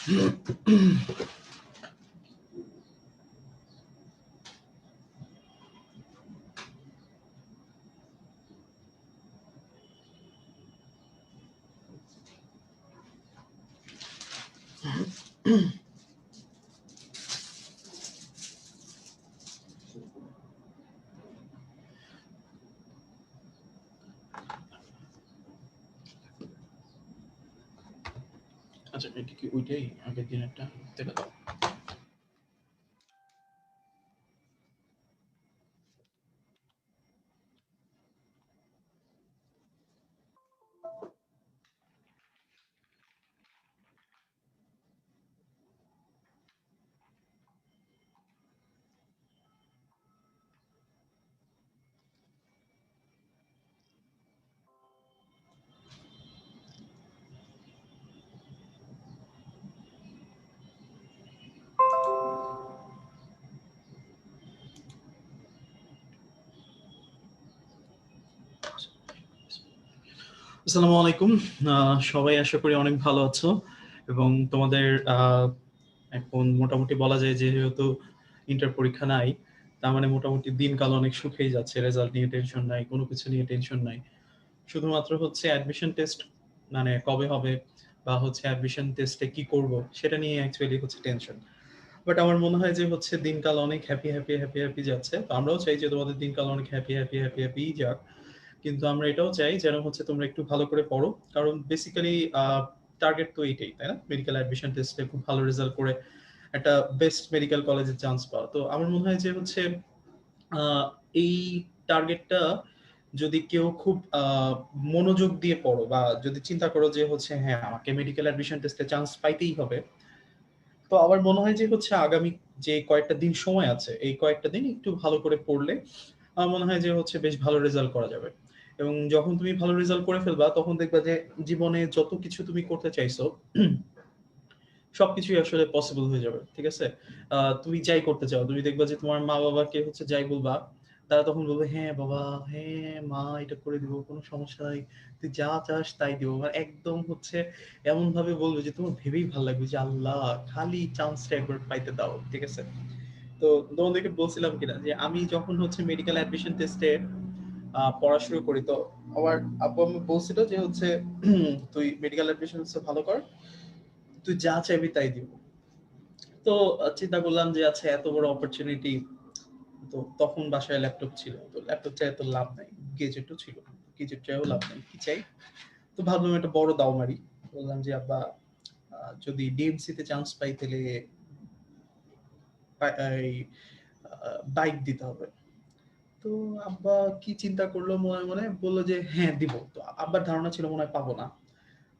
আচ্ছা, এটা কি ওইটাই আগের দিনেরটা? দেখে দাও। আসসালামু আলাইকুম। সবাই আশা করি অনেক ভালো আছো এবং তোমাদের এখন মোটামুটি বলা যায় যে যেহেতু ইন্টার পরীক্ষা নাই, তার মানে মোটামুটি দিনকাল অনেক সুখেই যাচ্ছে। রেজাল্ট নিয়ে টেনশন নাই, কোনো কিছু নিয়ে টেনশন নাই। শুধুমাত্র হচ্ছে অ্যাডমিশন টেস্ট মানে কবে হবে বা হচ্ছে অ্যাডমিশন টেস্টে কি করব সেটা নিয়ে অ্যাকচুয়ালি হচ্ছে টেনশন। বাট আমার মনে হয় যে হচ্ছে দিনকাল অনেক হ্যাপি হ্যাপি হ্যাপি হ্যাপি যাচ্ছে। তো আমরাও চাই যে তোমাদের দিনকাল অনেক হ্যাপি হ্যাপি হ্যাপি হ্যাপি যাক। কিন্তু আমরা এটাও চাই যেন হচ্ছে তোমরা একটু ভালো করে পড়ো, কারণ বেসিক্যালি টার্গেট তো এইটাই, তাই না? মেডিকেল অ্যাডমিশন টেস্টে খুব ভালো রেজাল্ট করে একটা বেস্ট মেডিকেল কলেজে চান্স পাওয়া। তো আমার মনে হয় যে হচ্ছে আহ, এই টার্গেটটা যদি কেউ খুব মনোযোগ দিয়ে পড়ো বা যদি চিন্তা করো যে হচ্ছে হ্যাঁ আমাকে মেডিকেল অ্যাডমিশন টেস্টে চান্স পাইতেই হবে, তো আমার মনে হয় যে হচ্ছে আগামী যে কয়েকটা দিন সময় আছে এই কয়েকটা দিন একটু ভালো করে পড়লে আমার মনে হয় যে হচ্ছে বেশ ভালো রেজাল্ট করা যাবে। এবং যখন তুমি ভালো রেজাল্ট করে ফেলবা তখন দেখবা যে জীবনে যত কিছু তুমি করতে চাইছো সবকিছুই আসলে পসিবল হয়ে যাবে, ঠিক আছে? তুমি যাই করতে চাও, তুমি দেখবা যে তোমার মা বাবাকে হচ্ছে যাই বলবা, তারা তখন বলবে হ্যাঁ বাবা, হ্যাঁ মা, এটা করে দিব, কোনো সমস্যা নাই, তুই যা চাস তাই দিব। মানে একদম হচ্ছে এমন ভাবে বলবে যে তোমার ভেবেই ভালো লাগবে যে আল্লাহ খালি চান্সটা একবার পাইতে দাও, ঠিক আছে? তো তোমাদেরকে বলছিলাম কিনা যে আমি যখন হচ্ছে মেডিকেল অ্যাডমিশন টেস্টে পড়া শুরু করি, তো আমার আব্বু আম্মু বলছিল যে হচ্ছে তুই মেডিকেল অ্যাডমিশন ভালো কর, তুই যা চাইবি তাই দিব। তো চিন্তা করলাম যে আচ্ছা এত বড় অপরচুনিটি, তো তখন বাসায় ল্যাপটপ ছিল, তো ল্যাপটপ চাই তো লাভ নাই, গেজেটও ছিল, গেজেট চাইও লাভ নাই, কি চাই? তো ভাবলাম একটা বড় দাও মারি। বললাম যে আব্বা, যদি ডিএমসি তে চান্স পাই তাহলে এই বাইক দিতে হবে। তো আব্বা কি চিন্তা করলো মনে মনে, বললো যে হ্যাঁ দিব। তো আব্বার ধারণা ছিল মনে হয় পাবো না।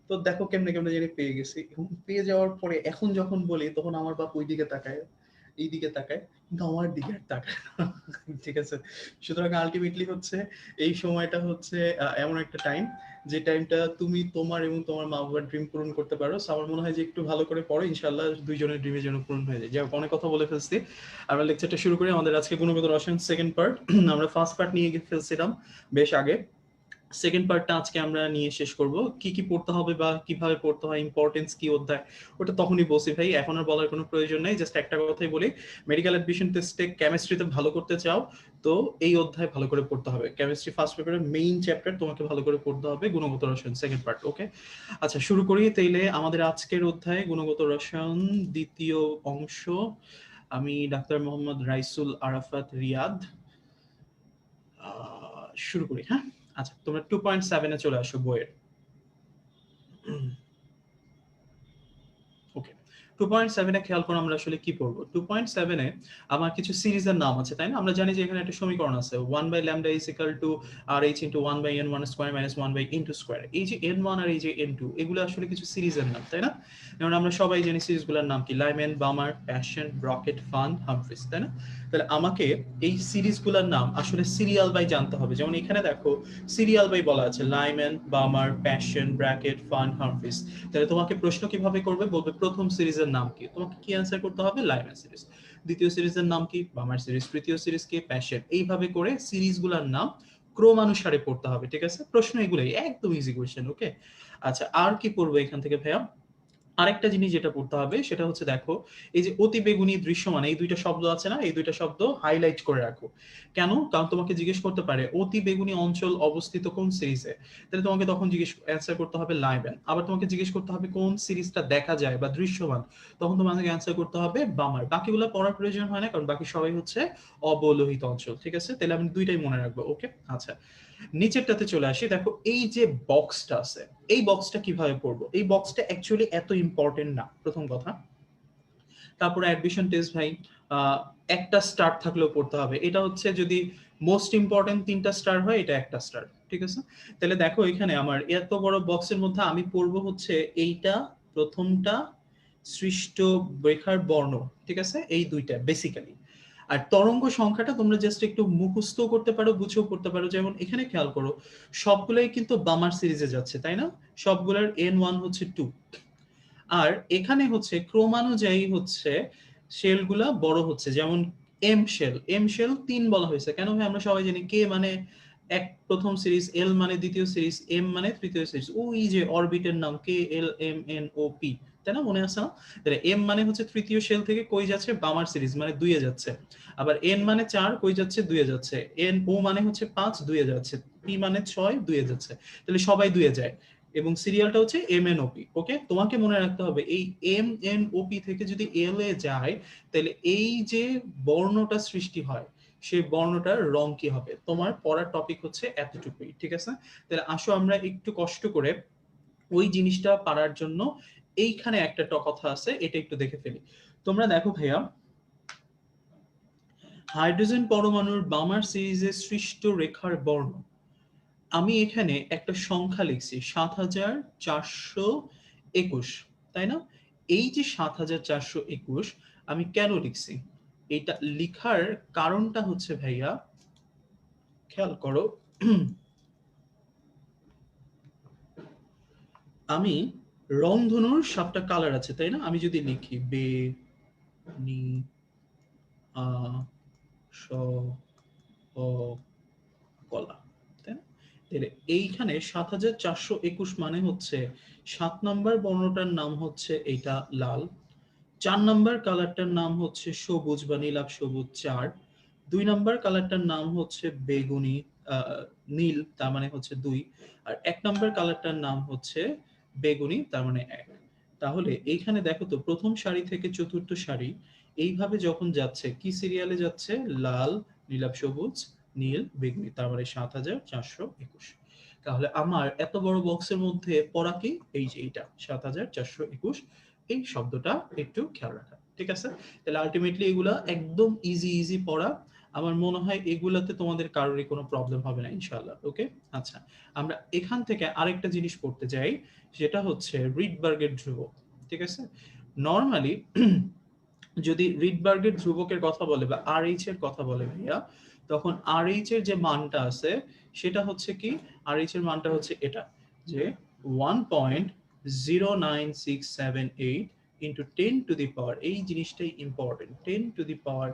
তো দেখো কেমনে কেমনে জানি পেয়ে গেছি, এবং পেয়ে যাওয়ার পরে এখন যখন বলি তখন আমার বাপ ওই দিকে তাকায়, এই দিকে তাকায়, কিন্তু আমার দিকে আর তাকায় না। ঠিক আছে? সুতরাং আলটিমেটলি হচ্ছে এই সময়টা হচ্ছে এমন একটা টাইম, যে টাইমটা তুমি তোমার এবং তোমার মা বাবার ড্রিম পূরণ করতে পারো। So আমার মনে হয় যে একটু ভালো করে পড়ো, ইনশাল্লাহ দুইজনের ড্রিমের যেন পূরণ হয়ে যায়। যাই হোক, অনেক কথা বলে ফেলছি, আমরা লেকচারটা শুরু করি। আমাদের আজকে গুণগত রসায়ন সেকেন্ড পার্ট। আমরা ফার্স্ট পার্ট নিয়ে ফেলছিলাম বেশ আগে। সেকেন্ড পার্টটা আজকে আমরা নিয়ে শেষ করব। কি কি পড়তে হবে বা কিভাবে পড়তে হয়, ইম্পর্টেন্স কি অধ্যায়, ওটা তখনই বলছি ভাই, এখন আর বলার কোনো প্রয়োজন নেই। জাস্ট একটা কথাই বলি, মেডিকেল অ্যাডমিশন টেস্টে কেমিস্ট্রিতে ভালো করতে চাও তো এই অধ্যায় ভালো করে পড়তে হবে। কেমিস্ট্রি ফার্স্ট পেপারের মেইন চ্যাপ্টার তোমাকে ভালো করে পড়তে হবে, গুণগত রসায়ন সেকেন্ড পার্ট। ওকে, আচ্ছা শুরু করি তাইলে। আমাদের আজকের অধ্যায় গুণগত রসায়ন দ্বিতীয় অংশ। আমি ডাক্তার মোহাম্মদ রাইসুল আরাফাত রিয়াদ। শুরু করি, হ্যাঁ? আচ্ছা, তোমরা 2.7 চলে আসো বইয়ের। ওকে, 2.7 খেয়াল করো আমরা আসলে কি পড়বো। 2.7 আমার কিছু সিরিজের নাম আছে, তাই না? আমরা জানি যে এখানে একটা সমীকরণ আছে, 1/λ is equal to R H into 1/n1 square minus 1/n2 square. এই যে n1 আর এই যে n2, এগুলো আসলে কিছু সিরিজের নাম, তাই না? যেমন আমরা সবাই জানি সিরিজগুলোর নাম কি, Lyman, Balmer, passion, ব্রকেট, fun, Humphreys, তাই না? তাহলে আমাকে এই সিরিজগুলোর নাম আসলে সিরিয়াল বাই জানতে হবে। যেমন এখানে দেখো সিরিয়াল বাই বলা আছে, Lyman, Balmer, Paschen, Brackett, Pfund, Humphreys. তাহলে তোমাকে প্রশ্ন কিভাবে করবে, বলবে প্রথম সিরিজের নাম কি, তোমাকে কি অ্যান্সার করতে হবে, লাইম্যান সিরিজ। দ্বিতীয় সিরিজের নাম কি, বামার সিরিজ। তৃতীয় সিরিজ কি, প্যাশন। এইভাবে করে সিরিজগুলোর নাম ক্রমানুসারে পড়তে হবে, ঠিক আছে? প্রশ্ন এগুলোই, একদম ইজি কোয়েশ্চেন। ওকে, আচ্ছা আর কি পড়বো এখান থেকে ভাইয়া? আরেকটা জিনিস যেটা পড়তে হবে সেটা হচ্ছে দেখো, এই যে অতি বেগুনি দৃশ্যমান এই দুইটা শব্দ আছে না, এই দুইটা শব্দ হাইলাইট করে রাখো। কেন? কারণ তোমাকে জিজ্ঞেস করতে পারে অতি বেগুনি অঞ্চল অবস্থিত কোন সিরিজে, তাহলে তোমাকে তখন অ্যান্সার করতে হবে লাইব্যান। আবার তোমাকে জিজ্ঞেস করতে হবে কোন সিরিজটা দেখা যায় বা দৃশ্যমান, তখন তোমাকে অ্যান্সার করতে হবে বামার। বাকিগুলো পড়ার প্রয়োজন হয় না, কারণ বাকি সবাই হচ্ছে অবলোহিত অঞ্চল। ঠিক আছে, তাহলে আমি দুইটাই মনে রাখবো। ওকে, আচ্ছা নিচেরটাতে চলে আসি। দেখো এই যে বক্সটা আছে, এই বক্সটা কিভাবে পড়বো? এই বক্সটা অ্যাকচুয়ালি এত ইম্পর্টেন্ট না, প্রথম কথা। তারপরে অ্যাডমিশন টেস্ট ভাই একটা স্টার থাকলেও পড়তে হবে। এটা হচ্ছে যদি মোস্ট ইম্পর্টেন্ট 3টা স্টার হয়, এটা একটা স্টার। ঠিক আছে, তাহলে দেখো এখানে আমার এত বড় বক্সের মধ্যে আমি পড়বো হচ্ছে এইটা, প্রথমটা, সৃষ্ট রেখার বর্ণ। ঠিক আছে, এই দুইটা বেসিক্যালি। আর তরঙ্গ সংখ্যাটা তোমরা জাস্ট একটু মুখস্থ করতে পারো, বুঝেও করতে পারো। যেমন এখানে খেয়াল করো, সবগুলোই কিন্তু বামার সিরিজে যাচ্ছে, তাই না? সবগুলোর N1 হচ্ছে 2। আর এখানে হচ্ছে ক্রমানুযায়ী হচ্ছে শেলগুলা বড় হচ্ছে। যেমন এম শেল 3 বলা হয়েছে কেন ভাই? আমরা সবাই জানি কে মানে এক প্রথম সিরিজ, এল মানে দ্বিতীয় সিরিজ, এম মানে তৃতীয় সিরিজ। ওই যে অরবিটের নাম K L M N O P, তাই না? মনে আছে না? তাহলে এম মানে হচ্ছে তৃতীয় শেল থেকে কই যাচ্ছে? বামার সিরিজ মানে 2 এ যাচ্ছে। আবার এন মানে 4 কই যাচ্ছে? 2 এ যাচ্ছে। এন ও মানে হচ্ছে 5 2 এ যাচ্ছে। পি মানে 6 2 এ যাচ্ছে। তাহলে সবাই 2 এ যায় এবং সিরিয়ালটা হচ্ছে MNOP। ওকে, তোমাকে মনে রাখতে হবে এই MNOP থেকে যদি এল এ যায়, তাহলে এই যে বর্ণটা সৃষ্টি হয় সেই বর্ণটার রং কি হবে? তোমার পড়ার টপিক হচ্ছে এতটুকুই। ঠিক আছে, তাহলে আসো আমরা একটু কষ্ট করে ওই জিনিসটা পারার জন্য এইখানে একটা কথা আছে, এটা একটু দেখে ফেলি। তোমরা দেখো ভাইয়া, হাইড্রোজেন পরমাণুর বামার সিরিজে সৃষ্ট রেখার বর্ণ। আমি এখানে একটা সংখ্যা লিখছি ৭৪২১, তাই না? এই যে ৭৪২১ আমি কেন লিখছি? এটা লিখার কারণটা হচ্ছে ভাইয়া, খেয়াল করো, আমি রংধনুর 7টা কালার আছে, তাই না? আমি যদি লিখি বে, নি, আ, স, অ, কলা, তাই না? তাহলে এইখানে ৭৪২১ মানে হচ্ছে 7 নম্বর বর্ণটার নাম হচ্ছে এইটা লাল, 4 নাম্বার কালারটার নাম হচ্ছে সবুজ বা নীলাভ সবুজ 4, 2 নাম্বার কালারটার নাম হচ্ছে বেগুনি নীল, তার মানে হচ্ছে 2, আর 1 নাম্বার কালারটার নাম হচ্ছে বেগুনি, তার মানে 1। তাহলে এইখানে দেখো তো প্রথম সারি থেকে চতুর্থ সারি এইভাবে যখন যাচ্ছে, কি সিরিয়ালে যাচ্ছে? লাল, নীলাভ সবুজ, নীল, বেগুনি, তার মানে ৭৪২১। তাহলে আমার এত বড় বক্সের মধ্যে পড়া কি? এই যে এইটা ৭৪২১, এই শব্দটা একটু খেয়াল রাখা। ঠিক আছে, তাহলে আলটিমেটলি এগুলা একদম ইজি ইজি পড়া। আমার মনে হয় এগুলাতে তোমাদের কারোরই কোনো প্রবলেম হবে না ইনশাআল্লাহ। ওকে, আচ্ছা আমরা এখান থেকে আরেকটা জিনিস পড়তে যাই, যেটা হচ্ছে রিডবার্গের ধ্রুবক। ঠিক আছে, নরমালি যদি রিডবার্গের ধ্রুবকের কথা বলে বা RH এর কথা বলে ভাইয়া, তখন RH এর যে মানটা আছে সেটা হচ্ছে কি? RH এর মানটা হচ্ছে এটা, যে 1.09678 ইন্টু 10 টু দি পাওয়ার, এই জিনিসটাই important, 10 to the power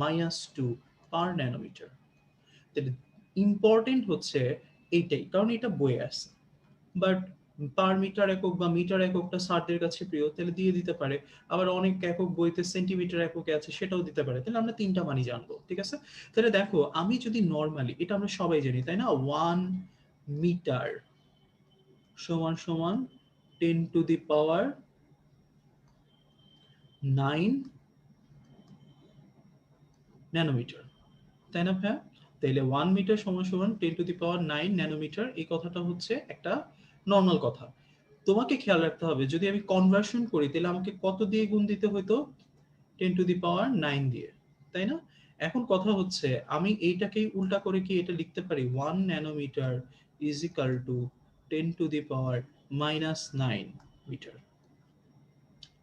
-2 per nanometre. তাহলে ইম্পর্টেন্ট হচ্ছে এইটাই, কারণ এটা বইয়ে আছে। বাট পার মিটার একক বা মিটার এককটা স্যারদের কাছে প্রিয়, তাহলে দিয়ে দিতে পারে। আবার অনেক একক বইতে সেন্টিমিটার এককে আছে, সেটাও দিতে পারে। তাহলে আমরা 3টা মানই জানবো। ঠিক আছে, তাহলে দেখো আমি যদি নরমালি, এটা আমরা সবাই জানি তাই না, 1 মিটার সমান সমান 10 টু দি পাওয়ার 9 ন্যানোমিটার, তাই না ভাইয়া? তাইলে 1 মিটার সমান সমান 10 টু দি পাওয়ার 9 ন্যানোমিটার, এই কথাটা হচ্ছে একটা নরমাল কথা। তোমাকে খেয়াল রাখতে হবে যদি আমি কনভার্সন করি তাহলে আমাকে কত দিয়ে গুণ দিতে হতো? 10 টু দি পাওয়ার 9 দিয়ে, তাই না? এখন কথা হচ্ছে আমি এইটাকেই উল্টা করে কি এটা লিখতে পারি 1 nanometre is equal to 10 to the power -9 metre.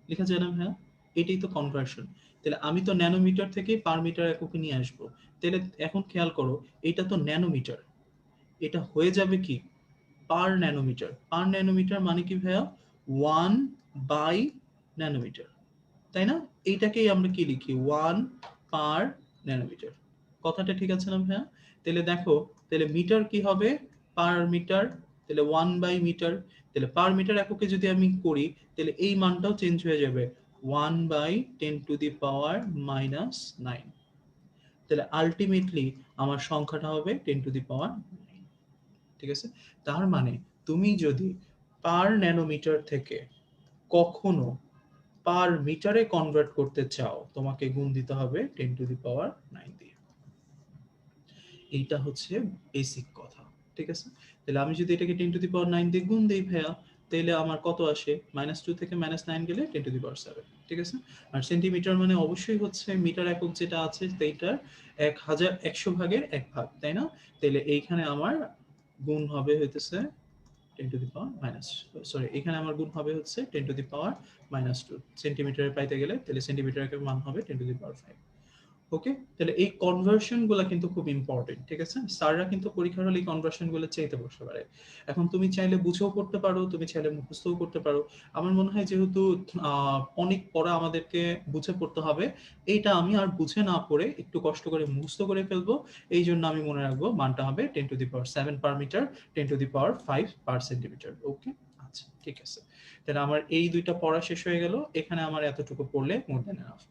লেখা যায় না ভাইয়া? এটাই তো কনভার্সন। তাহলে আমি তো ন্যানোমিটার থেকে পার মিটার এককে নিয়ে আসবো। তাহলে এখন খেয়াল করো, এটা তো ন্যানোমিটার, এটা হয়ে যাবে কি পার ন্যানোমিটার। পার ন্যানোমিটার মানে কি ভাইয়া? 1 বাই ন্যানোমিটার, তাই না? এইটাকেই আমরা কি লিখি? 1 পার ন্যানোমিটার। কথাটা ঠিক আছে না ভাইয়া? তাহলে দেখো, তাহলে মিটার কি হবে? পার মিটার, তাহলে 1 বাই মিটার। তাহলে পার মিটার এককে যদি আমি করি তাহলে এই মানটাও চেঞ্জ হয়ে যাবে 1/10⁻⁻৯। তাহলে আলটিমেটলি আমার সংখ্যাটা হবে 10⁻৯। ঠিক আছে, তার মানে তুমি যদি পার ন্যানোমিটার থেকে কখনো পার মিটারে কনভার্ট করতে চাও তোমাকে গুণ দিতে হবে 10⁻৯ দিয়ে। এইটা হচ্ছে বেসিক কথা। ঠিক আছে, তাহলে আমি যদি এটাকে 10⁻৯ দিয়ে গুণ দিই ভাইয়া, তাহলে আমার কত আসে? -2 থেকে -9 গেলে 10⁻7। ঠিক আছে, আর সেন্টিমিটার মানে অবশ্যই হচ্ছে মিটার একক যেটা আছে সেইটার 1,100 ভাগের 1 ভাগ, তাই না? তাহলে এইখানে আমার গুণ হবে হইতেছে 10⁻, সরি, এখানে আমার গুণ হবে হচ্ছে 10⁻²। সেন্টিমিটারে পাইতে গেলে তাহলে সেন্টিমিটারের মান হবে 10⁵। ওকে, তাহলে এই কনভার্সন গুলা কিন্তু খুব ইম্পর্টেন্ট। ঠিক আছে, স্যাররা কিন্তু পরীক্ষার হলে এই কনভার্সন গুলো চাইতে বসতে পারে। এখন তুমি চাইলে বুঝেও করতে পারো, তুমি চাইলে মুখস্থও করতে পারো। আমার মনে হয় যেহেতু অনেক পড়া আমাদেরকে বুঝে পড়তে হবে, এইটা আমি আর বুঝে না পড়ে একটু কষ্ট করে মুখস্থ করে ফেলবো। এই জন্য আমি মনে রাখবো মানটা হবে 10⁻7 পার মিটার, 10�5 পার সেন্টিমিটার। ওকে, আচ্ছা ঠিক আছে, তাহলে আমার এই দুইটা পড়া শেষ হয়ে গেল। এখানে আমার এতটুকু পড়লে মোর দ্যান এনাফ।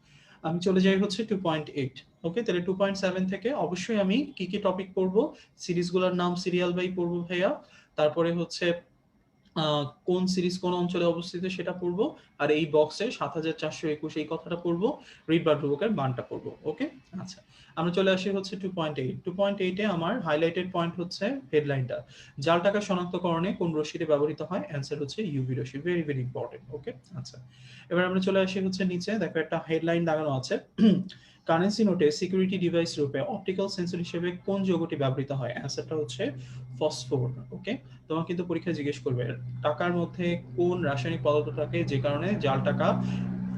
আমি চলে যাই হচ্ছে 2.8। ওকে, তাহলে 2.7 থেকে অবশ্যই আমি কি কি টপিক পড়বো, সিরিজগুলোর নাম সিরিয়াল বাই পড়বো ভাইয়া। তারপরে হচ্ছে কোন সিরিজ কোন অঞ্চলে অবস্থিত সেটা পড়বো, আর এই বক্সে 7421 এই কথাটা পড়বো, রিড বা ধ্রুবকের মানটা পড়বো। ওকে, আচ্ছা আমরা চলে আসি হচ্ছে 2.8। 2.8 এ আমার হাইলাইটেড পয়েন্ট হচ্ছে হেডলাইনটা, জাল টাকা শনাক্তকরণে কোন রশ্মিটি ব্যবহৃত হয়? অ্যান্সার হচ্ছে ইউভি রশ্মি। Very very important. ওকে, আচ্ছা এবার আমরা চলে আসি হচ্ছে নিচে, দেখো একটা হেডলাইন লাগানো আছে, কারেন্সি নোটে সিকিউরিটি ডিভাইস রূপে অপটিক্যাল সেন্সর হিসেবে কোন যৌগটি ব্যবহৃত হয়? অ্যান্সারটা হচ্ছে ফসফোর। ওকে, তোমাকে কিন্তু পরীক্ষায় জিজ্ঞেস করবে টাকার মধ্যে কোন রাসায়নিক পদার্থ থাকে যে কারণে জাল টাকা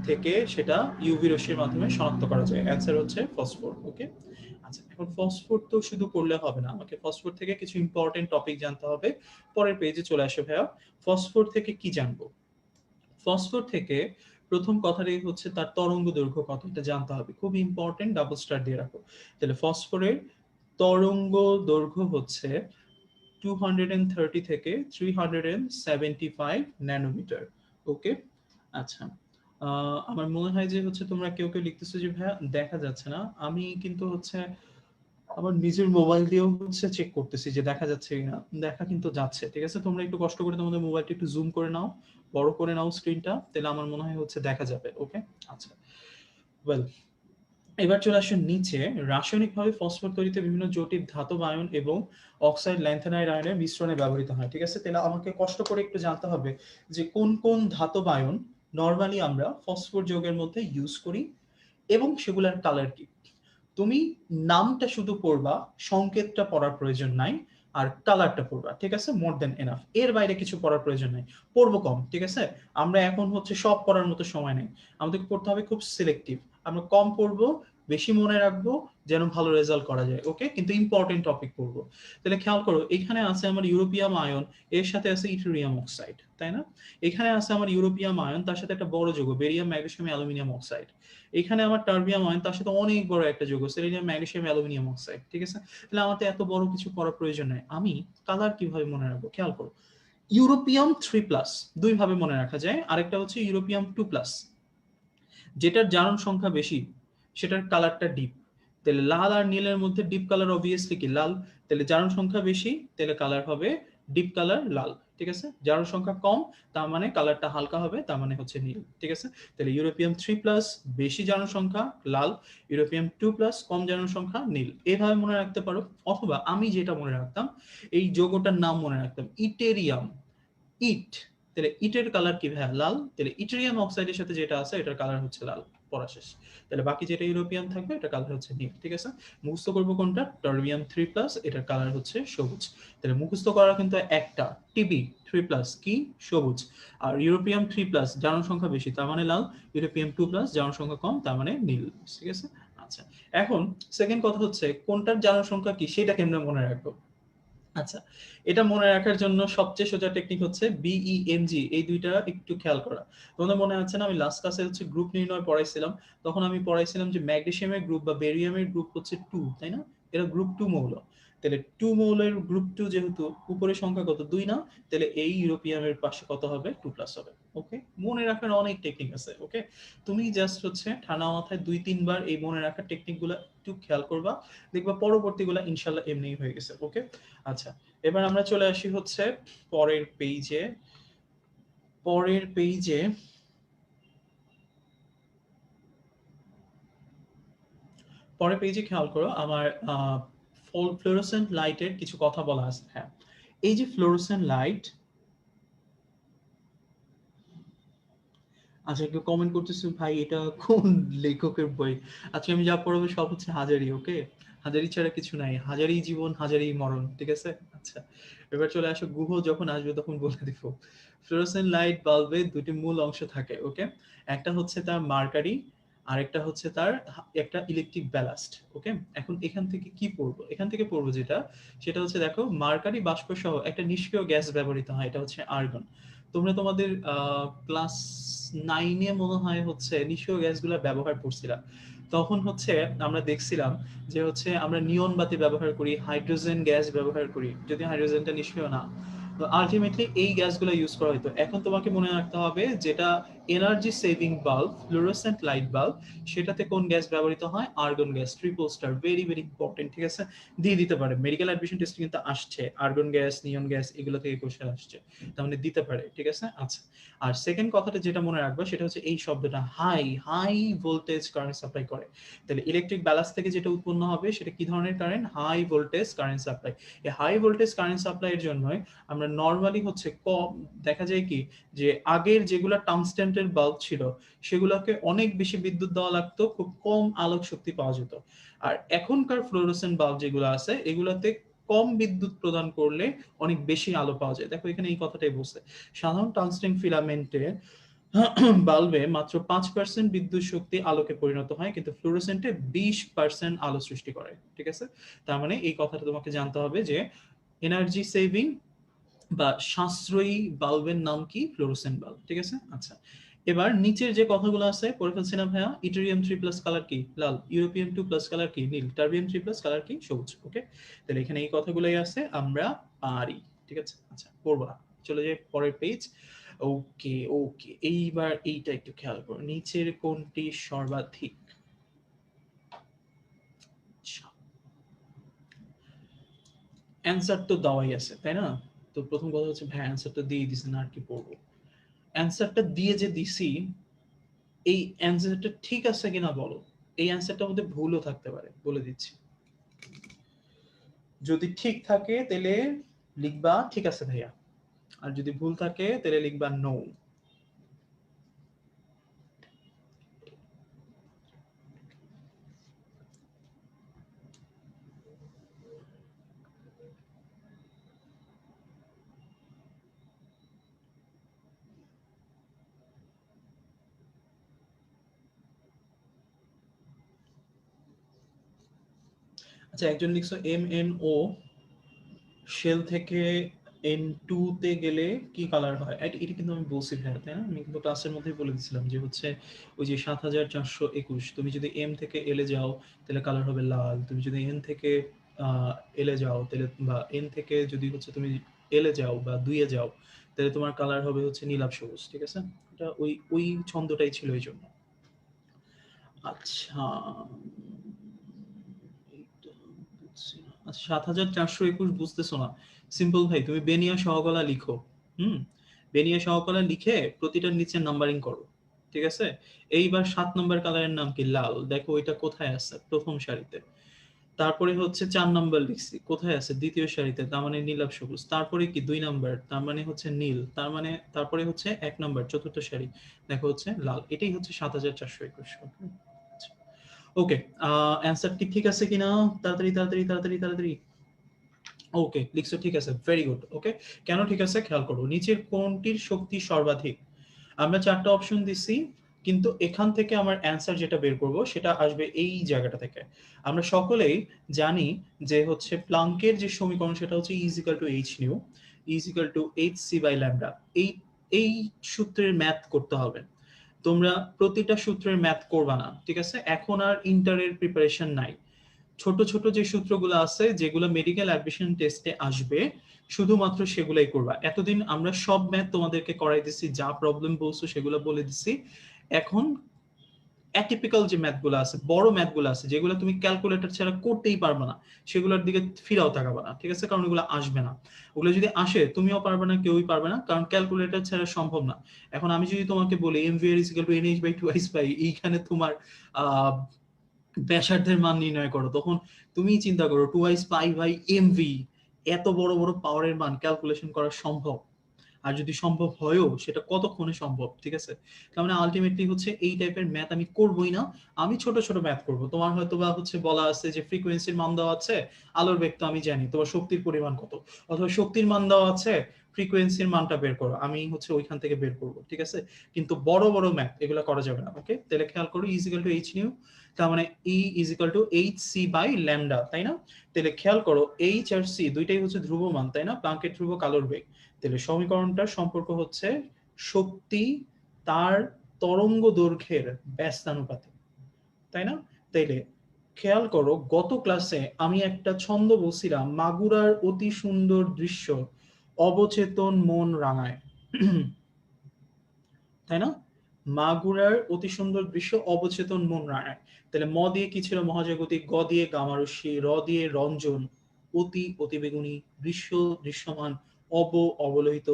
থেকে সেটা ইউভি রশ্মির মাধ্যমে শনাক্ত করা যায়? অ্যান্সার হচ্ছে ফসফোর। ওকে, আচ্ছা এখন ফসফোর তো শুধু পড়লে হবে না, আমাকে ফসফোর থেকে কিছু ইম্পর্টেন্ট টপিক জানতে হবে। পরের পেজে চলে আসে ভাইয়া। ফসফোর থেকে কি জানবো? ফসফোর থেকে প্রথম কথাটাই হচ্ছে তার তরঙ্গ দৈর্ঘ্য কত, এটা জানতে হবে, খুব ইম্পর্টেন্ট, ডাবল স্টার দিয়ে রাখো। তাহলে ফসফোরের তরঙ্গ দৈর্ঘ্য হচ্ছে 230 থেকে 375 ন্যানোমিটার। ওকে, আচ্ছা আমার মনে হয় যে হচ্ছে তোমরা কেউ কেউ লিখতেছো যে ভাইয়া দেখা যাচ্ছে না। আমি কিন্তু হচ্ছে আমার নিজের মোবাইল দিয়েও হচ্ছে চেক করতেছি যে দেখা যাচ্ছে কিনা, দেখা কিন্তু যাচ্ছে। ঠিক আছে, তোমরা একটু কষ্ট করে তোমাদের মোবাইলটা একটু জুম করে নাও, বড় করে নাও স্ক্রিনটা, তাহলে আমার মনে হয় হচ্ছে দেখা যাবে। ওকে, আচ্ছা ওয়েল, এবার চলে আসুন নিচে। রাসায়নিকভাবে ফসফর তৈরিতে বিভিন্ন জটিল ধাতব আয়ন এবং অক্সাইড ল্যান্থানাইড আয়নের মিশ্রণে ব্যবহৃত হয়। ঠিক আছে, তাহলে আমাকে কষ্ট করে একটু জানতে হবে যে কোন কোন ধাতব আয়ন নরমালি আমরা ফসফর যৌগের মধ্যে ইউজ করি এবং সেগুলোর কালার কি। তুমি নামটা শুধু পড়বা, সংকেতটা পড়ার প্রয়োজন নাই, আর কালারটা পড়বা। ঠিক আছে, মোর দেন এনাফ, এর বাইরে কিছু পড়ার প্রয়োজন নাই। পড়বো কম, ঠিক আছে, আমরা এখন হচ্ছে সব পড়ার মতো সময় নেই, আমাদেরকে পড়তে হবে খুব সিলেক্টিভ। আমরা কম পড়বো, বেশি মনে রাখবো, যেন ভালো রেজাল্ট করা যায়। ওকে, কিন্তু ইম্পর্টেন্ট টপিক পড়বো। তাহলে খেয়াল করো, এখানে আছে আমার ইউরোপিয়াম আয়ন, এর সাথে আছে ইথেরিয়াম অক্সাইড, তাই না? এখানে আছে আমার ইউরোপিয়াম আয়ন, তার সাথে একটা বড় যৌগ বেরিয়াম ম্যাগনেসিয়াম অ্যালুমিনিয়াম অক্সাইড। এখানে আমার টার্বিয়াম আয়ন, তার সাথে অনেক বড় একটা যৌগ সেলেনিয়াম ম্যাগনেসিয়াম অ্যালুমিনিয়াম অক্সাইড। ঠিক আছে, তাহলে আমার তো এত বড় কিছু করার প্রয়োজন নাই। আমি কালার কিভাবে মনে রাখবো? খেয়াল করো, ইউরোপিয়াম 3+, দুই ভাবে মনে রাখা যায়। আরেকটা হচ্ছে ইউরোপিয়াম 2+, যেটার জারণ সংখ্যা বেশি সেটার কালারটা ডিপ। তাহলে লাল আর নীলের মধ্যে ডিপ কালার অবভিয়াসলি কি লাল, তাহলে জারণ সংখ্যা বেশি, তাহলে কালার হবে ডিপ কালার লাল। ঠিক আছে, জারণ সংখ্যা কম, তার মানে কালারটা হালকা হবে, তার মানে হচ্ছে নীল। ঠিক আছে, তাহলে ইউরোপিয়াম 3+, বেশি জারণ সংখ্যা লাল, ইউরোপিয়াম 2+, কম জারণ সংখ্যা নীল। এভাবে মনে রাখতে পারো। অথবা আমি যেটা মনে রাখতাম, এই যৌগটার নাম মনে রাখতাম ইটেরিয়াম, ইট। তাহলে ইটের কালার কি ভাইয়া? লাল। তাহলে ইটেরিয়াম অক্সাইডের সাথে যেটা আছে এটার কালার হচ্ছে লাল। পড়া শেষ। তাহলে বাকি যেটা ইউরোপিয়ান থাকবে এটা কালার হচ্ছে নীল। ঠিক আছে, মুখস্থ করবো কোনটা? টার্বিয়াম 3+, এটার কালার হচ্ছে সবুজ। তাহলে মুখস্থ করা কিন্তু একটা, টিবি 3+, কি সবুজ। আর ইউরোপিয়াম 3+, জারণ সংখ্যা বেশি, তার মানে লাল। ইউরোপিয়াম 2+, জারণ সংখ্যা কম, তার মানে নীল। ঠিক আছে, আচ্ছা এখন সেকেন্ড কথা হচ্ছে কোনটার জারণ সংখ্যা কি সেটা কেমনে মনে রাখবো। আচ্ছা, এটা মনে রাখার জন্য সবচেয়ে সোজা টেকনিক হচ্ছে বিইএমজি, এই দুইটা একটু খেয়াল করা। তোমাদের মনে আছে না, আমি লাস্ট ক্লাসে হচ্ছে গ্রুপ নির্ণয় পড়াইছিলাম, তখন আমি পড়াইছিলাম যে ম্যাগনেসিয়ামের গ্রুপ বা বেরিয়ামের গ্রুপ হচ্ছে 2, তাই না? এরা গ্রুপ 2 মৌল। তাহলে 2 মোলের গ্রুপ 2 যেহেতু উপরের সংখ্যা কত 2 না, তাহলে এই ইউরোপিয়ামের পাশে কত হবে 2 প্লাস হবে। ওকে, মনে রাখার অনেক টেকনিক আছে। ওকে, তুমি জাস্ট হচ্ছে ঠান্ডা মাথায় 2-3 বার এই মনে রাখার টেকনিকগুলো একটু খেয়াল করবা, দেখবা পরবর্তীগুলো ইনশাআল্লাহ এমনিই হয়ে গেছে। ওকে, আচ্ছা, এবার আমরা চলে আসি হচ্ছে পরের পেজে। পরের পেজে পরের পেজে খেয়াল করো আমার ফ্লোরোসেন্ট লাইটের কিছু কথা বলা আছে। হ্যাঁ, এই যে ফ্লোরোসেন্ট লাইট, আচ্ছা কেউ কমেন্ট করতেছে ভাই এটা কোন লেখকের বই। আজকে আমি যা পড়াবো সব হচ্ছে হাজারি। ওকে, হাজারি ছাড়া কিছু নাই, হাজারি জীবন হাজারি মরণ, ঠিক আছে। আচ্ছা, এবার চলে আসো, গুহ যখন আসবে তখন বলে দিব। ফ্লোরোসেন্ট লাইট বাল্বে দুটি মূল অংশ থাকে। ওকে, একটা হচ্ছে তার মার্কারি, আরেকটা হচ্ছে তার একটা ইলেকট্রিক ব্যালাস্ট। ওকে, এখন এখান থেকে কি পড়বো, এখান থেকে পড়বো যেটা, সেটা হচ্ছে দেখো মার্কারি বাষ্প সহ একটা নিষ্ক্রিয় গ্যাস ব্যবহৃত হয়, এটা হচ্ছে আর্গন। তোমরা তোমাদের ক্লাস 9-এ মনে হয় হচ্ছে নিষ্ক্রিয় গ্যাসগুলো ব্যবহার করছিলাম। তখন হচ্ছে আমরা দেখছিলাম যে হচ্ছে আমরা নিয়ন বাতি ব্যবহার করি, হাইড্রোজেন গ্যাস ব্যবহার করি, যদি হাইড্রোজেনটা নিষ্ক্রিয় না। তো আলটিমেটলি এই গ্যাসগুলো ইউজ করা হতো। এখন তোমাকে মনে রাখতে হবে যেটা energy saving bulb, fluorescent light bulb, সেটাতে কোন গ্যাস ব্যবহৃত হয়, argon gas. Triple star, very very important, ঠিক আছে। দিয়ে দিতে পারে মেডিকেল অ্যাডমিশন টেস্ট কিন্তু আসছে, আর্গন গ্যাস, নিয়ন গ্যাস এগুলো থেকে কোশ্চেন আসছে, তার মানে দিতে পারে, ঠিক আছে। আচ্ছা, আর সেকেন্ড কথাটা যেটা মনে রাখবা সেটা হচ্ছে এই শব্দটা high, high voltage current supply করে। তাহলে ইলেকট্রিক ব্যালান্স থেকে যেটা উৎপন্ন হবে সেটা কি ধরনের current, high voltage current supply. এই হাই ভোল্টেজ কারেন্ট সাপ্লাইয়ের জন্যই আমরা নর্মালি হচ্ছে কম দেখা যায় কি, যে আগের যেগুলো টাংস্টেন্টের বাল্ব ছিল সেগুলোকে অনেক বেশি বিদ্যুৎ দেওয়া লাগতো, খুব কম আলোক শক্তি পাওয়া যেত। আর এখনকার ফ্লোরোসেন্ট বাল্ব যেগুলো আছে এগুলাতে কম বিদ্যুৎ প্রদান করলে অনেক বেশি আলো পাওয়া যায়। দেখো এখানে এই কথাটাই বলছে, সাধারণ টাংস্টেন ফিলামেন্টে বাল্বে মাত্র 5% বিদ্যুৎ শক্তি আলোকে পরিণত হয়, কিন্তু ফ্লুরোসেন্টে 20% আলো সৃষ্টি করে, ঠিক আছে। তার মানে এই কথাটা তোমাকে জানতে হবে যে এনার্জি সেভিং বা সাশ্রয়ী বাল্বের নাম কি, ফ্লোরোসেন্ট বাল্ব, ঠিক আছে। আচ্ছা, এবার নিচের যে কথাগুলো আছে পড়ে ফেলছি না ভাইয়া। ইটেরিয়াম 3+ কালার কি, লাল। ইউরোপিয়াম 2+ কালার কি, নীল। টার্বিয়াম 3+ কালার কি, সবুজ। ওকে, তাহলে এখানে এই কথাগুলোই আছে, আমরা পারি, ঠিক আছে। আচ্ছা, পড়বো না, চলে যাই পরের পেজ। ওকে ওকে, এইবার এইটা একটু খেয়াল করো, নিচের কোনটি সর্বাধিক। আচ্ছা, অ্যান্সার তো দেওয়াই আছে তাই না। তো প্রথম কথা হচ্ছে ভাই অ্যান্সারটা দিয়ে দিছেন, আর কি পড়বো। অ্যান্সারটা দিয়ে যে দিছি, এই অ্যান্সারটা ঠিক আছে কিনা বলো। এই অ্যান্সারটার মধ্যে ভুলও থাকতে পারে, বলে দিচ্ছি। যদি ঠিক থাকে তাহলে লিখবা ঠিক আছে ভাইয়া, আর যদি ভুল থাকে তাহলে লিখবা নো। আচ্ছা, একজন লিখছো MNO শেল থেকে N2 তে গেলে কি কালার হয়, এটা কিন্তু আমি বলছি ভাইয়া তাই না, আমি কিন্তু ক্লাসের মধ্যেই বলে দিয়েছিলাম যে হচ্ছে ওই যে 7421, তুমি যদি এম থেকে এলে যাও তাহলে কালার হবে লাল, তুমি যদি এন থেকে এলে যাও তাহলে, বা এন থেকে যদি হচ্ছে তুমি এলে যাও বা দুইয়ে যাও, তাহলে তোমার কালার হবে হচ্ছে নীলাভ সবুজ, ঠিক আছে। এটা ওই ওই ছন্দটাই ছিল এই জন্য। আচ্ছা, আচ্ছা, 7421 বুঝতেছো না, সিম্পল ভাই, তুমি বেনিয়া সহগলা লিখো। হুম, বেনিয়া সহগলা লিখে প্রতিটার নিচে নাম্বারিং করো, ঠিক আছে। এইবার 7 নম্বর কালারের নাম কি, লাল। দেখো ওইটা কোথায় আছে, প্রথম সারিতে। তারপরে হচ্ছে 4 নম্বর লিখছি, কোথায় আছে, দ্বিতীয় সারিতে, তার মানে নীলাভ সবুজ। তারপরে কি 2 নম্বর, তার মানে হচ্ছে নীল, তার মানে তারপরে হচ্ছে 1 নম্বর, চতুর্থ সারি, দেখো হচ্ছে লাল। এটাই হচ্ছে 7421। ওকে, অ্যান্সার কি ঠিক আছে কিনা, তাড়াতাড়ি তাড়াতাড়ি তাড়াতাড়ি তাড়াতাড়ি। ওকে, লিখছো ঠিক আছে, ভেরি গুড। ওকে, কেন ঠিক আছে খেয়াল করো, নিচের কোনটির শক্তি সর্বাধিক। আমরা 4টা অপশন দিছি, কিন্তু এখান থেকে আমার অ্যান্সার যেটা বের করব সেটা আসবে এই জায়গাটা থেকে। আমরা সকলেই জানি যে হচ্ছে প্লাঙ্কের যে সমীকরণ সেটা হচ্ছে E=H নিউ, E=hc/λ। এই এই সূত্রের ম্যাথ করতে হবে। তোমরা প্রতিটা সূত্রের ম্যাথ করবা না, ঠিক আছে। এখন আর ইন্টারের প্রিপারেশন নাই, ছোট ছোট যে সূত্রগুলো আছে যেগুলো মেডিকেল অ্যাডমিশন টেস্টে আসবে শুধুমাত্র সেগুলাই করবা। এতদিন আমরা সব ম্যাথ তোমাদেরকে করাই দিচ্ছি, যা প্রবলেম বলছো সেগুলো বলে দিচ্ছি। এখন অ্যাটিপিক্যাল যে ম্যাথগুলো আছে, বড় ম্যাথগুলো আছে, যেগুলো তুমি ক্যালকুলেটর ছাড়া করতেই পারবে না, সেগুলোর দিকে ফিরাও তাকাবে না, ঠিক আছে? কারণ ওগুলো আসবে না। ওগুলো যদি আসে তুমিও পারবে না, কেউই পারবে না, কারণ ক্যালকুলেটর ছাড়া সম্ভব না। এখন আমি যদি তোমাকে বলি mvr is equal to nh/2 পাই, এইখানে তোমার আহ ব্যাসার্ধের মান নির্ণয় করো, তখন তুমি চিন্তা করো 2 পাই বাই এমভি, এত বড় বড় পাওয়ারের মান ক্যালকুলেশন করা সম্ভব? আর যদি সম্ভব হয়ও সেটা কতক্ষণে সম্ভব, ঠিক আছে? তার মানে আলটিমেটলি হচ্ছে এই টাইপের ম্যাথ আমি করবই না, আমি ছোট ছোট ম্যাথ করব। তোমার হয়তো বা হচ্ছে বলা আছে যে ফ্রিকোয়েন্সির মান দেওয়া আছে, আলোর বেগ তো আমি জানি, তোমার শক্তির পরিমাণ কত, অথবা শক্তির মান দেওয়া আছে, ফ্রিকোয়েন্সির মানটা বের করো, আমি হচ্ছে ওইখান থেকে বের করব, ঠিক আছে? কিন্তু বড় বড় ম্যাথ এগুলো করা যাবে না। ওকে, তাহলে খেয়াল করো is equal to H nu, তার মানে E is equal to H C by lambda, তাই না? তাহলে খেয়াল করো এইচ আর সি দুইটাই হচ্ছে ধ্রুব মান, তাই না? প্লাঙ্কের ধ্রুবক আলোর বেগ। তাহলে সমীকরণটার সম্পর্ক হচ্ছে শক্তি তার তরঙ্গ দৈর্ঘ্যের ব্যস্তানুপাতিক, তাই না? তাইলে খেয়াল করো গত ক্লাসে আমি একটা ছন্দ বলছিলাম, মাগুরার অতি সুন্দর দৃশ্য অবচেতন মন রাঙায়, তাই না? মাগুরার অতি সুন্দর দৃশ্য অবচেতন মন রাঙায়। তাহলে ম দিয়ে কি ছিল? মহাজাগতিক। গ দিয়ে গামারস্যি। র দিয়ে রঞ্জন। অতি অতিবেগুনি। দৃশ্য দৃশ্যমান। অব অবলোহিত।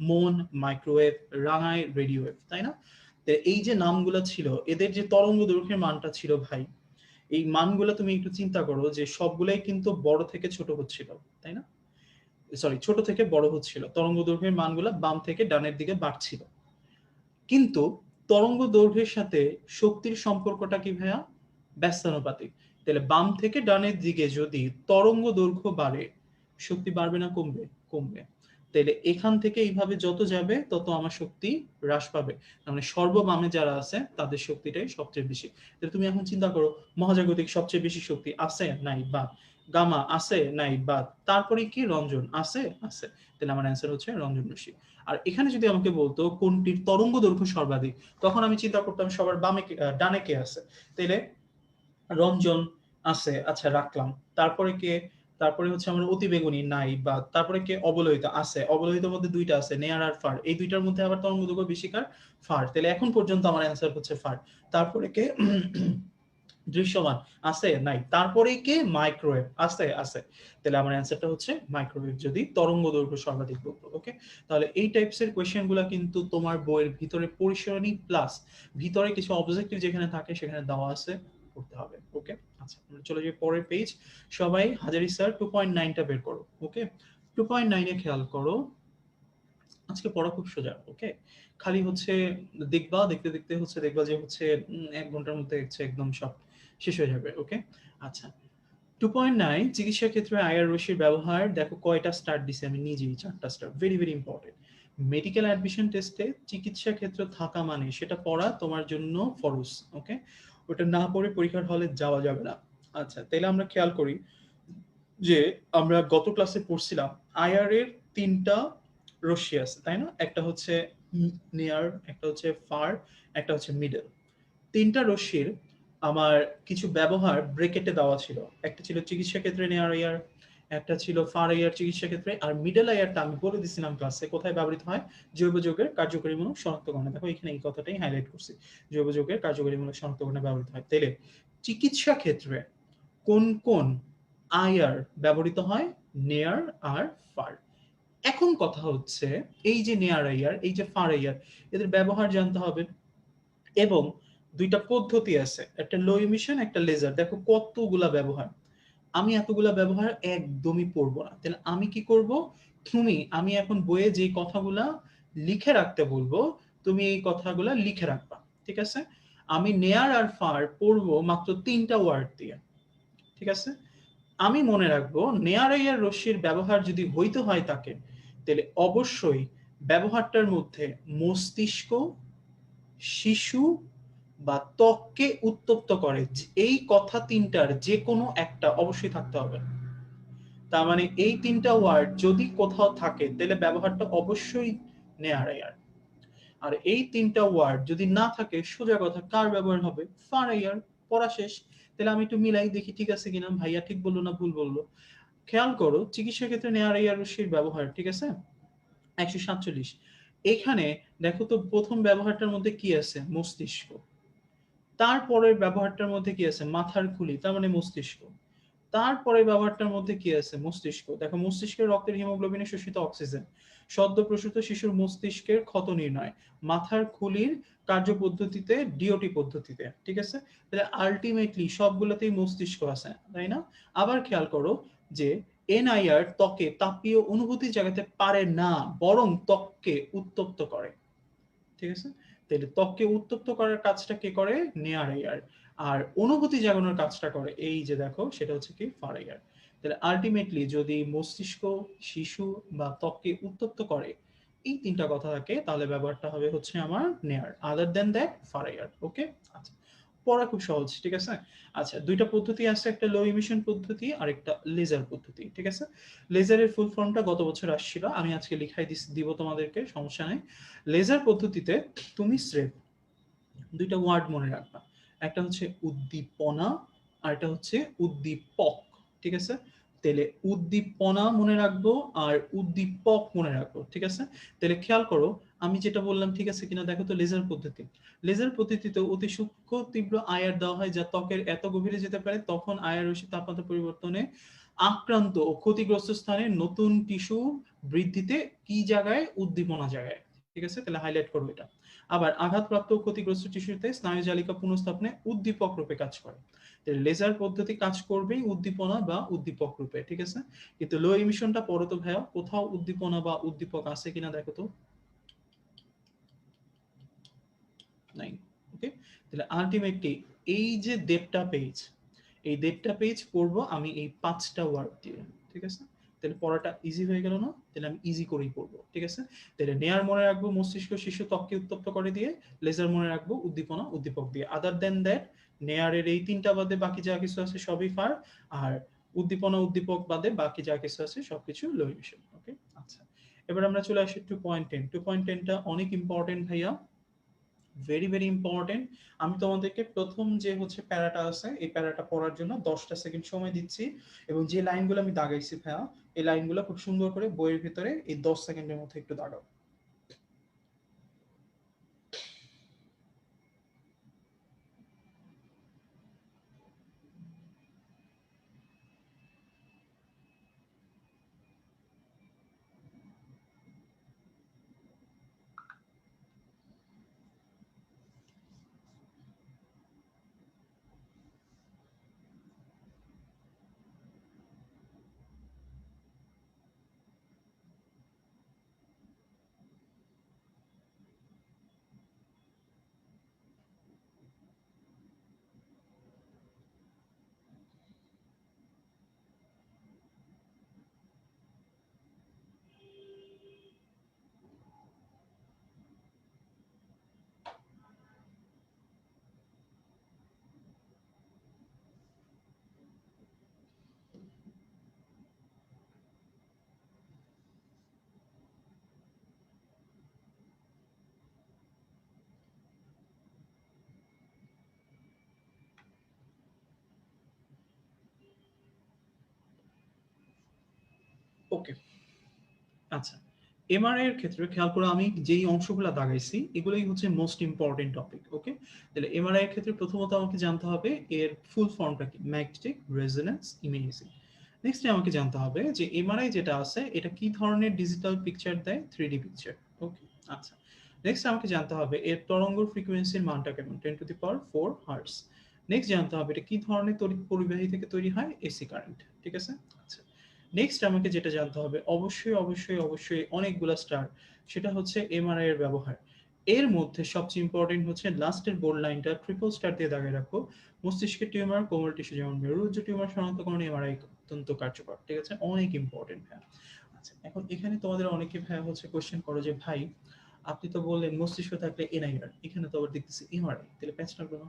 মন মাইক্রোওয়েভ। রাঙায় রেডিও ওয়েভ, তাই না? এই যে নামগুলো ছিল, এদের যে তরঙ্গ দৈর্ঘ্যের মানটা ছিল ভাই, এই মানগুলো তুমি একটু চিন্তা করো যে সবগুলাই কিন্তু বড় থেকে ছোট হচ্ছিল, তাই না? সরি, ছোট থেকে বড় হচ্ছিল, তরঙ্গ দৈর্ঘ্যের মানগুলো বাম থেকে ডানের দিকে বাড়ছিল। কিন্তু তরঙ্গ দৈর্ঘ্যের সাথে শক্তির সম্পর্কটা কি ভাইয়া? ব্যস্তানুপাতিক। তাহলে বাম থেকে ডানের দিকে যদি তরঙ্গ দৈর্ঘ্য বাড়ে, শক্তি বাড়বে না কমবে? কমবে। তাহলে এখান থেকে এইভাবে যত যাবে তত আমার শক্তি হ্রাস পাবে। তার মানে সর্ববামে যারা আছে তাদের শক্তিটাই সবচেয়ে বেশি। তাহলে তুমি এখন চিন্তা করো, মহাজাগতিক সবচেয়ে বেশি শক্তি আছে নাই? বা গামা আছে নাই? বা তারপরে কি রঞ্জন আছে? আছে। তাহলে আমার অ্যান্সার হচ্ছে রঞ্জন রশ্মি। আর এখানে যদি আমাকে বলতো কোনটির তরঙ্গ দৈর্ঘ্য সর্বাধিক, তখন আমি চিন্তা করতাম সবার বামে ডানে কে আছে। তাহলে রঞ্জন আছে, আচ্ছা রাখলাম। তারপরে কে? তারপরে হচ্ছে আমার অতিবেগুনি নাই। বা তারপরে কে? অবলোহিত আছে। অবলোহিতের মধ্যে দুইটা আছে, নেয়ার আর ফার। এই দুইটার মধ্যে আবার তরঙ্গ দৈর্ঘ্য বেশি কার? ফার। তাহলে এখন পর্যন্ত আমার অ্যান্সার হচ্ছে ফার। তারপরে কে? দৃশ্যমান আছে নাই। তারপরে কে? মাইক্রোওয়েভ আছে আছে। তাহলে আমার অ্যান্সারটা হচ্ছে মাইক্রোওয়েভ, যদি তরঙ্গ দৈর্ঘ্য সর্বাধিক বলতো। ওকে, তাহলে এই টাইপস এর কোয়েশ্চেনগুলো কিন্তু তোমার বইয়ের ভিতরে পরিসরণী প্লাস ভিতরে কিছু অবজেক্টিভ যেখানে থাকে সেখানে দেওয়া আছে, করতে হবে। ওকে, আচ্ছা আমরা চলে যাই পরের পেজ। সবাই হাজারি স্যার 2.9টা বের করো। ওকে, 2.9 এ খেয়াল করো, আজকে পড়া খুব সোজা। ওকে, খালি হচ্ছে দেখবা, দেখতে দেখতে হচ্ছে দেখবা যে হচ্ছে 1 ঘন্টার মধ্যে হচ্ছে একদম সব শেষ হয়ে যাবে। ওকে, আচ্ছা 2.9 চিকিৎসা ক্ষেত্রে আইআর রশ্মির ব্যবহার দেখো কয়টা স্টার দিছে, আমি নিজেই 4টা star. Very very important. Medical admission টেস্টে চিকিৎসা ক্ষেত্র থাকা মানে সেটা পড়া তোমার জন্য ফরজ। ওকে, ওটা না পড়ে পরীক্ষার হলে যাওয়া যাবে না। আচ্ছা তাহলে আমরা খেয়াল করি যে আমরা গত ক্লাসে পড়ছিলাম আইআর এর 3টা রশ্মি আছে, তাই না? একটা হচ্ছে নিয়ার, একটা হচ্ছে ফার, একটা হচ্ছে মিডল। 3টা রশ্মির আমার কিছু ব্যবহার ব্রেকেটে দেওয়া ছিল। একটা ছিল চিকিৎসা ক্ষেত্রে নেয়ার এয়ার, একটা ছিল ফার এয়ার চিকিৎসা ক্ষেত্রে, আর মিডল এয়ারটা আমি বলে দিছিলাম ক্লাসে কোথায় ব্যবহৃত হয়, জৈব যৌগের কার্যকরীমূলক শনাক্তকরণে। দেখো এখানে এই কথাটাই হাইলাইট করছি, জৈব যৌগের কার্যকরীমূলক শনাক্তকরণে ব্যবহৃত হয়। তাইলে চিকিৎসা ক্ষেত্রে কোন কোন আইআর ব্যবহৃত হয়? নেয়ার আর ফার। এখন কথা হচ্ছে এই যে নেয়ার আইআর, এই যে ফার আইআর, এদের ব্যবহার জানতে হবে। এবং দুইটা পদ্ধতি আছে, একটা লো ইমিশন, একটা লেজার। দেখো কতগুলা ব্যবহার, আমি এতগুলা ব্যবহার একদমই পড়বো না। তাহলে আমি কি করব? আমি এখন বইয়ে যে কথাগুলা লিখে রাখতে বলবো, তুমি এই কথাগুলা লিখে রাখবা, ঠিক আছে? আমি নেয়ার আর ফার পড়বো মাত্র 3টা ওয়ার্ড দিয়ে, ঠিক আছে? আমি মনে রাখবো নেয়ার আইয়ার রশ্মির ব্যবহার যদি হইতে হয় তাকে, তাহলে অবশ্যই ব্যবহারটার মধ্যে মস্তিষ্ক, শিশু বা ত্বককে উত্তপ্ত করে, এই কথা 3টার যে কোনো একটা অবশ্যই থাকতে হবে। তার মানে এই 3টা ওয়ার্ড যদি কোথাও থাকে তাহলে ব্যবহারটা অবশ্যই নেয়ার আইয়ার। আর এই 3টা ওয়ার্ড যদি না থাকে, সোজা কথা কার ব্যবহার হবে? ফার আইয়ার। পড়া শেষ। তাহলে আমি একটু মিলাই দেখি ঠিক আছে কিনা, ভাইয়া ঠিক বললো না ভুল বললো। খেয়াল করো চিকিৎসা ক্ষেত্রে নেয়ার এই রশ্মির ব্যবহার, ঠিক আছে 147। এখানে দেখো তো প্রথম ব্যবহারটার মধ্যে কি আছে, মস্তিষ্ক। তারপরের ব্যবহারটার মধ্যে কি আছে, মাথার খুলি, তার মানে মস্তিষ্ক। তারপরে ব্যবহারটার মধ্যে কি আছে, মস্তিষ্ক। দেখো মস্তিষ্কের রক্তের হিমোগ্লোবিনে শোষিত অক্সিজেন, সদ্য প্রসূত শিশুর মস্তিষ্কের ক্ষত নির্ণয়, মাথার খুলির কার্যপদ্ধতিতে ডিওটি পদ্ধতিতে, ঠিক আছে। তাহলে আলটিমেটলি সবগুলোতেই মস্তিষ্ক আছে, তাই না? আবার খেয়াল করো যে এনআইআর ত্বকে তাপীয় অনুভূতি জাগাতে পারে না, বরং ত্বককে উত্তপ্ত করে, ঠিক আছে। তাহলে ত্বককে উত্তপ্ত করার কাজটা কে করে, নেয়ার এয়ার। আর অনুভূতি জাগানোর কাজটা করে এই যে দেখো সেটা হচ্ছে কি, ফার এয়ার। তাহলে আলটিমেটলি যদি মস্তিষ্ক, শিশু বা ত্বককে উত্তপ্ত করে, এই তিনটা কথা থাকে, তাহলে ব্যাপারটা হবে হচ্ছে আমার নেয়ার, আদার দেন দ্যাট ফার এয়ার। ওকে, আচ্ছা, পড়া খুব সহজ, ঠিক আছে। আচ্ছা, দুইটা পদ্ধতি আছে, একটা লো ইমিশন পদ্ধতি আর একটা লেজার পদ্ধতি, ঠিক আছে। লেজারের ফুল ফর্মটা গত বছর আসছিল, আমি আজকে লিখাই দিব তোমাদেরকে, সমস্যা নেই। লেজার পদ্ধতিতে তুমি স্রেফ দুইটা ওয়ার্ড মনে রাখবা, একটা হচ্ছে উদ্দীপনা আর একটা হচ্ছে উদ্দীপক, ঠিক আছে। তাহলে উদ্দীপনা মনে রাখবো আর উদ্দীপক মনে রাখবো, ঠিক আছে। তাহলে খেয়াল করো আমি যেটা বললাম ঠিক আছে কিনা দেখো তো। লেজার পদ্ধতি, লেজার পদ্ধতিতে অতি সূক্ষ্ম তীব্র আয়ার দেওয়া হয় যা ত্বকের এত গভীরে যেতে পারে তখন আয়ার রশ্মি তাপমাত্রা পরিবর্তনে আক্রান্ত ও ক্ষতিগ্রস্ত স্থানে নতুন টিস্যু বৃদ্ধিতে কি জায়গায়, উদ্দীপনা জায়গায়, ঠিক আছে। তাহলে হাইলাইট করবো এটা। আবার আঘাতপ্রাপ্ত ও ক্ষতিগ্রস্ত টিস্যুতে স্নায়ু জালিকা পুনঃস্থাপনে উদ্দীপক রূপে কাজ করে। লেজার পদ্ধতি কাজ করবেই উদ্দীপনা বা উদ্দীপক রূপে, ঠিক আছে। কিন্তু লো ইমিশনটা পড়ো তো ভাইয়া, কোথাও উদ্দীপনা বা উদ্দীপক আছে কিনা দেখো তো, নাই। ওকে, তাহলে আলটিমেটলি এই যে দেড়টা পেজ, এই দেড়টা পেজ পড়বো আমি এই 5টা ওয়ার্ড দিয়ে, ঠিক আছে। তাহলে পড়াটা ইজি হয়ে গেল না? তাহলে আমি ইজি করেই পড়বো, ঠিক আছে। তাহলে নেয়ার মনে রাখবো মস্তিষ্ক শিশু ত্বককে উত্তপ্ত করে দিয়ে, লেজার মনে রাখবো উদ্দীপনা উদ্দীপক দিয়ে। আদার দেন দ্যাট নেয়ারের এই তিনটা বাদে বাকি যা কিছু আছে সবই ফার, আর উদ্দীপনা উদ্দীপক বাদে বাকি যা কিছু আছে সবকিছু লো ইমিশন। ওকে, আচ্ছা, এবার আমরা চলে আসি 2.10। 2.10টা অনেক ইম্পর্টেন্ট ভাইয়া, ভেরি ভেরি ইম্পর্টেন্ট। আমি তোমাদেরকে প্রথম যে হচ্ছে প্যারাটা আছে এই প্যারাটা পড়ার জন্য 10টা সেকেন্ড সময় দিচ্ছি, এবং যে লাইনগুলো আমি দাগাইছি ভাইয়া এই লাইনগুলো খুব সুন্দর করে বইয়ের ভিতরে এই 10 সেকেন্ডের মধ্যে একটু দাগাও। ওকে, আচ্ছা, এমআরআই এর ক্ষেত্রে খেয়াল করে আমি যেই অংশগুলো দাগাইছি এগুলোই হচ্ছে মোস্ট ইম্পর্টেন্ট টপিক। ওকে, তাহলে এমআরআই এর ক্ষেত্রে প্রথমত আমাকে জানতে হবে এর ফুল ফর্মটা কি, ম্যাগনেটিক রেজোন্যান্স ইমেজিং। নেক্সট আমাকে জানতে হবে যে এমআরআই যেটা আছে এটা কি ধরনের ডিজিটাল পিকচার দেয়, 3D পিকচার। ওকে, আচ্ছা, নেক্সট আমাকে জানতে হবে এর তরঙ্গ ফ্রিকোয়েন্সির মানটা কেমন, 10⁴ হার্টজ। নেক্সট জানতে হবে এটা কি ধরনের তড়িৎ পরিবাহী থেকে তৈরি হয়, এসি কারেন্ট, ঠিক আছে। আচ্ছা, নেক্সট আমাকে যেটা জানতে হবে অবশ্যই অবশ্যই অবশ্যই অনেকগুলো স্টার, সেটা হচ্ছে এমআরআই এর ব্যবহার। এর মধ্যে সবচেয়ে ইম্পর্টেন্ট হচ্ছে লাস্টের বোল্ড লাইনটা ট্রিপল স্টার দিয়ে দাগিয়ে রাখো, মস্তিষ্কের টিউমার, কোমল টিস্যু যেমন মেরুজ্জ টিউমার শনাক্তকরণে এমআরআই অত্যন্ত কার্যকর, ঠিক আছে, অনেক ইম্পর্টেন্ট। হ্যাঁ, আচ্ছা, এখন এখানে তোমাদের অনেকে ভাই হচ্ছে কোশ্চেন করো যে ভাই আপনি তো বললেন মস্তিষ্ক থাকলে এনআইআর, এখানে তো আবার দেখতেছি এমআরআই, তাহলে প্যাচ রাখবো না?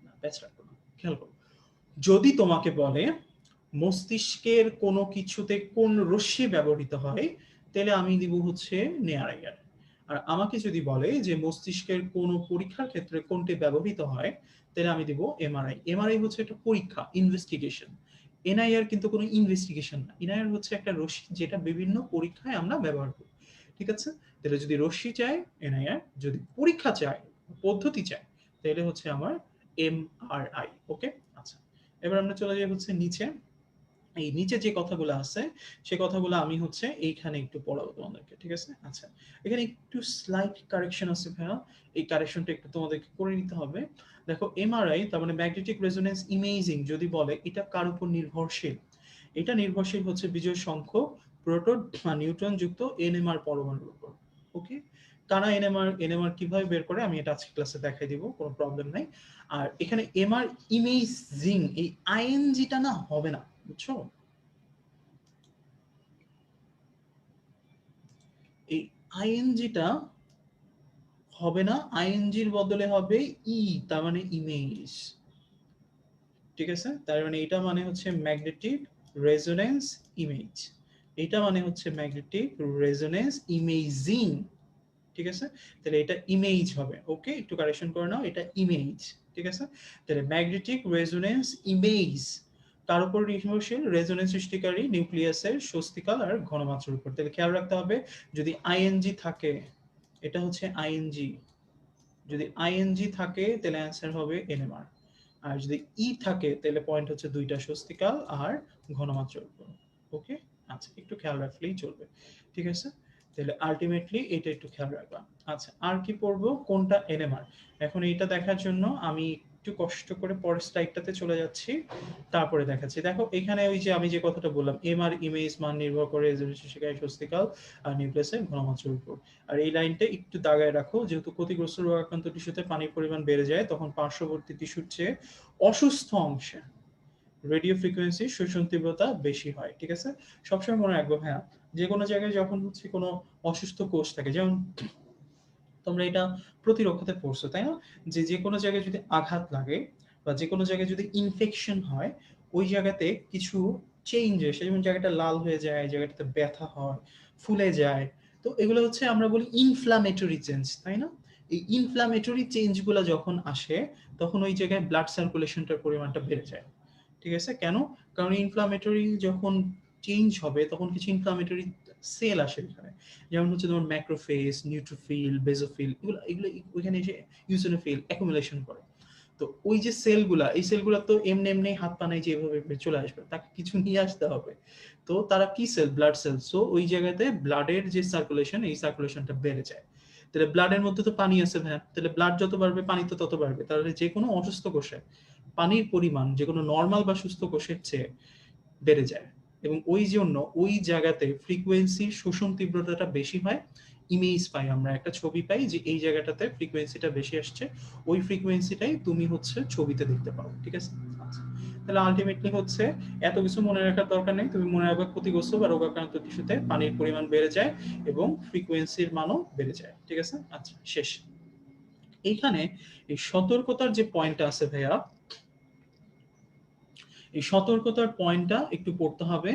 না, প্যাচ রাখবো না। খেয়াল করো, যদি তোমাকে বলে মস্তিষ্কের কোনো কিছুতে কোন রশ্মি ব্যবহৃত হয়, তাহলে আমি দিব হচ্ছে নেয়ার আয়ার। আর আমাকে যদি বলে যে মস্তিষ্কের কোন পরীক্ষার ক্ষেত্রে কোনটি ব্যবহৃত হয়, তাহলে আমি দিব এমআরআই। এমআরআই হচ্ছে একটা পরীক্ষা, ইনভেস্টিগেশন। এনআইআর কিন্তু কোনো ইনভেস্টিগেশন না। এনআইআর হচ্ছে একটা রশ্মি যেটা বিভিন্ন পরীক্ষায় আমরা ব্যবহার করি। ঠিক আছে? তাহলে যদি রশ্মি চায় এনআইআর, যদি পরীক্ষা চায়, পদ্ধতি চায়, তাহলে হচ্ছে আমার এমআরআই। ওকে? আচ্ছা। এবার আমরা চলে যাই হচ্ছে নিচে। এই নিচে যে কথাগুলো আছে সে কথাগুলো আমি হচ্ছে এইখানে একটু পড়াবো তোমাদেরকে। ঠিক আছে? আচ্ছা। এখানে একটু স্লাইট কারেকশন আছে ভাইয়া। এই কারেকশনটা একটু তোমাদেরকে করে নিতে হবে। দেখো এমআরআই তার মানে ম্যাগনেটিক রেজোনেন্স ইমেজিং যদি বলে এটা কার উপর নির্ভরশীল? এটা নির্ভরশীল হচ্ছে বিজোড় সংখ্যক প্রোটন বা নিউট্রন যুক্ত এনএমআর পরমাণুর উপর। ওকে? কারা এনএমআর এনএমআর কিভাবে বের করে আমি এটা আজকে ক্লাসে দেখাই দিব, কোনো প্রবলেম নাই। আর এখানে এমআর ইমেজিং এই আইএনজিটা না হবে না, বুঝছো? এই আইএনজিটা হবে না, আইএনজির বদলে হবে ই, তার মানে ইমেজ। ঠিক আছে? তার মানে এটা মানে হচ্ছে ম্যাগনেটিক রেজোনেন্স ইমেজ। এটা মানে হচ্ছে ম্যাগনেটিক রেজোনেন্স ইমেজিং। ঠিক আছে? তাহলে এটা ইমেজ হবে। ওকে? একটু কারেকশন করে নাও, এটা ইমেজ। ঠিক আছে? তাহলে ম্যাগনেটিক রেজোনেন্স ইমেজ তার উপর নির্ভরশীল রেজোনেন্স সৃষ্টিকারী নিউক্লিয়াসের স্বস্তিকাল আর ঘনমাত্রার উপর। তাহলে খেয়াল রাখতে হবে যদি আইএনজি থাকে, এটা হচ্ছে আইএনজি, যদি আইএনজি থাকে তাহলে অ্যান্সার হবে এনএমআর। আর যদি ই থাকে তাহলে পয়েন্ট হচ্ছে দুইটা স্বস্তিকাল আর ঘনমাত্রার উপর। ওকে? আচ্ছা, একটু খেয়াল রাখলেই চলবে। ঠিক আছে? তাহলে আলটিমেটলি এটা একটু খেয়াল রাখবা। আচ্ছা, আর কি পড়বো, কোনটা এনএমআর? এখন এইটা দেখার জন্য আমি একটু কষ্ট করে পরের স্লাইডটাতে চলে যাচ্ছি, তারপরে দেখাচ্ছি। দেখো এখানে ওই যে আমি যে কথাটা বললাম, এমআর ইমেজ মান নির্ভর করে রেজোনেন্স স্বস্তিকাল আর নিউক্লিয়াসের ঘনমাত্রার উপর। আর এই লাইনটা একটু দাগায় রাখো, যেহেতু ক্ষতিগ্রস্ত রোগাক্রান্ত টিস্যুতে পানির পরিমাণ বেড়ে যায় তখন পার্শ্ববর্তী টিস্যুর চেয়ে অসুস্থ অংশে রেডিও ফ্রিকোয়েন্সি শোষণ তীব্রতা বেশি হয়। ঠিক আছে? সবসময় মনে রাখবো হ্যাঁ, যে কোনো জায়গায় যখন হচ্ছে কোনো অসুস্থ কোষ থাকে, যেমন তোমরা এটা প্রতিরক্ষাতে পড়ছো তাই না, যে যে কোনো জায়গায় যদি আঘাত লাগে বা যে কোনো জায়গায় যদি ইনফেকশন হয়, ওই জায়গাতে কিছু চেঞ্জ আসে, যেমন জায়গাটা লাল হয়ে যায়, জায়গাটাতে ব্যথা হয়, ফুলে যায়। তো এগুলো হচ্ছে আমরা বলি ইনফ্লামেটরি চেঞ্জ, তাই না? এই ইনফ্লামেটরি চেঞ্জগুলো যখন আসে তখন ওই জায়গায় ব্লাড সার্কুলেশনটার পরিমাণটা বেড়ে যায়। ঠিক আছে? কেন? কারণ ইনফ্লামেটরি যখন চেঞ্জ হবে তখন কিছু ইনফ্লামেটরি সেল আসে এখানে, যেমন হচ্ছে তোমার ম্যাক্রোফেজ, নিউট্রোফিল, বেজোফিল, এগুলো এগুলো ওইখানে এসে ইউসিনোফিল অ্যাকুমুলেশন করে। তো ওই যে সেলগুলা, এই সেলগুলা তো এমনি এমনি হাত পা নাই যে এভাবে চলে আসবে, তাকে কিছু নিয়ে আসতে হবে। তো তারা কি সেল? Blood cell. সো ওই জায়গাতে ব্লাডের যে সার্কুলেশন, এই সার্কুলেশনটা বেড়ে যায়। তাহলে ব্লাডের মধ্যে তো পানি আছে ভাইয়া, তাহলে ব্লাড যত বাড়বে পানি তো তত বাড়বে। তাহলে যে কোনো অসুস্থ কোষে পানির পরিমাণ যে কোনো নর্মাল বা সুস্থ কোষের চেয়ে বেড়ে যায়, এবং ওই জন্য ওই জায়গাতে ফ্রিকোয়েন্সির শোষণ তীব্রতাটা বেশি হয়। ইমেজ পাই, আমরা একটা ছবি পাই যে এই জায়গাটাতে ফ্রিকোয়েন্সিটা বেশি আসছে, ওই ফ্রিকোয়েন্সিটাই তুমি হচ্ছে ছবিতে দেখতে পাও। ঠিক আছে? আচ্ছা, তাহলে আলটিমেটলি হচ্ছে এত কিছু মনে রাখার দরকার নেই, তুমি মনে রাখবে ক্ষতিগ্রস্ত বা রোগাক্রান্ত টিস্যুতে পানির পরিমাণ বেড়ে যায় এবং ফ্রিকোয়েন্সির মানও বেড়ে যায়। ঠিক আছে? আচ্ছা, শেষ। এইখানে এই সতর্কতার যে পয়েন্টটা আছে ভাইয়া, এই সতর্কতার পয়েন্টটা একটু পড়তে হবে।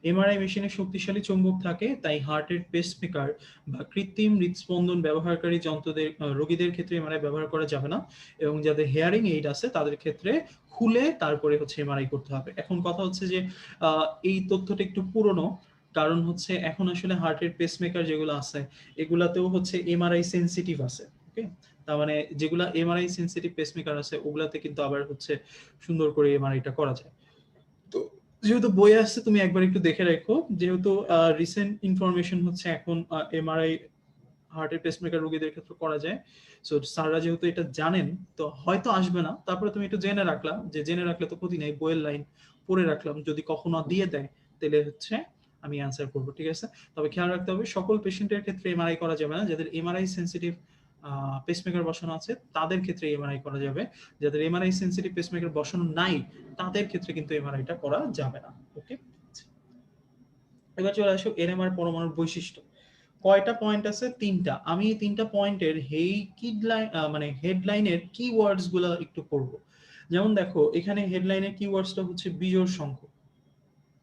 এমআরআই মেশিনে শক্তিশালী চুম্বক থাকে, তাই হার্টের পেসমেকার বা কৃত্রিম হৃদস্পন্দন ব্যবহারকারী যন্ত্রদের রোগীদের ক্ষেত্রে এমআরআই ব্যবহার করা যাবে না, এবং যাদের হেয়ারিং এইড আছে তাদের ক্ষেত্রে খুলে তারপরে হচ্ছে এমআরআই করতে হবে। এখন কথা হচ্ছে যে এই তথ্যটা একটু পুরনো, কারণ হচ্ছে এখন আসলে হার্টের পেসমেকার যেগুলো আছে এগুলাতেও হচ্ছে এমআরআই সেনসিটিভ আছে। ওকে? তার মানে যেগুলা এমআরআই সেনসিটিভ পেসমেকার আছে ওগুলাতে কিন্তু আবার হচ্ছে সুন্দর করে এমআরআইটা করা যায়। তো যেহেতু বই আসছে তুমি একবার একটু দেখে রাখো, যেহেতু রিসেন্ট ইনফরমেশন হচ্ছে এখন এমআরআই হার্টের পেসমেকার রোগীদের ক্ষেত্রে করা যায়। সো স্যাররা যেহেতু এটা জানেন, তো হয়তো আসবে না, তারপরে তুমি একটু জেনে রাখলাম, যে জেনে রাখলে তো ক্ষতি নেই, বইয়ের লাইন পড়ে রাখলাম, যদি কখনো দিয়ে দেয় তাহলে হচ্ছে আমি অ্যান্সার করবো। ঠিক আছে? তবে খেয়াল রাখতে হবে সকল পেশেন্টের ক্ষেত্রে এমআরআই করা যাবে না, যাদের এমআরআই সেন্সিটিভ পেসমেকার বসানো আছে তাদের ক্ষেত্রে এমআরআই করা যাবে, যাদের এমআরআই সেন্সিটিভ পেসমেকার বসানো নাই তাদের ক্ষেত্রে কিন্তু এমআরআইটা করা যাবে না। ওকে? এবার চলে আসো এনএমআর পরমাণুর বৈশিষ্ট্য। কয়টা পয়েন্ট আছে? তিনটা। আমি এই তিনটা পয়েন্টের হেই কিডলাইন মানে হেডলাইনের কিওয়ার্ডস গুলো একটু পড়বো। যেমন দেখো এখানে হেডলাইনের কিওয়ার্ডসটা হচ্ছে বিজোড় সংখ্যক।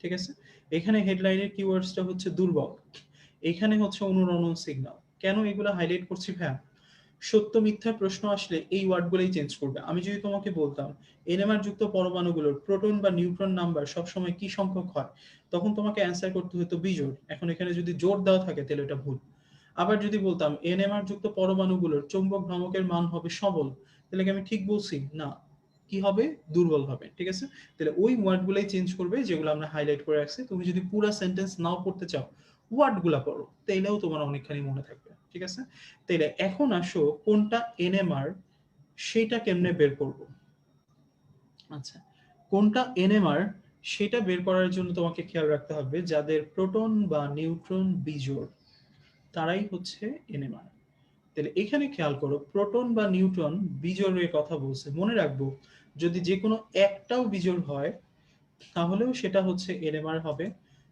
ঠিক আছে? এখানে হেডলাইনের কিওয়ার্ডসটা হচ্ছে দুর্বল। এখানে হচ্ছে অনুরণন সিগন্যাল। কেন এগুলো হাইলাইট করছি ভাইয়া? সত্য মিথ্যা প্রশ্ন আসলে এই ওয়ার্ডগুলোই চেঞ্জ করবে। আমি যদি তোমাকে বলতাম NMR যুক্ত পরমাণুগুলোর প্রোটন বা নিউট্রন নাম্বার সবসময় কি সংখ্যক হয়? তখন তোমাকে অ্যান্সার করতে হতো বিজোড়। এখন এখানে যদি জোড় দেওয়া থাকে তাহলে এটা ভুল। আবার যদি বলতাম NMR যুক্ত পরমাণুগুলোর চৌম্বক ভ্রামকের মান হবে সবল, তাহলে কি আমি ঠিক বলছি? না। কি হবে? দুর্বল হবে। ঠিক আছে? তাহলে ওই ওয়ার্ডগুলাই চেঞ্জ করবে যেগুলো আমরা হাইলাইট করে রাখছি। তুমি যদি পুরা সেন্টেন্স নাও পড়তে চাও, ওয়ার্ডগুলা পড়ো। তাইলেও তোমার অনেকখানি মনে থাকবে। ঠিক আছে? তাইলে এখন আসো কোনটা NMR সেইটা কেমনে বের করব? আচ্ছা। কোনটা NMR সেটা বের করার জন্য তোমাকে খেয়াল রাখতে হবে যাদের প্রোটন বা নিউট্রন বিজোড় তারাই হচ্ছে NMR। তাহলে এখানে খেয়াল করো প্রোটন বা নিউট্রন বিজোড়ের কথা বলছে। মনে রাখবো যদি যেকোনো একটাও বিজোড় হয় তাহলেও সেটা হচ্ছে NMR হবে।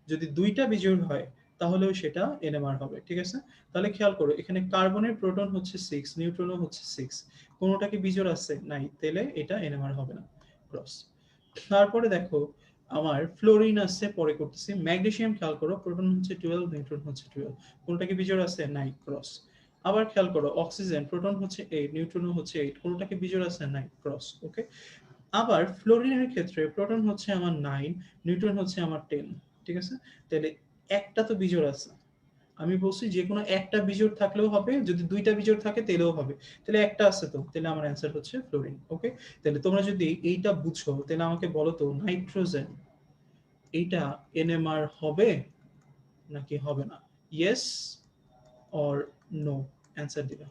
যদি ২ টা বিজোড় হয় তাহলেও সেটা NMR হবে। ঠিক আছে? তাহলে খেয়াল করো এখানে কার্বনের প্রোটন হচ্ছে 6, নিউট্রনও হচ্ছে 6। কোনটা কি বিজোড় আছে? নাই। তাইলে এটা NMR হবে না। ক্রস। তারপরে দেখো আমার ফ্লোরিন আছে পরে করতেছি। ম্যাগনেসিয়াম খেয়াল করো প্রোটন হচ্ছে 12, নিউট্রন হচ্ছে 12। কোনটা কি বিজোড় আছে? নাই। ক্রস। আবার খেয়াল করো অক্সিজেন প্রোটন হচ্ছে 8, নিউট্রনও হচ্ছে 8। কোনটা কি বিজোড় আছে? নাই। ক্রস। ওকে? আবার ফ্লোরিনের ক্ষেত্রে প্রোটন হচ্ছে আমার 9, নিউট্রন হচ্ছে আমার 10। ঠিক আছে? তাহলে একটা তো বিজোড় আছে। আমি বলছি যেকোনো একটা বিজোড় থাকলেও হবে, যদি ২ টা বিজোড় থাকে তাইলেও হবে। তাহলে একটা আছে তো। তাহলে আমার অ্যান্সার হচ্ছে ফ্লোরিন। ওকে? তাহলে তোমরা যদি এইটা বুঝো তাহলে আমাকে বলো তো নাইট্রোজেন এইটা NMR হবে নাকি হবে না? ইয়েস অর নো অ্যান্সার দিবা।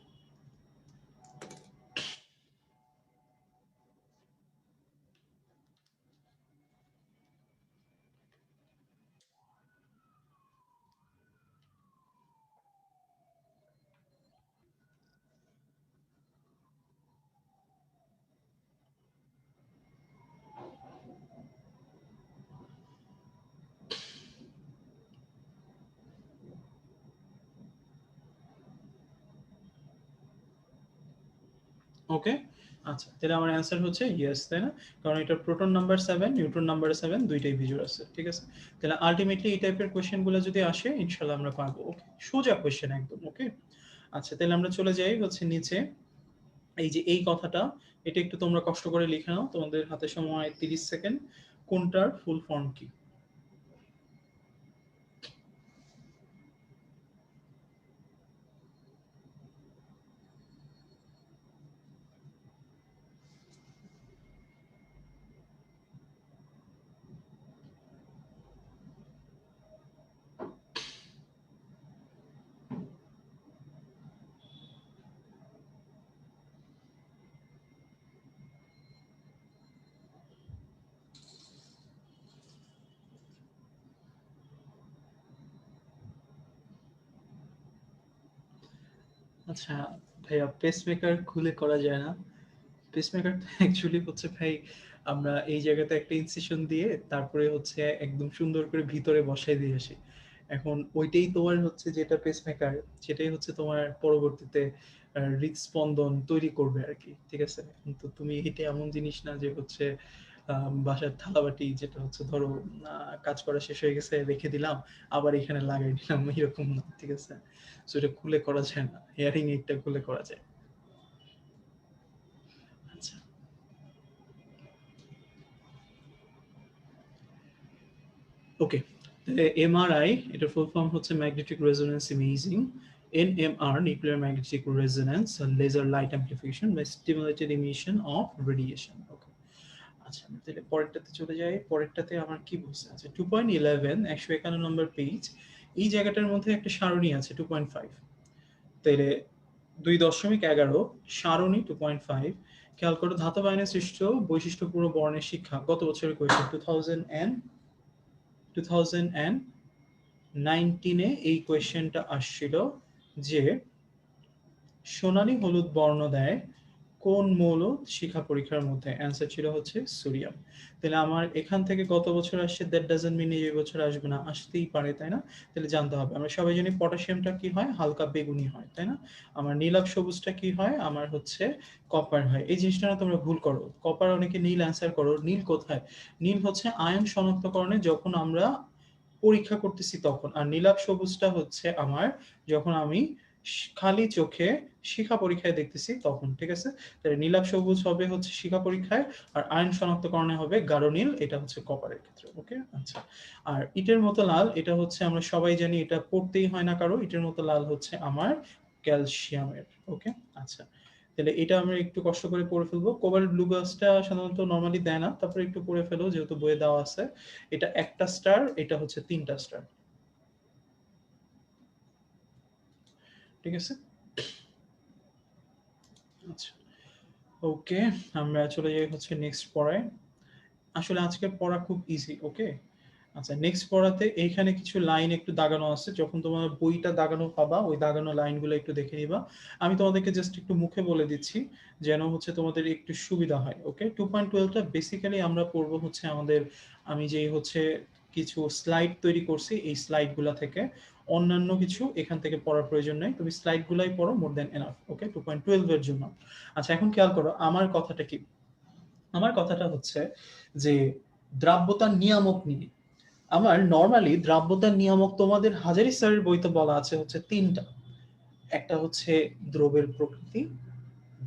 ওকে? আচ্ছা, তাহলে আমার অ্যান্সার হচ্ছে ইয়েস, তাই না? কারণ এটার প্রোটন নাম্বার ৭, নিউট্রন নাম্বার ৭ ২ টাই বিজোড় আছে। ঠিক আছে? তাহলে আল্টিমেটলি এই টাইপের কোয়েশ্চেন গুলো যদি আসে ইনশাআল্লাহ আমরা পারবো। ওকে? সোজা কোয়েশ্চেন একদম। ওকে? আচ্ছা, তাহলে আমরা চলে যাই হচ্ছে নিচে। এই যে এই কথাটা এটা একটু তোমরা কষ্ট করে লিখে নাও। তোমাদের হাতে সময় ৩০ সেকেন্ড। কোনটার ফুল ফর্ম কি? আচ্ছা ভাইয়া, পেসমেকার খুলে করা যায় না? পেসমেকার তো অ্যাকচুয়ালি হচ্ছে ভাই আমরা এই জায়গাতে একটা ইনসিশন দিয়ে তারপরে হচ্ছে একদম সুন্দর করে ভিতরে বসাই দিয়ে আসি। এখন ওইটাই তোমার হচ্ছে যেটা পেসমেকার সেটাই হচ্ছে তোমার পরবর্তীতে হৃদস্পন্দন তৈরি করবে আরকি। ঠিক আছে? কিন্তু তুমি এটা এমন জিনিস না যে হচ্ছে বাসার থালাবাটি যেটা হচ্ছে ধরো কাজ করা শেষ হয়ে গেছে রেখে দিলাম, আবার এখানে লাগাই দিলাম এরকম না। ঠিক আছে? সো এটা খুলে করা যায় না। হেয়ারিং এইডটা খুলে করা যায়। আচ্ছা। ওকে, তাহলে এমআরআই এটার ফুল ফর্ম হচ্ছে magnetic resonance imaging. NMR nuclear magnetic resonance laser light amplification বা stimulated emission of radiation. Okay. আচ্ছা, আমি তাহলে পরেরটাতে চলে যাই। পরেরটাতে আমার কি বলছে? আচ্ছা 2.11 151 নম্বর পেজ। এই জায়গাটার মধ্যে একটা সারণী আছে 2.5। তাইলে 2.11 সারণী 2.5। খেয়াল করো ধাতব আয়নে সৃষ্ট বৈশিষ্ট্যপূর্ণ বর্ণের শিক্ষা গত বছরের কোয়েশ্চেন 2019 এই কোয়েশ্চেনটা আসছিল যে সোনালী হলুদ বর্ণ দেয় কোন মৌল শিখা পরীক্ষার মধ্যে? অ্যান্সার ছিল হচ্ছে সোডিয়াম। তাহলে আমার এখান থেকে গত বছর আসছে, দ্যাট ডাজন্ট মিন এই বছর আসবে না, আসতেই পারে, তাই না? তাহলে জানতে হবে। আমরা সবাই জানি পটাশিয়ামটা কি হয়? হালকা বেগুনি হয়, তাই না? আমার নীলাভ সবুজটা কি হয়? আমার হচ্ছে কপার হয়। এই জিনিসটা না তোমরা ভুল করো। কপার অনেকে নীল অ্যান্সার করো। নীল কোথায়? নীল হচ্ছে আয়ন শনাক্তকরণে যখন আমরা পরীক্ষা করতেছি তখন। আর নীলাভ সবুজটা হচ্ছে আমার যখন আমি খালি চোখে শিখা পরীক্ষায় দেখতেছি তখন, ঠিক আছে? তাহলে নীলাভ সবুজ হবে হচ্ছে শিখা পরীক্ষায়, আর আয়ন শনাক্তকরণে হবে গাঢ় নীল, এটা হচ্ছে কপারের ক্ষেত্রে। ওকে, আচ্ছা। আর ইটের মতো লাল, এটা হচ্ছে আমরা সবাই জানি, এটা পড়তেই হয় না কারো। ইটের মতো লাল হচ্ছে আমার ক্যালসিয়ামের। ওকে, আচ্ছা। তাহলে এটা আমরা একটু কষ্ট করে পড়ে ফেলবো। কোবাল্ট ব্লু গাছটা সাধারণত নর্মালি দেয় না, তারপরে একটু পড়ে ফেলো যেহেতু বইয়ে দেওয়া আছে। এটা একটা স্টার, এটা হচ্ছে 3টা স্টার, ঠিক আছে? আচ্ছা, ওকে, আমরা চলে যাই হচ্ছে নেক্সট পড়ায়। আসলে আজকের পড়া খুব ইজি। ওকে, আচ্ছা। নেক্সট পড়াতে এইখানে কিছু লাইন একটু দাগানো আছে, যখন তোমার বইটা দাগানো পাবা ওই দাগানো লাইনগুলো একটু দেখে নিবা। আমি তোমাদেরকে জাস্ট একটু মুখে বলে দিচ্ছি যেন হচ্ছে তোমাদের একটু সুবিধা হয়। ওকে, 2.12টা বেসিক্যালি আমরা পড়বো হচ্ছে আমাদের, আমি যেই হচ্ছে কিছু স্লাইড তৈরি করছি এই স্লাইডগুলো থেকে, অন্যান্য কিছু এখান থেকে পড়ার প্রয়োজন নেই, তুমি স্লাইডগুলাই পড়ো, মোর দ্যান এনাফ। ওকে, 2.12 এর জন্য। আচ্ছা, এখন খেয়াল করো আমার কথাটা কি। আমার কথাটা হচ্ছে যে দ্রাব্যতার নিয়ামক নিয়ে। আমার নরমালি দ্রাব্যতার নিয়ামক তোমাদের হাজারি স্যারের বইতে বলা আছে হচ্ছে 3টা। একটা হচ্ছে দ্রবের প্রকৃতি,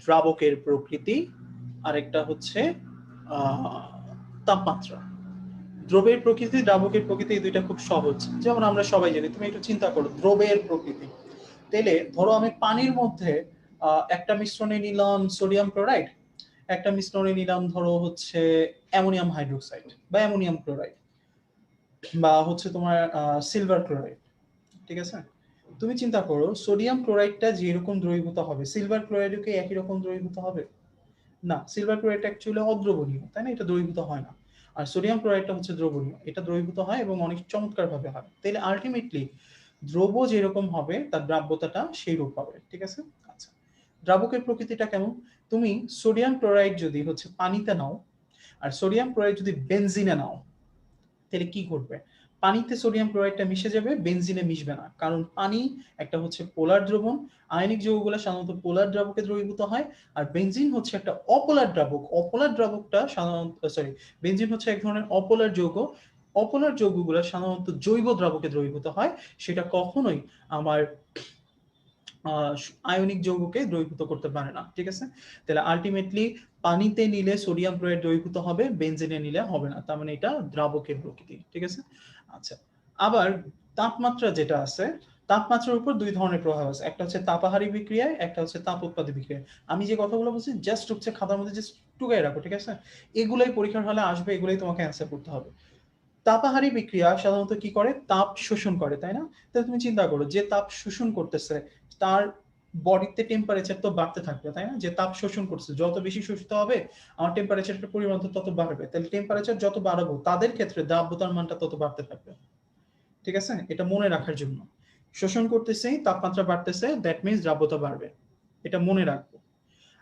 দ্রাবকের প্রকৃতি, আর একটা হচ্ছে তাপমাত্রা। দ্রবের প্রকৃতি, দ্রাবকের প্রকৃতি, এই দুইটা খুব সহজ, যেমন আমরা সবাই জানি। তুমি একটু চিন্তা করো দ্রবের প্রকৃতি। তাহলে ধরো আমি পানির মধ্যে একটা মিশ্রণে নিলাম সোডিয়াম ক্লোরাইড, একটা মিশ্রণে নিলাম ধরো হচ্ছে অ্যামোনিয়াম হাইড্রোক্সাইড বা অ্যামোনিয়াম ক্লোরাইড, বা হচ্ছে তোমার সিলভার ক্লোরাইড, ঠিক আছে? তুমি চিন্তা করো সোডিয়াম ক্লোরাইডটা যেরকম দ্রবীভূত হবে, সিলভার ক্লোরাইডও কি একই রকম দ্রবীভূত হবে? না, সিলভার ক্লোরাইডটা অ্যাকচুয়ালি অদ্রবণীয়, তাই না? এটা দ্রবীভূত হয় না। আর সোডিয়াম ক্লোরাইডটা হচ্ছে দ্রবণীয়, এটা দ্রবীভূত হয় এবং অনেক চমৎকার ভাবে হয়। তাহলে আলটিমেটলি দ্রব্য যেরকম হবে তার দ্রাব্যতাটা সেই রূপ হবে, ঠিক আছে? আচ্ছা, দ্রাবকের প্রকৃতিটা কেমন? তুমি সোডিয়াম ক্লোরাইড যদি হচ্ছে পানিতে নাও, আর সোডিয়াম ক্লোরাইড যদি বেনজিনে নাও, তাহলে কি ঘটবে? পানিতে সোডিয়াম ক্লোরাইডটা মিশে যাবে, বেনজিনে মিশবে না, কারণ পানি একটা হচ্ছে পোলার দ্রবণ। আয়নিক যৌগগুলো সাধারণত পোলার দ্রাবকে দ্রবীভূত হয়, আর বেনজিন হচ্ছে একটা অপোলার দ্রাবক। অপোলার দ্রাবকটা সাধারণত, সরি, বেনজিন হচ্ছে এক ধরনের অপোলার যৌগ। অপোলার যৌগগুলো সাধারণত জৈব দ্রাবকে দ্রবীভূত হয়, সেটা কখনোই আমার আয়নিক যৌগকে দ্রবীভূত করতে পারে না, ঠিক আছে? তাহলে আলটিমেটলি পানিতে নিলে সোডিয়াম ক্লোরাইড দ্রবীভূত হবে, বেনজিনে নিলে হবে না, তার মানে এটা দ্রাবকের প্রকৃতি, ঠিক আছে? আচ্ছা, আবার তাপমাত্রা যেটা আছে, তাপমাত্রার উপর দুই ধরনের প্রভাব আছে, একটা হচ্ছে তাপাহারী বিক্রিয়ায়, একটা হচ্ছে তাপ উৎপাদী বিক্রিয়ায়। আমি যে কথাগুলো বলছি জাস্ট হচ্ছে খাতার মধ্যে জাস্ট টুকাই রাখো, ঠিক আছে? এগুলাই পরীক্ষার হলে আসবে, এগুলাই তোমাকে অ্যান্সার করতে হবে। তাপাহারী বিক্রিয়া সাধারণত কি করে? তাপ শোষণ করে, তাই না? তাহলে তুমি চিন্তা করো যে তাপ শোষণ করতেছে তার বডিতে টেম্পারেচার তো বাড়তে থাকবে, তাই না? যে তাপ শোষণ করছে যত বেশি শোষিত হবে আমার টেম্পারেচারের পরিমাণ তত বাড়বে, তাহলে টেম্পারেচার যত বাড়াবো তাদের ক্ষেত্রে দ্রাব্যতার মানটা তত বাড়তে থাকবে, ঠিক আছে? এটা মনে রাখার জন্য, শোষণ করতেছে তাপমাত্রা বাড়তেছে, দ্যাট মিনস দ্রাব্যতা বাড়বে, এটা মনে রাখবো।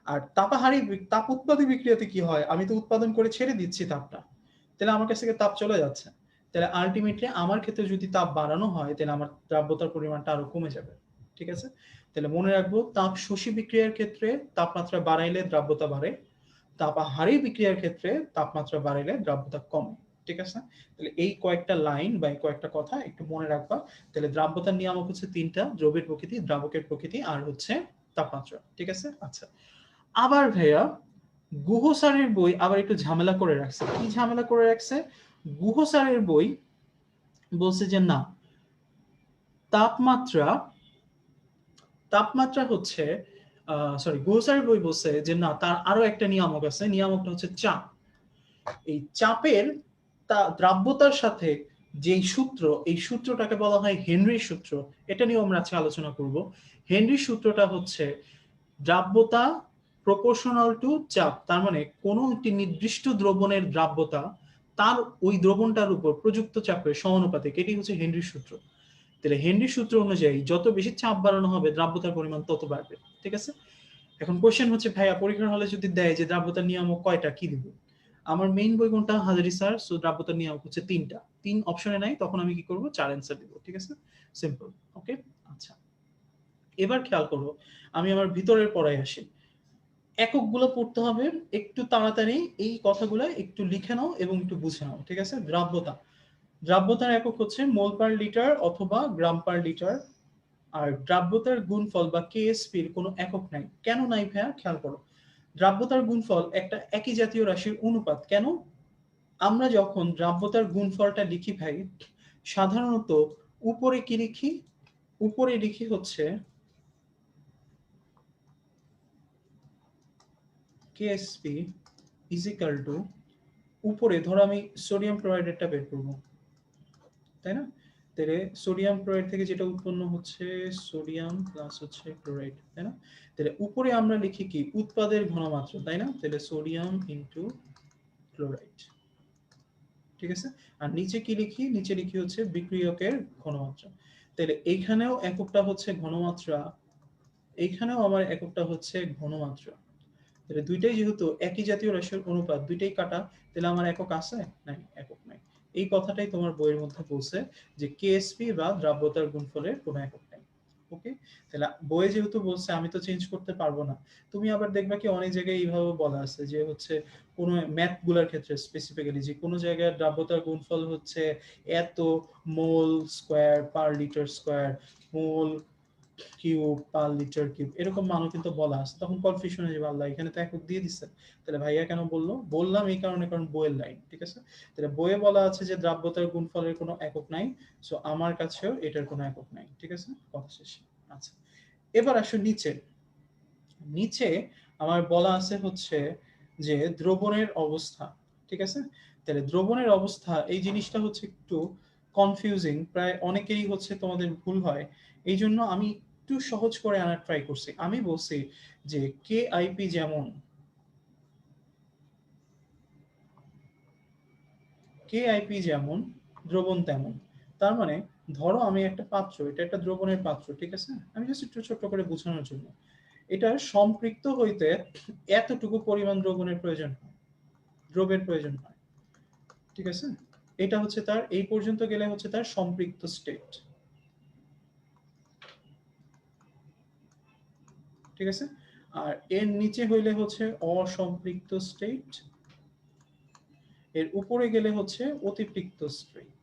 আর তাপাহারী তাপ উৎপাদী বিক্রিয়াতে কি হয়? আমি তো উৎপাদন করে ছেড়ে দিচ্ছি তাপটা, তাহলে আমার কাছ থেকে তাপ চলে যাচ্ছে, তাহলে আলটিমেটলি আমার ক্ষেত্রে যদি তাপ বাড়ানো হয় তাহলে আমার দ্রাব্যতার পরিমাণটা আরো কমে যাবে, ঠিক আছে? তাহলে মনে রাখবো তাপ শোষী বিক্রিয়ার ক্ষেত্রে তাপমাত্রা বাড়াইলে দ্রাব্যতা বাড়ে, তাপাহারী বিক্রিয়ার ক্ষেত্রে তাপমাত্রা বাড়াইলে দ্রাব্যতা কমে, ঠিক আছে? তাহলে এই কয়েকটা লাইন বা এই কয়েকটা কথা একটু মনে রাখবা। তাহলে দ্রাব্যতার নিয়ামক হচ্ছে 3টা: দ্রবের প্রকৃতি, দ্রাবকের প্রকৃতি, আর হচ্ছে তাপমাত্রা, ঠিক আছে? আচ্ছা, আবার ভাইয়া গুহ স্যারের বই আবার একটু ঝামেলা করে রাখছে। কি ঝামেলা করে রাখছে? গুহ স্যারের বই বলছে যে না, তাপমাত্রা তাপমাত্রা হচ্ছে সরি, গুহ স্যারের বই বলছে যে না, তার আরো একটা নিয়ামক আছে, নিয়ামকটা হচ্ছে চাপ। এই চাপের দ্রাব্যতার সাথে যেই সূত্র, এই সূত্রটাকে বলা হয় হেনরির সূত্র। এটা নিয়েও আমরা আজকে আলোচনা করব। হেনরির সূত্রটা হচ্ছে দ্রাব্যতা প্রপোর্শনাল টু চাপ, তার মানে কোনো একটি নির্দিষ্ট দ্রবণের দ্রাব্যতা তার ওই দ্রবণটার উপর প্রযুক্ত চাপের সমানুপাতিক, এটি হচ্ছে হেনরির সূত্র। তাহলে হেনরির সূত্র অনুযায়ী যত বেশি চাপ বাড়ানো হবে দ্রাব্যতার পরিমাণ তত বাড়বে, ঠিক আছে? এখন কোশ্চেন হচ্ছে ভাইয়া পরীক্ষার হলে যদি দেয় যে দ্রাব্যতার নিয়ামক কয়টা, কি দিব? আমার মেইন বই কোনটা? হাজারি স্যার। সো দ্রাব্যতার নিয়ামক হচ্ছে 3টা। 3 অপশনে নাই, তখন আমি কি করব? 4 অ্যান্সার দিব, ঠিক আছে? সিম্পল। ওকে, আচ্ছা। এবার খেয়াল করো, আমি আমার ভিতরের পড়ায় আসি। এককগুলো পড়তে হবে একটু তাড়াতাড়ি, এই কথাগুলো একটু লিখে নাও এবং একটু বুঝে নাও, ঠিক আছে? দ্রাব্যতা, দ্রাব্যতার একক হচ্ছে মোল পার লিটার অথবা গ্রাম পার লিটার। আর দ্রাব্যতার গুণফল বা কেএসপি এর কোনো একক নাই। কেন নাই ভাইয়া? খেয়াল করো। দ্রাব্যতার গুণফল একটা একই জাতীয় রাশির অনুপাত। কেন? আমরা যখন দ্রাব্যতার গুণফলটা লিখি ভাই, সাধারণত উপরে কি লিখি? উপরে লিখি হচ্ছে কেএসপি ইজ ইকুয়াল টু, উপরে ধরো আমি সোডিয়াম ক্লোরাইডেরটা বের করবো, তাই না? তাহলে সোডিয়াম ক্লোরাইড থেকে যেটা উৎপন্ন হচ্ছে সোডিয়াম প্লাস হচ্ছে ক্লোরাইড, তাই না? তাহলে উপরে আমরা লিখি কি? উৎপাদের ঘনমাত্রা, তাই না? তাহলে সোডিয়াম ইনটু ক্লোরাইড, ঠিক আছে? আর নিচে কি লিখি? নিচে লিখি হচ্ছে বিক্রিয়কের ঘনমাত্রা। তাহলে এইখানেও এককটা হচ্ছে ঘনমাত্রা, এইখানেও আমার এককটা হচ্ছে ঘনমাত্রা। তাহলে দুইটাই যেহেতু একই জাতীয় রাশির অনুপাত, দুইটাই কাটা, তাহলে আমার একক আছে? নাই, একক নাই। এই কথাটাই তোমার বইয়ের মধ্যে বলছে যে কেএসপি বা দ্রাব্যতার গুণফলের কোনো একক নাই। ওকে, তাহলে বইয়ে যেহেতু বলছে আমি তো চেঞ্জ করতে পারবো না। তুমি আবার দেখবা কি অনেক জায়গায় এইভাবে বলা আছে যে হচ্ছে কোনো ম্যাথ গুলার ক্ষেত্রে স্পেসিফিক্যালি যে কোনো জায়গায় দ্রাব্যতার গুণফল হচ্ছে এত mole square per litre square, mole cube per litre cube, এরকম মানও কিন্তু বলা আছে। তখন কনফিউশন হয়ে যাবে, আল্লাহ এখানে তো একক দিয়ে দিচ্ছে, তাহলে ভাইয়া কেন বললো? বললাম এই কারণে, কারণ বইয়ের লাইন, ঠিক আছে? তাহলে বইয়ে বলা আছে যে দ্রাব্যতার গুণফলের কোনো একক নাই, সো আমার কাছেও এটার কোনো একক নাই, ঠিক আছে? কথা শেষ। আচ্ছা, এবার আসো নিচে। নিচে আমার বলা আছে হচ্ছে যে দ্রবণের অবস্থা, ঠিক আছে? তাহলে দ্রবণের অবস্থা এই জিনিসটা হচ্ছে একটু কনফিউজিং, প্রায় অনেকেরই হচ্ছে তোমাদের ভুল হয়। এই জন্য আমি একটু সহজ করে আনার ট্রাই করছি। আমি বলছি যে কে আইপি যেমন, কে আইপি যেমন দ্রবণ তেমন। তার মানে ধরো আমি একটা পাত্র, এটা একটা দ্রবণের পাত্র, ঠিক আছে? আমি জাস্ট একটু ছোট্ট করে বোঝানোর জন্য, এটা সম্পৃক্ত হইতে এতটুকু পরিমাণ দ্রবণের প্রয়োজন হয়, দ্রবের প্রয়োজন হয়, ঠিক আছে? এটা হচ্ছে তার, এই পর্যন্ত গেলে হচ্ছে তার সম্পৃক্ত স্টেট, ঠিক আছে? আর এর নিচে হইলে হচ্ছে অসম্পৃক্ত স্টেট, এর উপরে গেলে হচ্ছে অতিপৃক্ত স্টেট।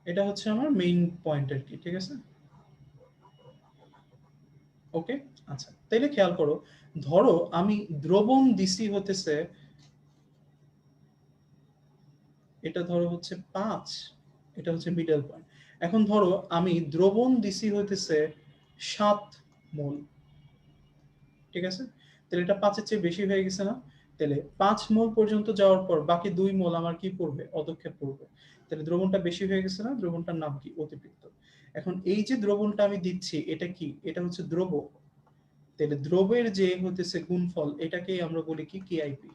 এটা হচ্ছে আমার মেইন পয়েন্ট আর কি, ঠিক আছে? ওকে, আচ্ছা তাইলে খেয়াল করো, ধরো আমি দ্রবণ দিছি হতেছে, এটা ধরো হচ্ছে 5, এটা হচ্ছে মিডল পয়েন্ট। এখন ধরো আমি দ্রবণ দিছি হইতেছে 7 মোল, ঠিক আছে? তাহলে এটা 5-এর চেয়ে বেশি হয়ে গেছে না? তাহলে 5 মোল পর্যন্ত যাওয়ার পর বাকি 2 মোল আমার কি পড়বে? অদক্ষেপ পড়বে। তাহলে দ্রবণটা বেশি হয়ে গেছে না? দ্রবণটার নাম কি? অতিপৃক্ত। এখন এই যে দ্রবণটা আমি দিচ্ছি এটা কি? এটা হচ্ছে দ্রব। তাহলে দ্রবের যে হতেছে গুণফল, এটাকেই আমরা বলি কি? কেআইপি।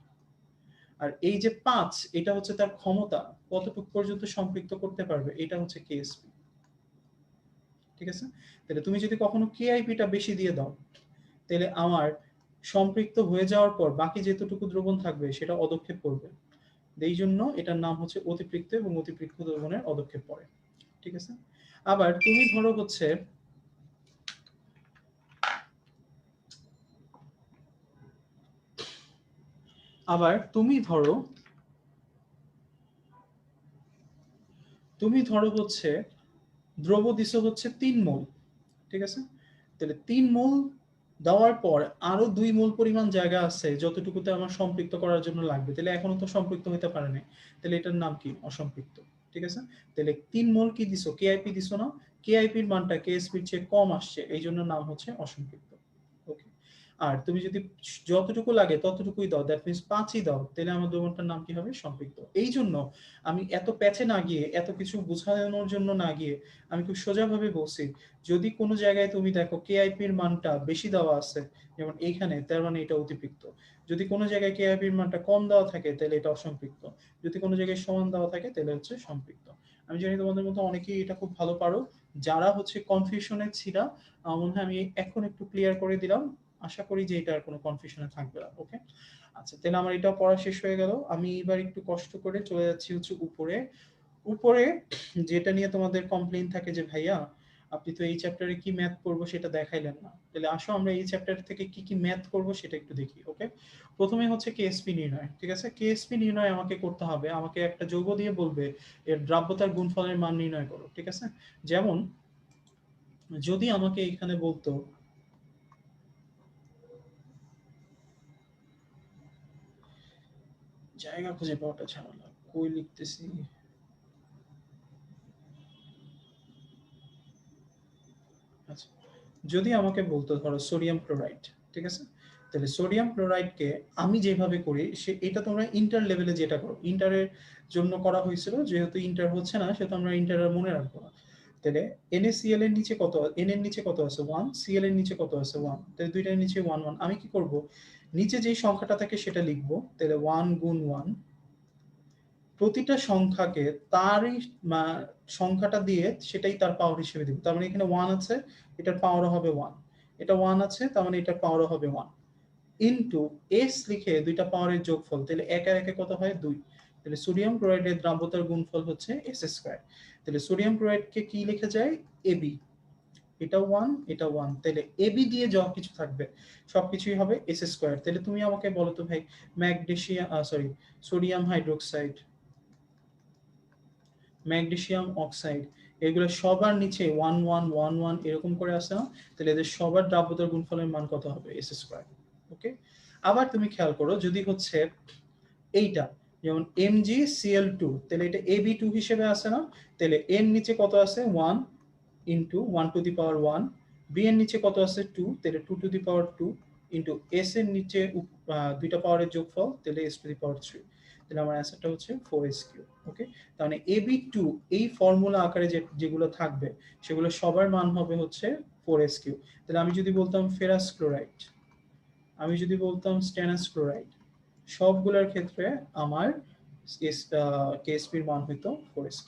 আর এই যে 5, এটা হচ্ছে তার ক্ষমতা, কতটুকু পর্যন্ত সম্পৃক্ত করতে পারবে, এটা হচ্ছে কেএসপি, ঠিক আছে? তাহলে তুমি যদি কখনো কেআইপিটা বেশি দিয়ে দাও, তাহলে আমার সম্পৃক্ত হয়ে যাওয়ার পর বাকি যেতটুকু দ্রবণ থাকবে সেটা অদক্ষেপ করবে। এই জন্য এটার নাম হচ্ছে অতিপৃক্ত, এবং অতিপৃক্ত দ্রবণের অদক্ষেপ পড়ে, ঠিক আছে? আবার তুমি ধরো হচ্ছে, আবার তুমি ধরো হচ্ছে দ্রব দিছো হচ্ছে 3 মোল, ঠিক আছে? তাহলে 3 মোল দেওয়ার পর আরো 2 মোল পরিমাণ জায়গা আছে যতটুকুতে আমার সম্পৃক্ত করার জন্য লাগবে, তাহলে এখনো তো সম্পৃক্ত হতে পারে না, তাহলে এটার নাম কি? অসম্পৃক্ত, ঠিক আছে? তাহলে 3 মোল কি দিছো? কেআইপি দিছো না? কেআইপির মানটা কেএসপির চেয়ে কম আসছে, এই জন্য নাম হচ্ছে অসম্পৃক্ত। ওকে, আর তুমি যদি যতটুকু লাগে ততটুকুই দাও, দ্যাট মিন্স 5ই দাও, তাহলে আমার দ্রবণটার নাম কি হবে? সম্পৃক্ত। এই জন্য আমি এত প্যাচে না গিয়ে, এত কিছু বোঝানোর জন্য না গিয়ে, আমি খুব সোজাভাবে বলছি, যদি কোনো জায়গায় তুমি দেখো কেআইপির মানটা বেশি দেওয়া আছে, যেমন এইখানে, তার মানে এটা অতিপৃক্ত। যদি কোনো জায়গায় কেআইপির মানটা কম দেওয়া থাকে তাহলে এটা অসম্পৃক্ত। যদি কোনো জায়গায় সমান দেওয়া থাকে তাহলে হচ্ছে সম্পৃক্ত। আমি জানি তোমাদের মধ্যে অনেকেই এটা খুব ভালো পারো, যারা হচ্ছে কনফিউশনে ছিল, আমার মনে হয় আমি এখন একটু ক্লিয়ার করে দিলাম। আশা করি যে এটা আর কোনো কনফিউশনে থাকবে না। ওকে, আচ্ছা তাহলে আমার এটা পড়া শেষ হয়ে গেল। আমি এবার একটু কষ্ট করে চলে যাচ্ছি হচ্ছে উপরে। উপরে যেটা নিয়ে তোমাদের কমপ্লেইন থাকে যে ভাইয়া আপনি তো এই চ্যাপ্টারে কি ম্যাথ করবো সেটা দেখাইলেন না, তাহলে আসো আমরা এই চ্যাপ্টার থেকে কি কি ম্যাথ করবো সেটা একটু দেখি। ওকে, প্রথমে হচ্ছে কেএসপি নির্ণয়। ঠিক আছে, কেএসপি নির্ণয় আমাকে করতে হবে, আমাকে একটা যৌগ দিয়ে বলবে এর দ্রাব্যতার গুণফলের মান নির্ণয় করো। ঠিক আছে, যেমন যদি আমাকে এখানে বলতো জায়গা খুঁজে পাওয়াটা ঝামেলা, কই লিখতেছি, আচ্ছা, যদি আমাকে বলতো ধরো সোডিয়াম ক্লোরাইড, ঠিক আছে, তাহলে সোডিয়াম ক্লোরাইডকে আমি যেভাবে করি সে এটা তোমরা ইন্টার লেভেলে যেটা করো, ইন্টারের জন্য করা হয়েছিল, যেহেতু ইন্টার হচ্ছে না সেহেতু আমরা ইন্টার আর মনে রাখবো না। তাহলে NaCl এর নিচে কত, N এর নিচে কত আছে 1, Cl এর নিচে কত আছে 1, তাহলে দুইটার নিচে 1 1, আমি কি করব, নিচে যেই সংখ্যাটা থাকে সেটা লিখবো, তাহলে 1 গুণ 1, প্রতিটা সংখ্যাকে তারই সংখ্যাটা দিয়ে সেটাই তার পাওয়ার হিসেবে দিব। তার মানে এখানে 1 আছে, এটার পাওয়ারও হবে 1, এটা 1 আছে তার মানে এটার পাওয়ারও হবে 1, ইনটু এস লিখে দুইটা পাওয়ারের যোগফল, তাহলে এক আর একে কত হয় 2, তাহলে সোডিয়াম ক্লোরাইডের দ্রাব্যতার গুণফল হচ্ছে এস স্কয়ার। তাহলে সোডিয়াম ক্লোরাইডকে কি লেখা যায়, এবি, এটা 1 এটা 1, তাহলে এবি দিয়ে যা কিছু থাকবে সবকিছুই হবে এস স্কয়ার। তাহলে তুমি আমাকে বলো তো ভাই, magnesium sodium hydroxide, magnesium oxide, এগুলো সবার নিচে 1 1 1 1 এরকম করে আসে না, তাহলে এদের সবার দ্রাব্যতার গুণফলের মান কত হবে, এস স্কয়ার। ওকে, আবার তুমি খেয়াল করো যদি হচ্ছে এইটা, যেমন MgCl2, তাহলে এটা Ab2 হিসেবে আসে না, তাহলে এর নিচে কত আছে 1 into 1 to the power 1, B এর নিচে কত আছে 2, তাহলে 2 to the power 2, into S এর নিচে দুইটা পাওয়ারের যোগফল, তাহলে এস টু দি পাওয়ার 3, তাহলে আমার অ্যান্সারটা হচ্ছে 4s3। ওকে, তার মানে Ab2 এই ফর্মুলা আকারে যেগুলো থাকবে সেগুলো সবার মান হবে হচ্ছে 4s3। তাহলে আমি যদি বলতাম ফেরাস ক্লোরাইড, আমি যদি বলতাম স্টেনাস ক্লোরাইড, সবগুলোর ক্ষেত্রে আমার কেএসপির মান হইতো 4s3।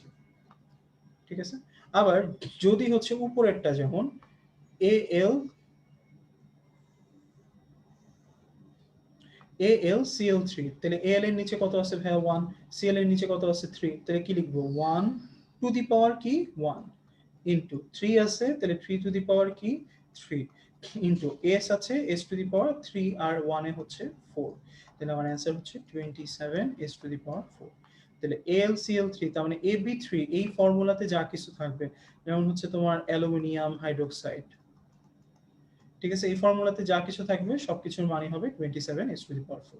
ঠিক আছে, আবার যদি হচ্ছে উপরেরটা যেমন এএল AlCl3, তাহলে Al এর নিচে কত আছে ভাইয়া 1, Cl এর নিচে কত আছে 3, তাহলে কি লিখবো 1 টু দি পাওয়ার কি 1, ইন্টু 3 আছে তাহলে 3 টু দি পাওয়ার কি 3, ইন্টু s আছে s টু দি পাওয়ার 3 আর 1 এ হচ্ছে 4, তাহলে আমার অ্যান্সার হচ্ছে 27 s টু দি পাওয়ার 4। তাহলে AlCl3 তার মানে Ab3 এই ফর্মুলাতে যা কিছু থাকবে, যেমন হচ্ছে তোমার অ্যালুমিনিয়াম হাইড্রোক্সাইড, ঠিক আছে, এই ফর্মুলাতে যা কিছু থাকবে সবকিছুর মানই হবে 27s⁴।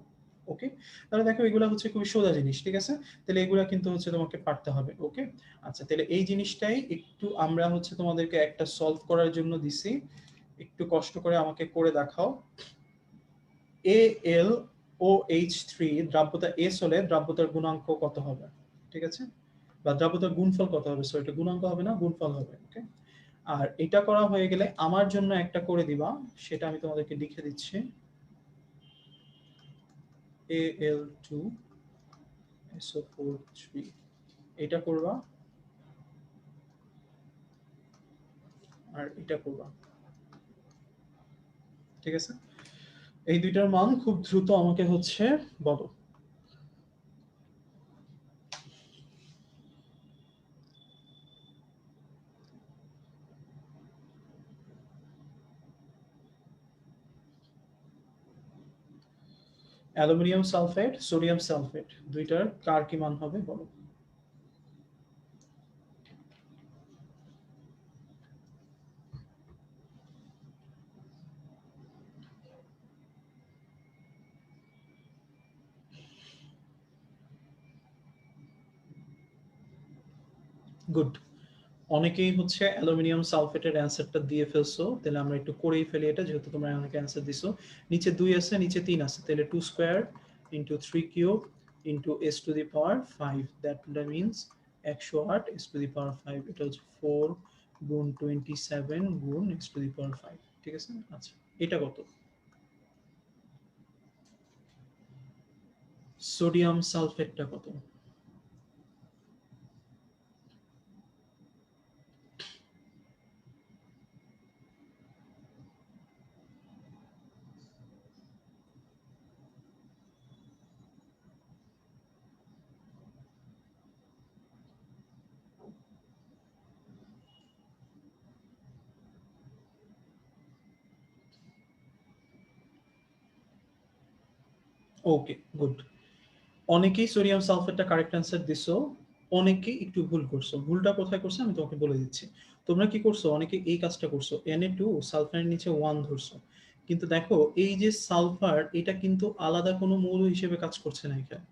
ওকে, তাহলে দেখো এগুলো হচ্ছে খুবই সোজা জিনিস। ঠিক আছে, তাহলে এগুলা কিন্তু হচ্ছে তোমাকে পারতে হবে। ওকে, আচ্ছা, তাহলে এই জিনিসটাই একটু আমরা হচ্ছে তোমাদেরকে একটা সলভ করার জন্য দিছি, একটু কষ্ট করে আমাকে করে দেখাও। AlOH3 দ্রাব্যতা S হলে দ্রাব্যতার গুণাঙ্ক কত হবে, ঠিক আছে, বা দ্রাব্যতার গুণফল কত হবে, সো এটা গুণাঙ্ক হবে না গুণফল হবে। ওকে, আর এটা করা হয়ে গেলে আমার জন্য একটা করে দিবা, সেটা আমি তোমাদেরকে লিখে দিচ্ছি, Al2SO4 3, এটা করবা আর এটা করবা। ঠিক আছে, এই দুইটার মান খুব দ্রুত আমাকে হচ্ছে বলো। অ্যালুমিনিয়াম সালফেট, সোডিয়াম সালফেট, দুইটার কার কি মান হবে বলো। গুড, অনেকেই হচ্ছে অ্যালুমিনিয়াম সালফেটের অ্যান্সারটা দিয়ে ফেলছো, তাহলে আমরা একটু করেই ফেলি এটা, যেহেতু তোমরা অনেকে অ্যান্সার দিছো। নিচে 2 আছে নিচে 3 আছে, তাহলে 2 square into 3 cube into s to the power 5, that means 108 s to the power 5, এটা হচ্ছে 4 গুণ 27 গুণ s টু দি পাওয়ার 5। ঠিক আছে, আচ্ছা, এটা কত, সোডিয়াম সালফেটটা কত, ওকে, গুড। অনেকেই সোডিয়াম সালফেটটা কারেক্ট অ্যান্সার দিছো, অনেকেই একটু ভুল করছো। ভুলটা কোথায় করছো আমি তোমাকে বলে দিচ্ছি। তোমরা কি করছো, অনেকে এই কাজটা করছো, Na2 সালফারের নিচে 1 ধরছো। কিন্তু দেখো এই যে সালফার, এটা কিন্তু আলাদা কোনো মৌল হিসেবে কাজ করছে না এখানে।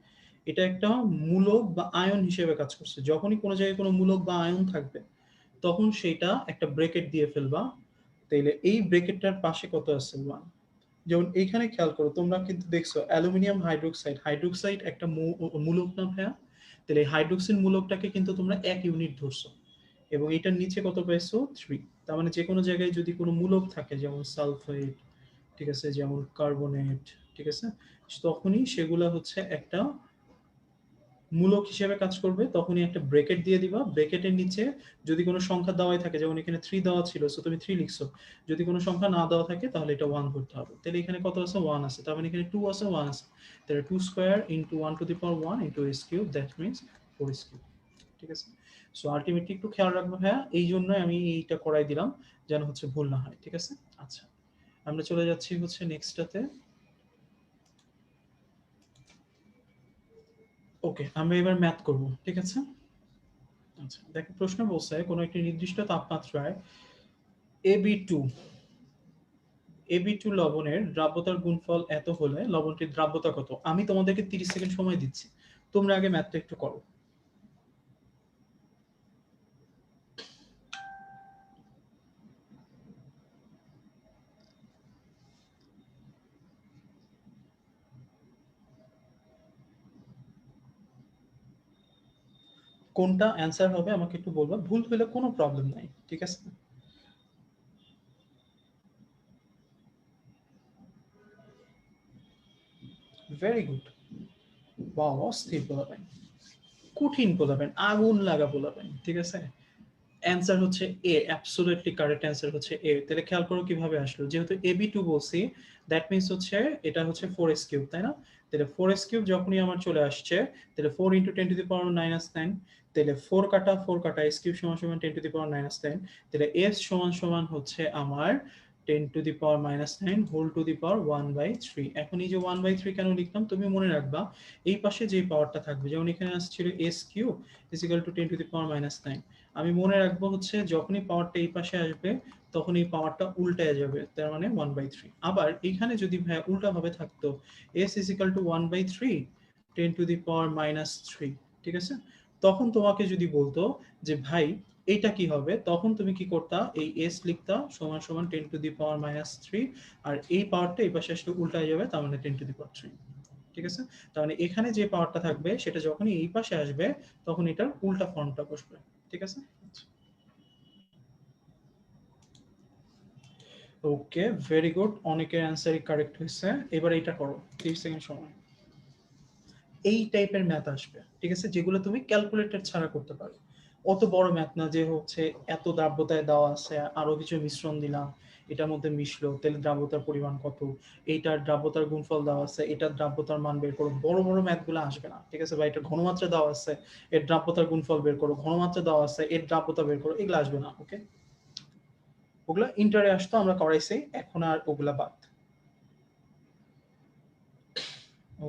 এটা একটা মূলক বা আয়ন হিসেবে কাজ করছে। যখনই কোনো জায়গায় কোনো মূলক বা আয়ন থাকবে, তখন সেটা একটা ব্রেকেট দিয়ে ফেলবা। তাইলে এই ব্রেকেটটার পাশে কত আছে? 1। যেমন এইখানে খেয়াল করো, তোমরা কিন্তু দেখছো অ্যালুমিনিয়াম হাইড্রোক্সাইড, হাইড্রোক্সাইড একটা মূলক না ভাইয়া? তাহলে হাইড্রোক্সিন মূলকটাকে কিন্তু তোমরা 1 ইউনিট ধরছো, এবং এটার নিচে কত পেয়েছো? 3। তার মানে যে কোনো জায়গায় যদি কোনো মূলক থাকে, যেমন সালফেট, ঠিক আছে, যেমন কার্বনেট, ঠিক আছে, তখনই সেগুলা হচ্ছে একটা মূলক হিসেবে কাজ করবে। তখনই একটা ব্রেকেট দিয়ে দিবা। ব্রেকেটের নিচে যদি কোনো সংখ্যা দেওয়াই থাকে, যেমন এখানে 3 দেওয়া ছিল, সো তুমি 3 লিখছো। যদি কোনো সংখ্যা না দেওয়া থাকে তাহলে এটা 1 ধরতে হবে। তাহলে এখানে কত আছে? 1 আছে। তার মানে এখানে 2 আছে, 1 আছে। তাহলে 2 square into 1 to the power 1 into s cube, that means 4 s cube. ঠিক আছে? সো আলটিমেটলি একটু খেয়াল রাখবো হ্যাঁ, এই জন্যই আমি এইটা করাই দিলাম, যেন হচ্ছে ভুল না হয়। ঠিক আছে? আচ্ছা, আমরা চলে যাচ্ছি হচ্ছে নেক্সটটাতে। ওকে, আমরা এবার ম্যাথ করব। ঠিক আছে? আচ্ছা, দেখো প্রশ্ন বলছে কোনো একটি নির্দিষ্ট তাপমাত্রায় AB2 AB2 লবণের দ্রাব্যতার গুণফল এত হলে লবণটির দ্রাব্যতা কত? আমি তোমাদেরকে 30 সেকেন্ড সময় দিচ্ছি, তোমরা আগে ম্যাথটা একটু করো। কোনটা অ্যান্সার হবে আমাকে একটু বলবা, ভুল হলে কোনো প্রবলেম নাই। ঠিক আছে? Very good. বাহ, অস্থির বলাবেন, কঠিন বলাবেন, আগুন লাগা বলাবেন। ঠিক আছে? অ্যান্সার হচ্ছে এ, অ্যাবসলিউটলি কারেক্ট অ্যান্সার হচ্ছে এ। তাহলে খেয়াল করো কিভাবে আসলো, যেহেতু AB2 বলছি, দ্যাট মিন্স হচ্ছে এটা হচ্ছে 4s কিউব, তাই না? তাহলে 4s কিউব যখনই আমার চলে আসছে, তাহলে 4 ইন্টু 10 টু দি পাওয়ার -9, তাহলে 4 কাটা 4 কাটা s কিউব সমান সমান 10 টু দি পাওয়ার -10, তাহলে s সমান সমান হচ্ছে আমার 10 to the power -9 whole to the power 1/3। এখন এই যে 1/3 কেন লিখলাম, তুমি মনে রাখবা এই পাশে যে পাওয়ারটা থাকবে, যেমন এখানে আসছিল s cube is equal to 10 to the power -9, আমি মনে রাখবো হচ্ছে যখনই পাওয়ারটা এই পাশে আসবে তখন এই পাওয়ারটা উল্টায় যাবে, তার মানে 1/3। আবার এখানে যদি ভাই উল্টা ভাবে থাকতো, s is equal to 1/3 10 to the power -3, ঠিক আছে, তখন তোমাকে যদি বলতো যে ভাই এইটা কি হবে, তখন তুমি কি করতা, এই s লিখতা সমান সমান 10 টু দি পাওয়ার -3, আর এই পাওয়ারটা এই পাশে আসলে উল্টায় যাবে, তার মানে 10 টু দি পাওয়ার 3। ঠিক আছে? তার মানে এখানে যে পাওয়ারটা থাকবে সেটা যখনই এই পাশে আসবে তখন এটার উল্টা ফর্মটা বসবে। ঠিক আছে? ওকে, ভেরি গুড, অনেকের অ্যান্সারই কারেক্ট হয়েছে। এবার এইটা করো, 30 সেকেন্ড সময়। এই টাইপের ম্যাথ আসবে, ঠিক আছে, যেগুলো তুমি ক্যালকুলেটর ছাড়া করতে পারো। অত বড় ম্যাথ না যে হচ্ছে এত দ্রাব্যতায় দেওয়া আছে, আরো কিছু মিশ্রণ দিলাম, এটার মধ্যে মিশলো, তাহলে দ্রাব্যতার পরিমাণ কত, এইটার দ্রাব্যতার গুণফল দেওয়া আছে, এটার দ্রাব্যতার মান বের করো, বড় বড় ম্যাথগুলো আসবে না। ঠিক আছে? বা এটা ঘনমাত্রা দেওয়া আছে, এর দ্রাব্যতার গুণফল বের করো, ঘনমাত্রা দেওয়া আছে, এর দ্রাব্যতা বের করো, এগুলো আসবে না। ওকে, ওগুলা ইন্টারে আসতো, আমরা করাইছি, এখন আর ওগুলা বাদ।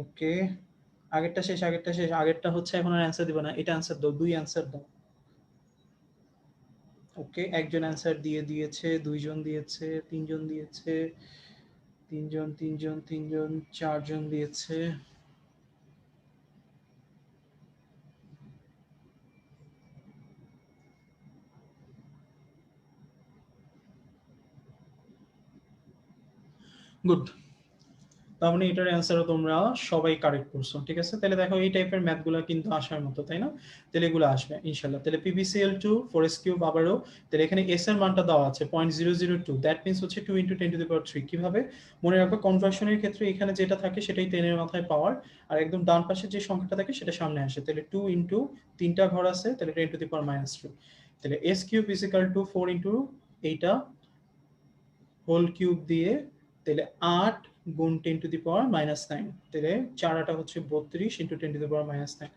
ওকে, আগেরটা শেষ, আগেরটা শেষ, আগেরটা হচ্ছে এখন আর অ্যান্সার দিবে না, এটা অ্যান্সার দাও, 2 অ্যান্সার দাও। ওকে, একজন অ্যান্সার দিয়ে দিয়েছে, দুইজন দিয়েছে, তিনজন দিয়েছে, তিনজন তিনজন তিনজন, চারজন দিয়েছে। গুড, তার মানে এটার অ্যান্সারও তোমরা সবাই কারেক্ট করছো। ঠিক আছে? তাহলে দেখো এই টাইপের ম্যাথগুলো কিন্তু আসার মতো, তাই না? তাহলে এগুলো আসবে ইনশাল্লাহ। তাহলে PbCl2 4s কিউব আবারও, তাহলে এখানে s এর মানটা দেওয়া আছে 0.002, দ্যাট মিন্স হচ্ছে 2 ইন্টু 10 টু দি পাওয়ার 3। কিভাবে মনে রাখো, কনভার্সনের ক্ষেত্রে এখানে যেটা থাকে সেটাই 10 এর মাথায় পাওয়ার, আর একদম ডান পাশে যে সংখ্যাটা থাকে সেটা সামনে আসে। তাহলে 2 ইন্টু 3টা ঘর আছে, তাহলে 10 টু দি পাওয়ার -3। তাহলে s cube is equal two 4 into এইটা হোল কিউব দিয়ে, তাহলে 8 গুণ 10 টু দি পাওয়ার -9, তাহলে 4 8 হচ্ছে 32 ইন্টু 10 টু দি পাওয়ার -9।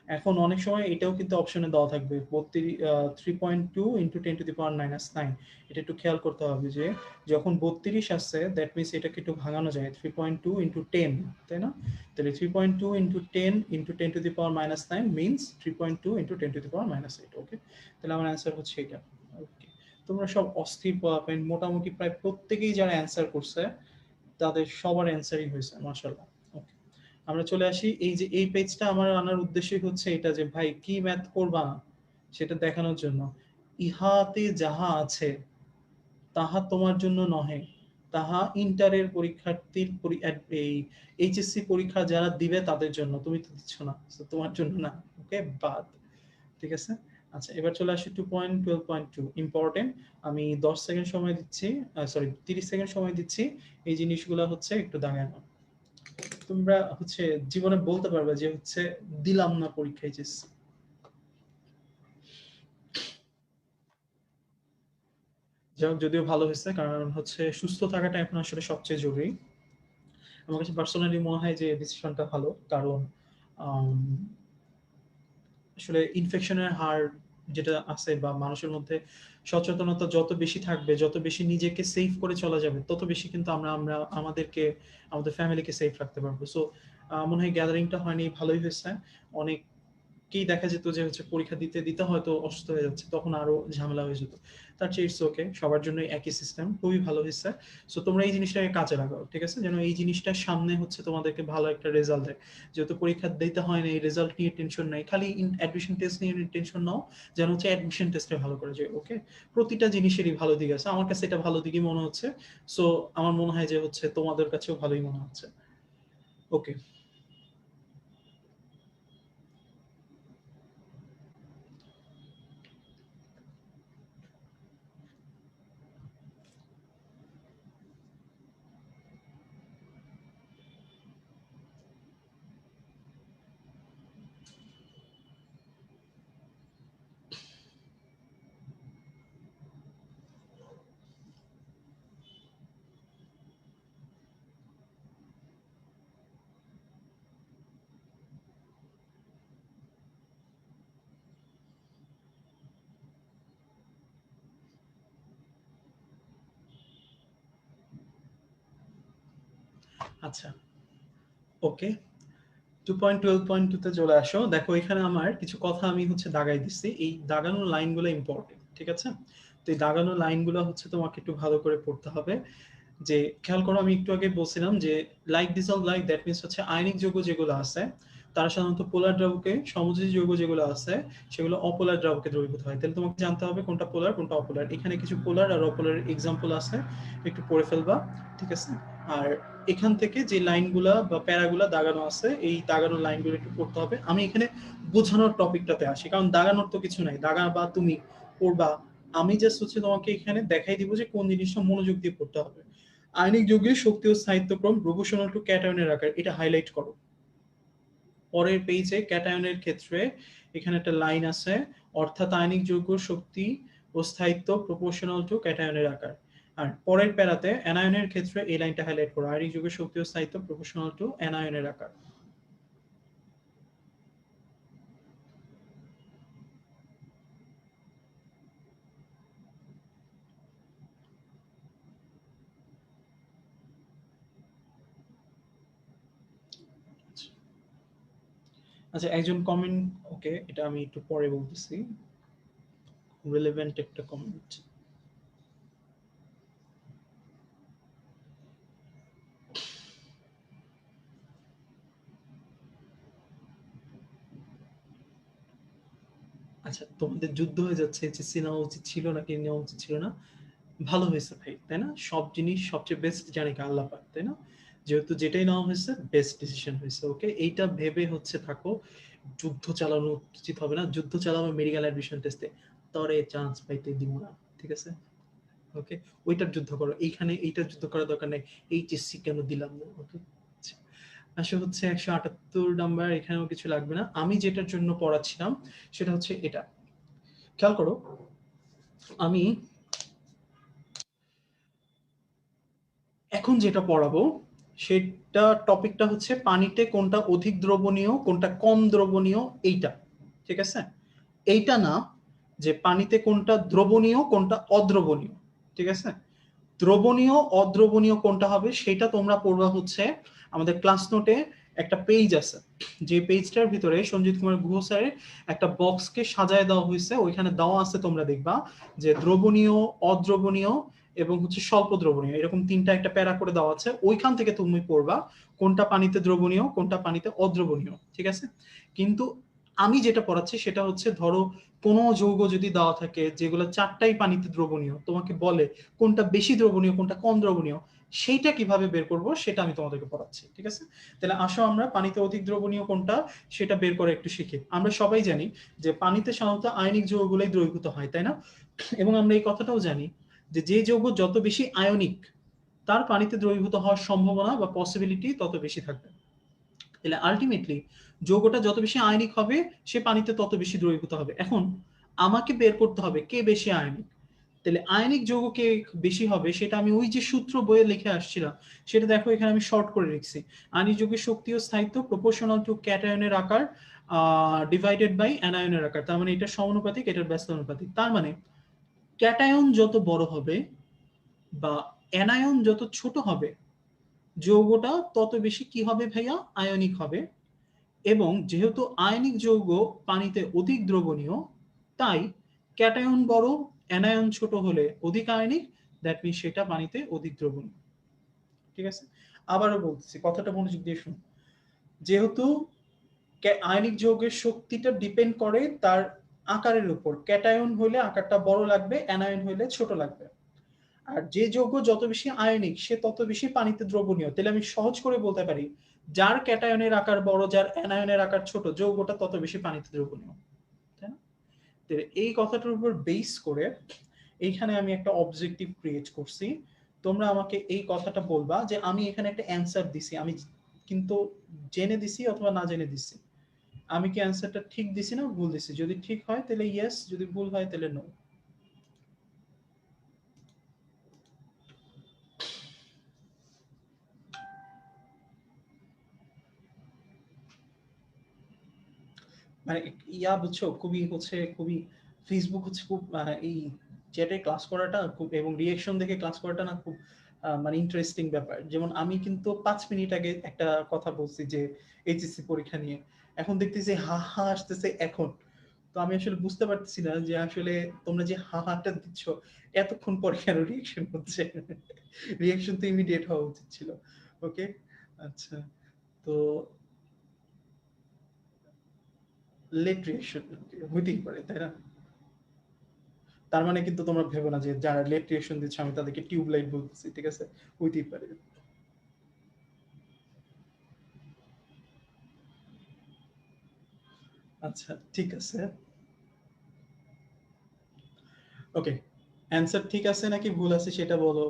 এখন অনেক সময় এটাও কিন্তু অপশনে দেওয়া থাকবে 3.2 ইন্টু 10⁻⁻৯। এটা একটু খেয়াল করতে হবে যে যখন 32 আসছে দ্যাট মিনস এটাকে একটু ভাঙানো যায় 3.2 ইন্টু 10, তাই না? তাহলে 3.2 ইন্টু 10 ইন্টু 10⁻⁹ মিনস 3.2 ইন্টু 10⁻⁸। ওকে, তাহলে আমার অ্যান্সার হচ্ছে এটা। ওকে, তোমরা সব অস্থির পোলাপাইন, মোটামুটি প্রায় প্রত্যেকেই যারা অ্যান্সার করছে তাদের সবার অ্যান্সারই হয়েছে মাশাআল্লাহ। ওকে, আমরা চলে আসি এই যে এই পেজটা আমার আনার উদ্দেশ্যই হচ্ছে এটা যে ভাই কি ম্যাথ করবা সেটা দেখানোর জন্য। ইহাতে যাহা আছে তাহা তোমার জন্য নহে, তাহা ইন্টারের পরীক্ষার্থীর এই এইচএসসি পরীক্ষা যারা দিবে তাদের জন্য, তুমি তো দিচ্ছ না, তো তোমার জন্য না। ওকে, বাদ। ঠিক আছে, আচ্ছা এবার চলে আসি 2.12.2 ইম্পর্টেন্ট। আমি 10 সেকেন্ড সময় দিচ্ছি, সরি 30 সেকেন্ড সময় দিচ্ছি। এই জিনিসগুলো হচ্ছে একটু দাগায় নাও। তোমরা হচ্ছে জীবনে বলতে পারবে যে হচ্ছে দিলাম না পরীক্ষায় এইচএসসি। যাই হোক, যদিও ভালো হয়েছে, কারণ হচ্ছে সুস্থ থাকাটা এখন আসলে সবচেয়ে জরুরি। আমার কাছে পার্সোনালি মনে হয় যে ডিসিশনটা ভালো, কারণ আম, আসলে ইনফেকশনের হার যেটা আছে বা মানুষের মধ্যে সচেতনতা যত বেশি থাকবে, যত বেশি নিজেকে সেফ করে চলা যাবে, তত বেশি কিন্তু আমরা আমরা আমাদেরকে, আমাদের ফ্যামিলিকে সেফ রাখতে পারবো। সো মনে হয় গ্যাদারিংটা হয়নি, ভালোই হয়েছে। অনেক কি দেখা যেত যে হচ্ছে পরীক্ষা দিতে দিতে হয়তো অসুস্থ হয়ে যাচ্ছে, তখন আরো ঝামেলা হয়ে যেত। তার চেয়ে ইটস ওকে, সবার জন্য একই সিস্টেম, খুবই ভালো হয়েছে। সো তোমরা এই জিনিসটাকে কাজে লাগাও, ঠিক আছে, যেন এই জিনিসটার সামনে হচ্ছে তোমাদেরকে ভালো একটা রেজাল্ট দেয়। যেহেতু পরীক্ষা দিতে হয় না, এই রেজাল্ট নিয়ে টেনশন নাই, খালি অ্যাডমিশন টেস্ট নিয়ে টেনশন নাও, যেন হচ্ছে অ্যাডমিশন টেস্টে ভালো করে যায়। ওকে, প্রতিটা জিনিসেরই ভালো দিক আছে, আমার কাছে এটা ভালো দিকই মনে হচ্ছে। সো আমার মনে হয় যে হচ্ছে তোমাদের কাছেও ভালোই মনে হচ্ছে। ওকে, আচ্ছা, ওকে, 2.12.2 তে চলে আসো। দেখো এখানে আমার কিছু কথা আমি হচ্ছে দাগাই দিচ্ছি, এই দাগানো লাইনগুলো ইম্পর্টেন্ট, ঠিক আছে? তো এই দাগানো লাইনগুলো হচ্ছে তোমাকে একটু ভালো করে পড়তে হবে। যে খেয়াল করো, আমি একটু আগে বলছিলাম যে like dissolve like, that means হচ্ছে আয়নিক যৌগ যেগুলো আছে তারা সাধারণত পোলার দ্রাবকে, সমযোজী যৌগ যেগুলো আছে সেগুলো অপোলার দ্রাবকে দ্রবীভূত হয়। তাহলে তোমাকে জানতে হবে কোনটা পোলার কোনটা অপোলার। এখানে কিছু পোলার আর অপোলার এক্সাম্পল আছে, একটু পড়ে ফেলবা, ঠিক আছে? আর এখান থেকে যে লাইনগুলা বা প্যারাগুলা দাগানো আছে, এই দাগানো লাইনগুলো একটু পড়তে হবে। আমি এখানে বোঝানোর টপিকটাতে আসি, কারণ দাগানোর তো কিছু নাই, দাগা বা তুমি পড়বা, আমি জাস্ট হচ্ছে তোমাকে এখানে দেখাই দিব যে কোন জিনিসটা মনোযোগ দিয়ে পড়তে হবে। আয়নিক যৌগের শক্তি ও স্থায়িত্বক্রম প্রপোর্শনাল টু ক্যাটায়নের আকার, এটা হাইলাইট করো। পরের পেজে ক্যাটায়নের ক্ষেত্রে এখানে একটা লাইন আছে, অর্থাৎ আয়নিক যৌগ শক্তি ও স্থায়িত্ব প্রপোর্শনাল টু ক্যাটায়নের আকার। আর পরের প্যারাতে অ্যানায়নের ক্ষেত্রে এই লাইনটা হাইলাইট করো, আয়নিক যৌগের শক্তি ও স্থায়িত্ব প্রপোর্শনাল টু অ্যানায়নের আকার। আচ্ছা, একজন কমেন্ট, ওকে এটা আমি একটু পরে বলতেছি, রিলেভেন্ট একটা কমেন্ট। আচ্ছা, তোমাদের যুদ্ধ হয়ে যাচ্ছে, এইচএসসি নেওয়া উচিত ছিল নাকি নেওয়া উচিত ছিল না। ভালো হয়েছে ভাই, তাই না? সব জিনিস সবচেয়ে বেস্ট জানে কি আল্লাহ পাক, তাই না? যেহেতু যেটাই নেওয়া হয়েছে বেস্ট ডিসিশন হয়েছে। ওকে, এইটা ভেবে হচ্ছে থাকো, যুদ্ধ চালানো উচিত হবে না, যুদ্ধ চালানো মেডিকেল অ্যাডমিশন টেস্টে, তরে চান্স পাইতে দিব না, ঠিক আছে? ওকে, ওইটার যুদ্ধ করো, এইখানে এইটার যুদ্ধ করার দরকার নেই এইচএসসি কেন দিলাম না। ওকে, আসলে হচ্ছে 178 নাম্বার, এখানেও কিছু লাগবে না। আমি যেটার জন্য পড়াচ্ছিলাম সেটা হচ্ছে এটা, খেয়াল করো। আমি এখন যেটা পড়াবো সেটা টপিকটা হচ্ছে পানিতে কোনটা অধিক দ্রবণীয় কোনটা কম দ্রবণীয়, এইটা। ঠিক আছে, এইটা না যে পানিতে কোনটা দ্রবণীয় কোনটা অদ্রবণীয়। ঠিক আছে, দ্রবণীয় অদ্রবণীয় কোনটা হবে সেটা তোমরা পড়বা হচ্ছে আমাদের ক্লাস নোটে একটা পেজ আছে, যে পেজটার ভিতরে সঞ্জিত কুমার গুহ স্যারের একটা বক্সকে সাজায় দেওয়া হয়েছে, ওইখানে দেওয়া আছে তোমরা দেখবা যে দ্রবণীয়, অদ্রবণীয় এবং হচ্ছে স্বল্প দ্রবণীয়, এরকম তিনটা একটা প্যারা করে দেওয়া আছে, ওইখান থেকে তুমি পড়বা কোনটা পানিতে দ্রবণীয় কোনটা পানিতে অদ্রবণীয়। ঠিক আছে, কিন্তু আমি যেটা পড়াচ্ছি সেটা হচ্ছে ধরো কোনো যৌগ যদি দেওয়া থাকে যেগুলো চারটাই পানিতে দ্রবণীয়, তোমাকে বলে কোনটা বেশি দ্রবণীয় কোনটা কম দ্রবণীয়, সেইটা কিভাবে বের করব সেটা আমি তোমাদেরকে পড়াচ্ছি। ঠিক আছে, তাহলে আসো আমরা পানিতে অধিক দ্রবণীয় কোনটা সেটা বের করে একটু শিখি। আমরা সবাই জানি যে পানিতে সাধারণত আয়নিক যৌগগুলোই দ্রবীভূত হয়, তাই না? এবং আমরা এই কথাটাও জানি যে যে যৌগ যত বেশি আয়নিক তার পানিতে দ্রবীভূত হওয়ার সম্ভাবনা বা পসিবিলিটি তত বেশি থাকবে। তাহলে আলটিমেটলি যৌগটা যত বেশি আয়নিক হবে সে পানিতে তত বেশি দ্রবীভূত হবে। এখন আমাকে বের করতে হবে কে বেশি আয়নিক। তাহলে আয়নিক যৌগ কে বেশি হবে সেটা আমি ওই যে সূত্র বইয়ে লিখে আসছিলাম সেটা দেখো এখানে আমি শর্ট করে লিখছি। আয়নিক যৌগের শক্তি ও স্থায়িত্ব প্রপোর্শনাল টু ক্যাটায়নের আকার ডিভাইডেড বাই অ্যানায়নের আকার। তার মানে এটা সমানুপাতিক, এটার ব্যস্তানুপাতিক। তার মানে ক্যাটায়ন যত বড় হবে বা অ্যানায়ন যত ছোট হবে যৌগটা তত বেশি কি হবে ভাইয়া, আয়নিক হবে। এবং যেহেতু আয়নিক যৌগ পানিতে অধিক দ্রবণীয়, তাই ক্যাটায়ন বড় অ্যানায়ন ছোট হলে অধিক আয়নিক, দ্যাট মিনস সেটা পানিতে অধিক দ্রবণীয়। ঠিক আছে, আবারও বলতেছি কথাটা মনোযোগ দিয়ে শুনুন। যেহেতু আয়নিক যৌগের শক্তিটা ডিপেন্ড করে তার আকারের উপর, ক্যাটায়ন হলে আকারটা বড় লাগবে, অ্যানায়ন হলে ছোট লাগবে। আর যে যৌগ যত বেশি আয়নিক সে তত বেশি পানিতে দ্রবণীয়। তাহলে আমি সহজ করে বলতে পারি যার ক্যাটায়নের আকার বড় যার অ্যানায়নের আকার ছোট যৌগটা তত বেশি পানিতে দ্রবণীয়। তাই না? এই কথাটার উপর বেস করে এইখানে আমি একটা অবজেক্টিভ ক্রিয়েট করছি। তোমরা আমাকে এই কথাটা বলবা যে আমি এখানে একটা অ্যান্সার দিছি, আমি কিন্তু জেনে দিছি অথবা না জেনে দিছি, আমি কি অ্যান্সারটা ঠিক দিছি না ভুল দিছি। যদি ঠিক হয় তাহলে ইয়েস, যদি ভুল হয় তাহলে নো। মানে বুঝছো খুবই হচ্ছে খুবই ফেসবুক হচ্ছে খুব এই চ্যাটে ক্লাস করাটা খুব এবং রিয়েকশন দেখে ক্লাস করাটা না খুব মানে ইন্টারেস্টিং ব্যাপার। যেমন আমি কিন্তু 5 মিনিট আগে একটা কথা বলছি যে এইচএসসি পরীক্ষা নিয়ে, এখন দেখতেছি হা হা আসতেছে এখন। তো আমি আসলে বুঝতে পারতেছি না যে আসলে তোমরা যে হা হাটা দিচ্ছ এতক্ষণ পরে কেন রিয়েকশন হচ্ছে। রিয়েকশন তো ইমিডিয়েট হওয়া উচিত ছিল। ওকে, আচ্ছা, তো লেট রিয়েকশন হইতেই পারে, তাই না? তার মানে কিন্তু তোমরা ভেবো না যে যারা লেট রিয়েকশন দিচ্ছে আমি তাদেরকে টিউবলাইট বলতেছি। ঠিক আছে, হইতেই পারে। আচ্ছা ঠিক আছে, ওকে, অ্যান্সার ঠিক আছে নাকি ভুল আছে সেটা বলো।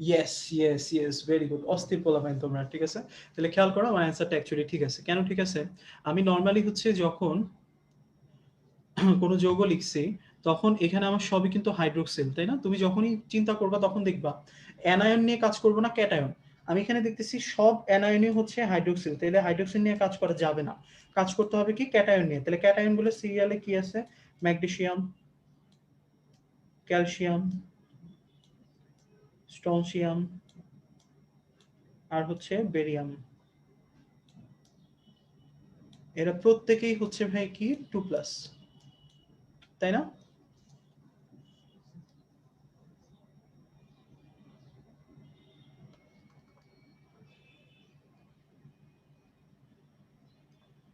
Yes yes yes, very good, অস্থির পোলাপাইন তোমরা। ঠিক আছে, তাহলে খেয়াল করো আমার অ্যান্সারটা অ্যাকচুয়ালি ঠিক আছে। কেন ঠিক আছে? আমি নর্মালি হচ্ছে যখন কোনো যৌগ লিখছি তখন এখানে আমার সবই কিন্তু হাইড্রোক্সিল, তাই না? তুমি যখনই চিন্তা করবা তখন দেখবা অ্যানায়ন নিয়ে কাজ করবো না ক্যাটায়ন। আমি এখানে দেখতেছি সব অ্যানায়নই হচ্ছে হাইড্রোক্সিল, তাহলে হাইড্রোক্সিল নিয়ে কাজ করা যাবে না, কাজ করতে হবে কি ক্যাটায়ন নিয়ে। তাহলে ক্যাটায়ন গুলো সিরিয়ালে কি আছে? ম্যাগনেসিয়াম, ক্যালসিয়াম, স্ট্রনসিয়াম আর হচ্ছে বেরিয়াম। এরা প্রত্যেকেই হচ্ছে ভাই কি 2+, তাই না?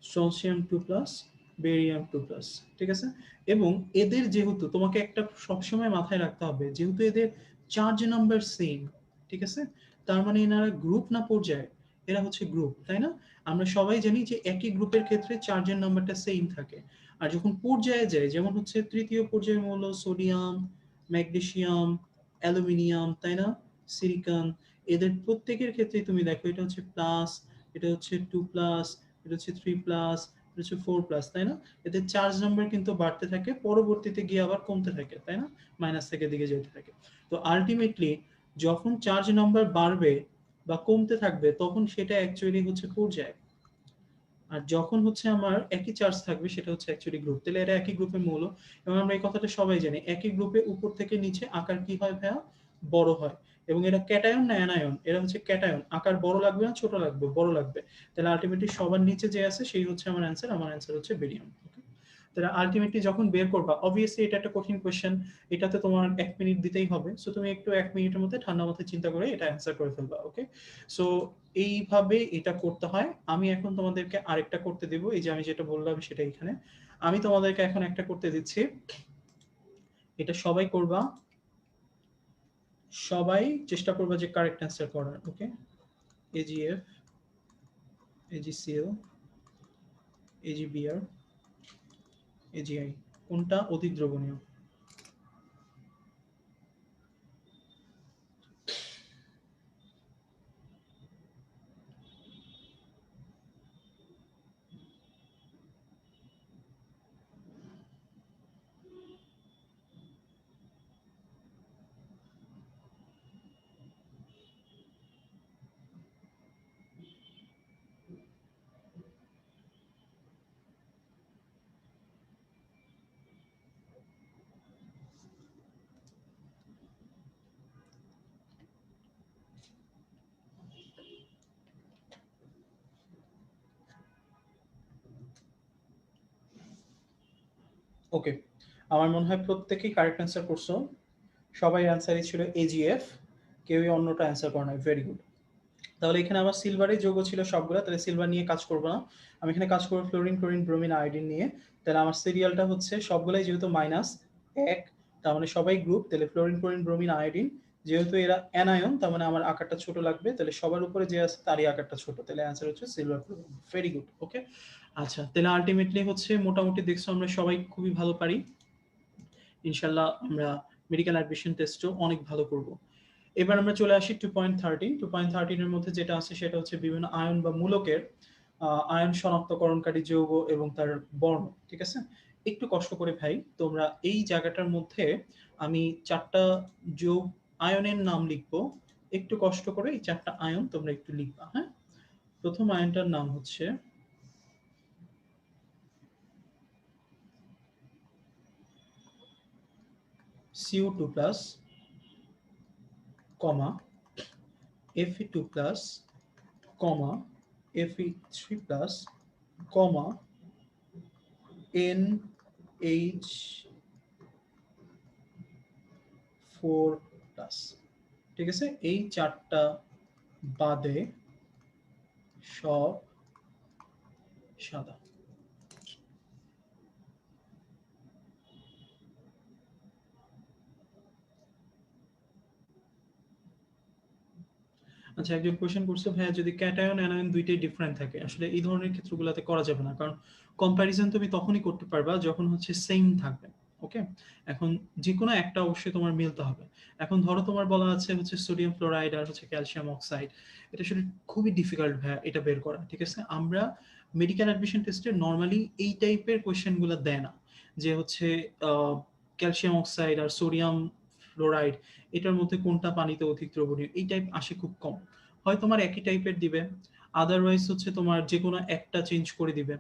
Strontium 2+, barium 2+। ঠিক আছে, এবং এদের যেহেতু তোমাকে একটা সবসময় মাথায় রাখতে হবে যেহেতু এদের চার্জ নাম্বার সেম, ঠিক আছে, তার মানে এনারা গ্রুপ না পর্যায়ে, এরা হচ্ছে গ্রুপ, তাই না? আমরা সবাই জানি যে একই গ্রুপের ক্ষেত্রে চার্জের নাম্বারটা সেম থাকে। আর যখন পর্যায়ে যায় যেমন হচ্ছে তৃতীয় পর্যায়ের মৌল সোডিয়াম, ম্যাগনেসিয়াম, অ্যালুমিনিয়াম, তাই না, সিলিকন, এদের প্রত্যেকের ক্ষেত্রে তুমি দেখো এটা হচ্ছে প্লাস, এটা হচ্ছে 2+, এটা হচ্ছে 3+, এটা হচ্ছে 4+, তাই না? এদের চার্জ নাম্বার কিন্তু বাড়তে থাকে, পরবর্তীতে গিয়ে আবার কমতে থাকে, তাই না? মাইনাস থেকে দিকে যেতে থাকে। তো আলটিমেটলি যখন চার্জ নাম্বার বাড়বে বা কমতে থাকবে তখন সেটা অ্যাকচুয়ালি হচ্ছে পর্যায়। আর যখন হচ্ছে আমার একই চার্জ থাকবে সেটা হচ্ছে অ্যাকচুয়ালি গ্রুপ। তাহলে এরা একই গ্রুপের মৌল এবং আমরা এই কথাটা সবাই জানি। একই গ্রুপে উপর থেকে নিচে আকার কি হয় ভাইয়া? বড় হয়। এবং এরা ক্যাটায়ন না অ্যানায়ন? এরা হচ্ছে ক্যাটায়ন। আকার বড় লাগবে না ছোট লাগবে? বড় লাগবে। তাহলে আল্টিমেটলি সবার নিচে যে আছে সেই হচ্ছে আমার অ্যান্সার। আমার অ্যান্সার হচ্ছে বেরিয়াম। ওকে? তাহলে আল্টিমেটলি যখন বের করবা, অবভিয়াসলি এটা একটা কঠিন কোয়েশ্চেন। এটাতে তোমার ১ মিনিট দিতেই হবে। সো তুমি একটু ১ মিনিটের মধ্যে ঠান্ডা মাথায় চিন্তা করে এটা অ্যান্সার করে ফেলবা। ওকে? সো এইভাবে এটা করতে হয়। আমি এখন তোমাদেরকে আরেকটা করতে দেব। এই যে আমি যেটা বললাম সেটা এখানে। আমি তোমাদেরকে এখন একটা করতে দিচ্ছি। এটা সবাই করবা। সবাই চেষ্টা করবা যে কারেক্ট অ্যান্সার করার। ওকে? AgF, AgCl, AgBr, AgI কোনটা অধিক দ্রবণীয়? ওকে। আমার মনে হয় প্রত্যেকেই কারেক্ট অ্যান্সার করছো। সবাই অ্যান্সারই ছিল AgF। কেউই অন্যটা অ্যান্সার করে নাই। Very good. তাহলে এখানে আমার সিলভারের যৌগ ছিল সবগুলা। তাহলে সিলভার নিয়ে কাজ করব না। আমি এখানে কাজ করব ফ্লোরিন, ক্লোরিন, ব্রোমিন, আয়োডিন নিয়ে। তাহলে আমার সিরিয়ালটা হচ্ছে সবগুলাই যেহেতু -1, তার মানে সবাই গ্রুপ। তাহলে ফ্লোরিন, ক্লোরিন, ব্রোমিন, আয়োডিন। যেহেতু এরা অ্যানায়ন তার মানে আমার আকারটা ছোট লাগবে। তাহলে সবার উপরে যে আছে তারই আকারটা ছোট। তাহলে অ্যান্সার হচ্ছে silver, chlorine. Very good. Okay? আচ্ছা, তাহলে আল্টিমেটলি হচ্ছে মোটামুটি দেখছো আমরা সবাই খুবই ভালো পারি। ইনশাআল্লাহ আমরা মেডিকেল অ্যাডমিশন টেস্টও অনেক ভালো করব। এবার আমরা চলে আসি 2.13। 2.13 এর মধ্যে যেটা আছে সেটা হচ্ছে বিভিন্ন আয়ন বা মূলকের আয়ন শনাক্তকরণকারী যৌগ এবং তার বর্ণ। ঠিক আছে? একটু কষ্ট করে ভাই তোমরা এই জায়গাটার মধ্যে আমি ৪ টা যৌগ আয়নের নাম লিখব। একটু কষ্ট করে এই ৪ টা আয়ন তোমরা একটু লিখবা, হ্যাঁ? প্রথম আয়নটার নাম হচ্ছে CO2+, কমা Fe2+, কমা Fe3+, কমা NH4+। ঠিক আছে? এই ৪ টা বাদে সব সাদা। আচ্ছা, একজন কোয়েশ্চেন করছে ভাইয়া যদি ক্যাটায়ন অ্যানায়ন দুইটাই ডিফারেন্ট থাকে আসলে এই ধরনের ক্ষেত্রগুলোতে করা যাবে না, কারণ কম্প্যারিজন তুমি তখনই করতে পারবা যখন হচ্ছে সেম থাকবে। ওকে? এখন যে কোনো একটা অবশ্যই তোমার মিলতে হবে। এখন ধরো তোমার বলা আছে হচ্ছে সোডিয়াম ফ্লোরাইড আর হচ্ছে ক্যালসিয়াম অক্সাইড। এটা আসলে খুবই ডিফিকাল্ট ভাইয়া এটা বের করা। ঠিক আছে? আমরা মেডিকেল অ্যাডমিশন টেস্টে নরমালি এই টাইপের কোয়েশ্চেনগুলো দেয় না যে হচ্ছে ক্যালসিয়াম অক্সাইড আর সোডিয়াম ফ্লোরাইড এটার মধ্যে কোনটা পানিতে অধিক দ্রবণীয়, এই টাইপ আসে খুব কম। হয় তোমার একই টাইপের দিবে, আদারওয়াইজ হচ্ছে তোমার যেকোনো একটা চেঞ্জ করে দিবে।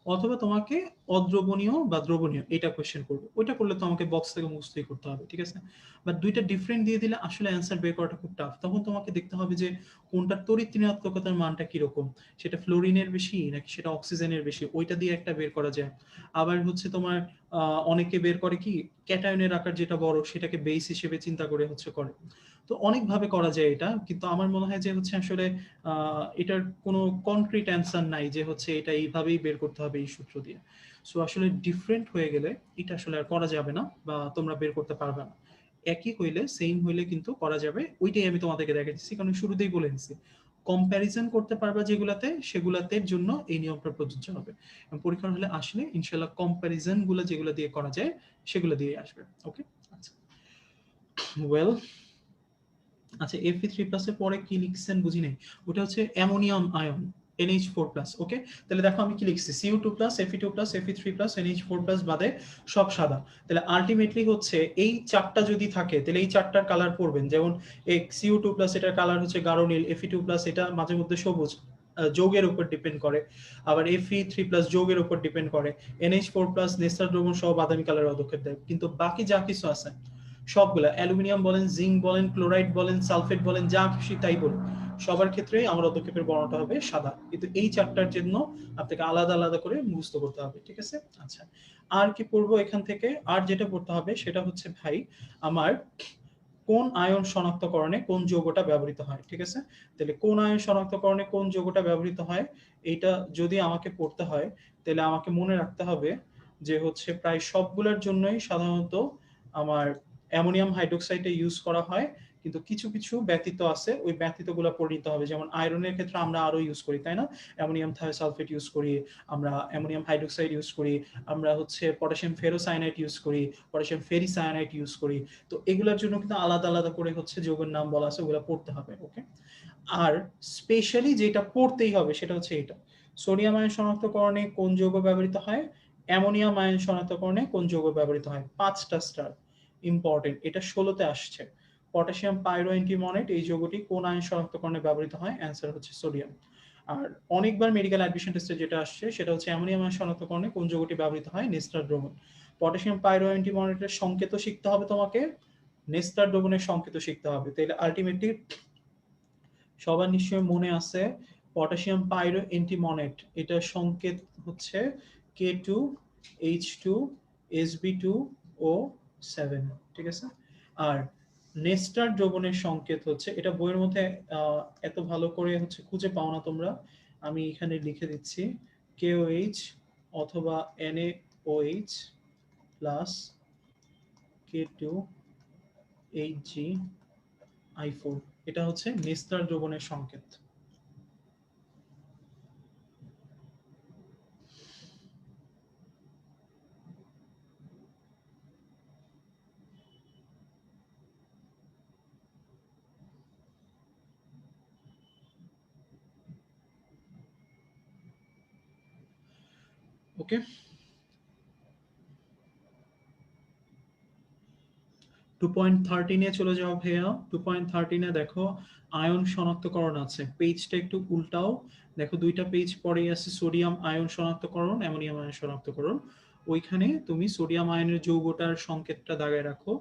অথবা তোমাকে অদ্রবণীয় বা দ্রবণীয় এটা কোয়েশ্চেন করবে। ওইটা করলে তো আমাকে বক্স থেকে মুছতেই করতে হবে। ঠিক আছে? বাট ২ টা ডিফারেন্ট দিয়ে দিলে আসলে অ্যান্সার বের করাটা খুব টাফ। তখন তোমাকে দেখতে হবে যে কোনটার তড়িৎ ঋণাত্মকতার মানটা কিরকম? সেটা ফ্লোরিনের বেশি নাকি সেটা অক্সিজেনের বেশি? ওইটা দিয়ে একটা বের করা যায়। আবার হচ্ছে তোমার অনেকে বের করে কি ক্যাটায়নের আকার যেটা বড় সেটাকে বেস হিসেবে চিন্তা করে হচ্ছে করে। তো অনেকভাবে করা যায় এটা। কিন্তু আমার মনে হয় যে হচ্ছে আসলে এটার কোনো কনক্রিট অ্যান্সার নাই যে হচ্ছে এটা এইভাবেই বের করতে হবে এই সূত্র দিয়ে। সো আসলে ডিফারেন্ট হয়ে গেলে এটা আসলে আর করা যাবে না বা তোমরা বের করতে পারবে না। একই হইলে সেইম হইলে কিন্তু করা যাবে। ওইটাই আমি তোমাদেরকে দেখাচ্ছি কারণ শুরুতেই বলে দিছি। কম্প্যারিজন করতে পারবা যেগুলাতে সেগুলাতে জন্য এই নিয়মটা প্রযোজ্য হবে। এবং পরীক্ষার হলে আসলে ইনশাআল্লাহ কম্প্যারিজন গুলো যেগুলো দিয়ে করা যায় সেগুলো দিয়েই আসবে। ওকে? আচ্ছা। ওয়েল, আচ্ছা Fe3+ এর পরে কি লিখছেন বুঝি নাই। ওটা হচ্ছে অ্যামোনিয়াম আয়ন। NH4+, ওকে। তাহলে দেখো আমি কি লিখছি, Cu2+, Fe2+, Fe3+, NH4+ বাদে সব সাদা। তাহলে আলটিমেটলি হচ্ছে এই চারটা যদি থাকে তাহলে এই চারটার কালার পড়বেন, যেমন Cu2+, এটার কালার হচ্ছে গাঢ় নীল, Fe2+ এটা মাঝে মধ্যে সবুজ, যৌগের উপর ডিপেন্ড করে, আবার Fe3+ যৌগের উপর ডিপেন্ড করে, NH4+ নেস্টার দ্রবণ সহ বাদামি কালারের পদক্ষেপ দেয়। কিন্তু বাকি যা কিছু আছে সবগুলা, অ্যালুমিনিয়াম বলেন, জিঙ্ক বলেন, ক্লোরাইড বলেন, সালফেট বলেন, যা খুশি তাই বলুন, সবার ক্ষেত্রেই আমার পদক্ষেপের বর্ণটা হবে সাদা। কিন্তু এই চারটার জন্য আপনাকে আলাদা আলাদা করে মুখস্থ করতে হবে, ঠিক আছে? আচ্ছা, আর কি পড়বো এখান থেকে? আর যেটা পড়তে হবে সেটা হচ্ছে ভাই আমার কোন আয়ন শনাক্তকরণে কোন যৌগটা ব্যবহৃত হয়, ঠিক আছে? তাহলে কোন আয়ন শনাক্তকরণে কোন যৌগটা ব্যবহৃত হয়, এইটা যদি আমাকে পড়তে হয় তাহলে আমাকে মনে রাখতে হবে যে হচ্ছে প্রায় সবগুলোর জন্যই সাধারণত আমার অ্যামোনিয়াম হাইড্রোক্সাইডে ইউজ করা হয়, কিন্তু কিছু কিছু ব্যতীত আছে, ওই ব্যতীতগুলো পড়ে নিতে হবে। যেমন আয়রনের ক্ষেত্রে আমরা আরো ইউজ করি, তাই না? অ্যামোনিয়াম থায়োসালফেট ইউজ করি, আমরা অ্যামোনিয়াম হাইড্রোক্সাইড ইউজ করি, আমরা হচ্ছে পটাশিয়াম ফেরোসায়ানাইড ইউজ করি, পটাশিয়াম ফেরিসায়ানাইড ইউজ করি। তো এগুলোর জন্য কিন্তু আলাদা আলাদা করে হচ্ছে যৌগের নাম বলা আছে, ওগুলো পড়তে হবে, ওকে। আর স্পেশালি যেটা পড়তেই হবে সেটা হচ্ছে এটা, সোডিয়াম আয়ন শনাক্তকরণে কোন যৌগ ব্যবহৃত হয়, অ্যামোনিয়াম আয়ন শনাক্তকরণে কোন যৌগ ব্যবহৃত হয়, 5টা স্টার ইম্পর্টেন্ট, এটা 16তে আসছে। পটাশিয়াম পাইরোঅ্যান্টিমনেট এই যৌগটি কোন আয়ন শনাক্তকরণে ব্যবহৃত হয়, অ্যান্সার হচ্ছে সোডিয়াম। আর অনেকবার মেডিকেল অ্যাডমিশন টেস্টে যেটা আসছে সেটা হচ্ছে অ্যামোনিয়াম আয়ন শনাক্তকরণে কোন যৌগটি ব্যবহৃত হয়, নেস্টার দ্রবণ। পটাশিয়াম পাইরোঅ্যান্টিমনেটের সংকেত শিখতে হবে তোমাকে, নেস্টার দ্রবণের সংকেত শিখতে হবে। তাহলে আলটিমেটলি সবার নিশ্চয়ই মনে আছে পটাশিয়াম পাইরো অ্যান্টিমনেট, এটার সংকেত হচ্ছে K2H2Sb2O7, ঠিক আছে? আর নেস্টার দ্রবণের সংকেত হচ্ছে, এটা বইয়ের মধ্যে এত ভালো করে হচ্ছে খুঁজে পাও না তোমরা, আমি এখানে লিখে দিচ্ছি, KOH অথবা NaOH প্লাস K2HgI4, এটা হচ্ছে নেস্টার দ্রবণের সংকেত। ওকে, 2.13 চলে যাও ভাইয়া। 2.13 দেখো আয়ন শনাক্তকরণ আছে, পেজটা একটু উল্টাও, দেখো দুইটা পেজ পরেই আছে সোডিয়াম আয়ন শনাক্তকরণ, অ্যামোনিয়াম আয়ন শনাক্তকরণ। ওইখানে তুমি সোডিয়াম আয়নের যৌগটার সংকেতটা দাগায় রাখো,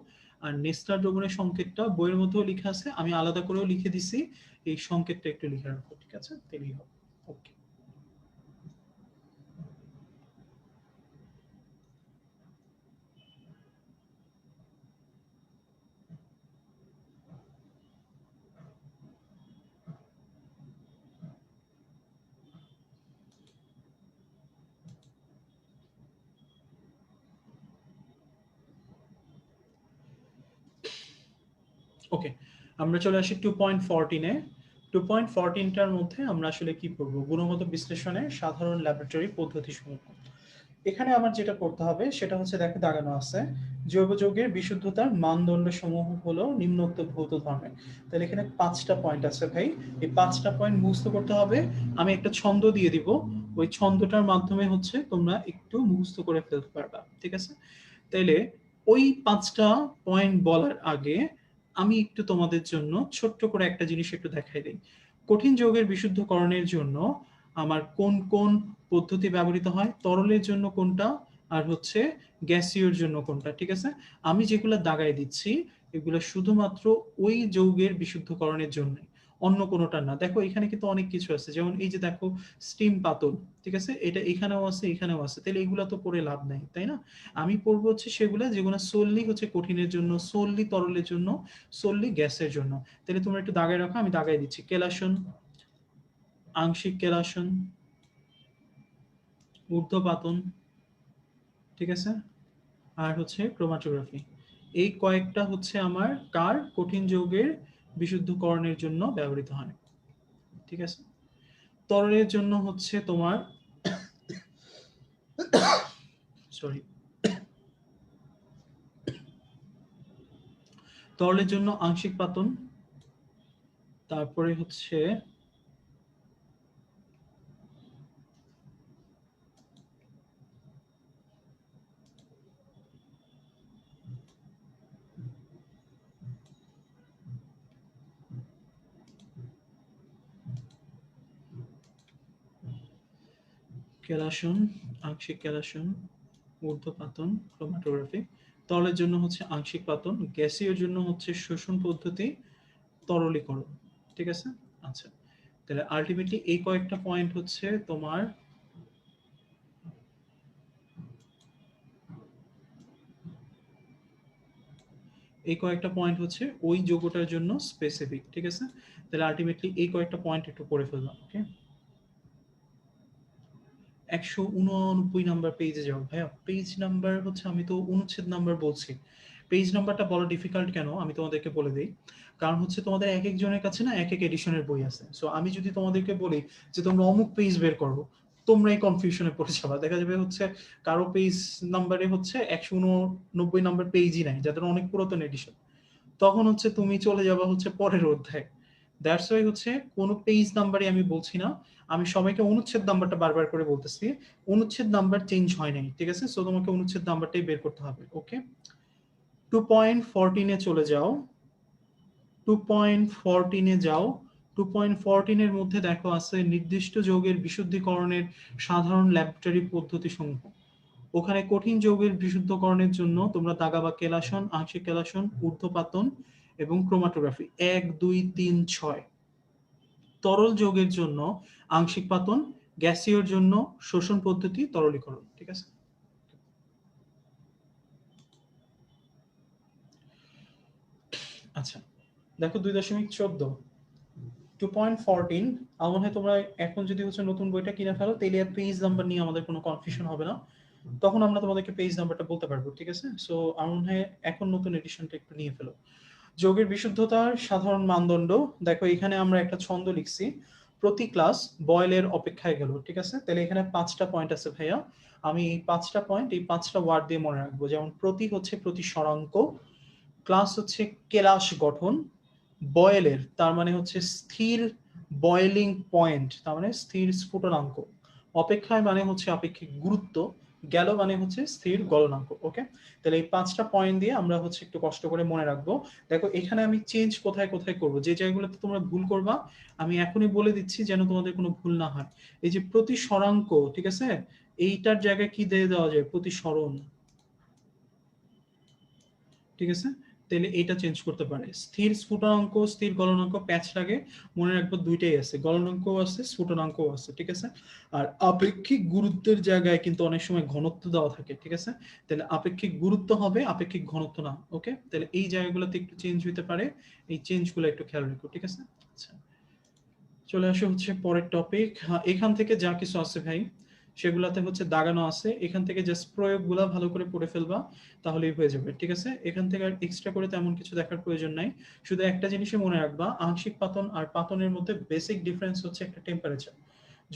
আর নেস্টার দ্রবণের সংকেতটা বইয়ের মধ্যেও লেখা আছে, আমি আলাদা করেও লিখে দিছি, এই সংকেতটা একটু লিখে রাখো, ঠিক আছে? তাহলেই হবে। ওকে, ওকে, আমরা চলে আসি 2.14-এ। 2.14টার মধ্যে আমরা আসলে কি পড়বো, গুণগত বিশ্লেষণে সাধারণ ল্যাবরেটরি পদ্ধতি সমূহ। এখানে আমার যেটা করতে হবে সেটা হচ্ছে, দেখো দাগানো আছে জৈব যৌগের বিশুদ্ধতার মানদণ্ড সমূহ হলো নিম্নোক্ত ভৌত ধর্মের। তাহলে এখানে 5টা পয়েন্ট আছে ভাই, এই 5টা পয়েন্ট মুখস্থ করতে হবে। আমি একটা ছন্দ দিয়ে দিব, ওই ছন্দটার মাধ্যমে হচ্ছে তোমরা একটু মুখস্থ করে ফেলতে পারবা, ঠিক আছে? তাইলে ওই 5টা পয়েন্ট বলার আগে আমি একটু তোমাদের জন্য ছোট্ট করে একটা জিনিস একটু দেখাই দিই। কঠিন যৌগের বিশুদ্ধকরণের জন্য আমার কোন কোন পদ্ধতি ব্যবহৃত হয়, তরলের জন্য কোনটা, আর হচ্ছে গ্যাসীয়র জন্য কোনটা, ঠিক আছে? আমি যেগুলো দাগাই দিচ্ছি এগুলো শুধুমাত্র ওই যৌগের বিশুদ্ধকরণের জন্য, অন্য কোনোটা না। দেখো এখানে কিন্তু অনেক কিছু আছে, যেমন এই যে দেখো স্টিম পাতল, ঠিক আছে? এটা এখানেও আছে এখানেও আছে, তাহলে এগুলো তো পড়ে লাভ নাই, তাই না? আমি পড়বো হচ্ছে সেগুলো যেগুলো সোললি হচ্ছে কঠিনের জন্য, সোললি তরলের জন্য, সোললি গ্যাসের জন্য। তাহলে তোমরা একটু দাগায় রাখো, আমি দাগাই দিচ্ছি। কেলাসন, আংশিক কেলাসন, ঊর্ধ্বপাতন, ঠিক আছে? আর হচ্ছে ক্রোমাটোগ্রাফি। এই কয়েকটা হচ্ছে আমার কার কঠিন যৌগের বিশুদ্ধকরণের জন্য ব্যবহৃত হয়, ঠিক আছে? তরলের জন্য হচ্ছে তোমার, সরি, তরলের জন্য আংশিক পাতন, তারপরে হচ্ছে কেলাসন, আংশিক কেলাসন, ঊর্ধ্বপাতন, ক্রোমাটোগ্রাফি। তরলের জন্য হচ্ছে আংশিক পাতন, গ্যাসীয় জন্য হচ্ছে শোষণ পদ্ধতি, তরলীকরণ। ঠিক আছে? আচ্ছা, তাহলে আলটিমেটলি এই কয়েকটা পয়েন্ট হচ্ছে তোমার এই কয়েকটা পয়েন্ট হচ্ছে ওই যৌগটার জন্য স্পেসিফিক। ঠিক আছে? তাহলে আলটিমেটলি এই কয়েকটা পয়েন্ট একটু পড়ে ফেললাম। ওকে, 189 নাম্বার পেজে যাও ভাইয়া। পেজ নাম্বার হচ্ছে, আমি তো অনুচ্ছেদ নাম্বার বলছি, পেজ নাম্বারটা বলা ডিফিকাল্ট কেন আমি তোমাদেরকে বলে দিই। কারণ হচ্ছে তোমাদের এক একজনের কাছে না এক এক এডিশনের বই আছে। সো আমি যদি তোমাদেরকে বলি যে তোমরা অমুক পেজ বের করো, তোমরা এই কনফিউশনে পড়ে যাবা। দেখা যাবে হচ্ছে কারো পেজ নাম্বারে হচ্ছে 189 নাম্বার পেজই নাই, যাদের অনেক পুরাতন এডিশন। তখন হচ্ছে তুমি চলে যাবা হচ্ছে পরের অধ্যায়। দ্যাটস ওয়াই হচ্ছে কোনো পেজ নাম্বারই আমি বলছি না, আমি সবাইকে অনুচ্ছেদ নাম্বারটা বারবার করে বলতেছি। অনুচ্ছেদ নাম্বার চেঞ্জ হয় নাই, ঠিক আছে? সো তোমাকে অনুচ্ছেদ নাম্বারটাই বের করতে হবে। ওকে, 2.14 চলে যাও। 2.14 যাও। 2.14 মধ্যে দেখো আছে নির্দিষ্ট যৌগের বিশুদ্ধীকরণের সাধারণ ল্যাবরেটরি পদ্ধতি সমূহ। ওখানে কঠিন যৌগের বিশুদ্ধকরণের জন্য তোমরা দাগা বা কেলাসন, আংশিক কেলাসন, ঊর্ধ্বপাতন এবং ক্রোমাটোগ্রাফি 1, 2, 3, 6। তরল যৌগের জন্য আংশিক পাতন, গ্যাসীয়র জন্য শোষণ পদ্ধতি, তরলীকরণ। ঠিক আছে? আচ্ছা, দেখো 2.14, 2.14। আমার মনে হয় তোমরা এখন যদি হচ্ছে নতুন বইটা কিনে ফেলো তাহলে আর পেজ নাম্বার নিয়ে আমাদের কোনো কনফিউশন হবে না, তখন আমরা তোমাদেরকে পেজ নাম্বারটা বলতে পারবো। ঠিক আছে? সো আমার মনে হয় এখন নতুন এডিশনটা একটু নিয়ে ফেলো। যৌগের বিশুদ্ধতার সাধারণ মানদণ্ড। দেখো এখানে আমরা একটা ছন্দ লিখছি, প্রতি ক্লাস বয়েলের অপেক্ষায় গেল। ঠিক আছে? তাহলে এখানে 5টা পয়েন্ট আছে ভাইয়া। আমি এই 5টা পয়েন্ট, এই 5টা ওয়ার্ড দিয়ে মনে রাখবো। যেমন প্রতি হচ্ছে প্রতিসরাঙ্ক, ক্লাস হচ্ছে কেলাস গঠন, বয়েলের তার মানে হচ্ছে স্থির বয়েলিং পয়েন্ট, তার মানে স্থির স্ফুটনাঙ্ক, অপেক্ষায় মানে হচ্ছে আপেক্ষিক গুরুত্ব, গেল মানে হচ্ছে স্থির গলনাঙ্ক। ওকে, তাহলে এই 5টা পয়েন্ট দিয়ে আমরা হচ্ছে একটু কষ্ট করে মনে রাখবো। দেখো এখানে আমি চেঞ্জ কোথায় কোথায় করব, যে জায়গাগুলোতে তোমরা ভুল করবা আমি এখনই বলে দিচ্ছি যেন তোমাদের কোনো ভুল না হয়। এই যে প্রতিসরাঙ্ক, ঠিক আছে, এইটার জায়গায় কি দিয়ে দেওয়া যায়, প্রতিসরণ। ঠিক আছে? তাহলে এটা চেঞ্জ করতে পারে। স্থির স্ফুটনাঙ্ক, স্থির গলনাঙ্ক প্যাচ লাগে, মনে রাখবো দুইটাই আছে, গলনাঙ্কও আছে স্ফুটনাঙ্কও আছে। ঠিক আছে? আর আপেক্ষিক গুরুত্বের জায়গায় কিন্তু অনেক সময় ঘনত্ব দেওয়া থাকে। ঠিক আছে? তাহলে আপেক্ষিক গুরুত্ব হবে, আপেক্ষিক ঘনত্ব না। ওকে, তাহলে এই জায়গাগুলোতে একটু চেঞ্জ হতে পারে, এই চেঞ্জগুলো একটু খেয়াল রাখো। ঠিক আছে? আচ্ছা, চলে আসে হচ্ছে পরের টপিক। এখান থেকে যা কিছু আছে ভাই সেগুলাতে হচ্ছে দাগানো আছে, এখান থেকে জাস্ট প্রয়োগগুলা ভালো করে পড়ে ফেলবা, তাহলেই হয়ে যাবে। ঠিক আছে? এখান থেকে আর এক্সট্রা করে তেমন কিছু দেখার প্রয়োজন নাই। শুধু একটা জিনিসই মনে রাখবা, আংশিক পাতন আর পাতনের মধ্যে বেসিক ডিফারেন্স হচ্ছে একটা টেম্পারেচার।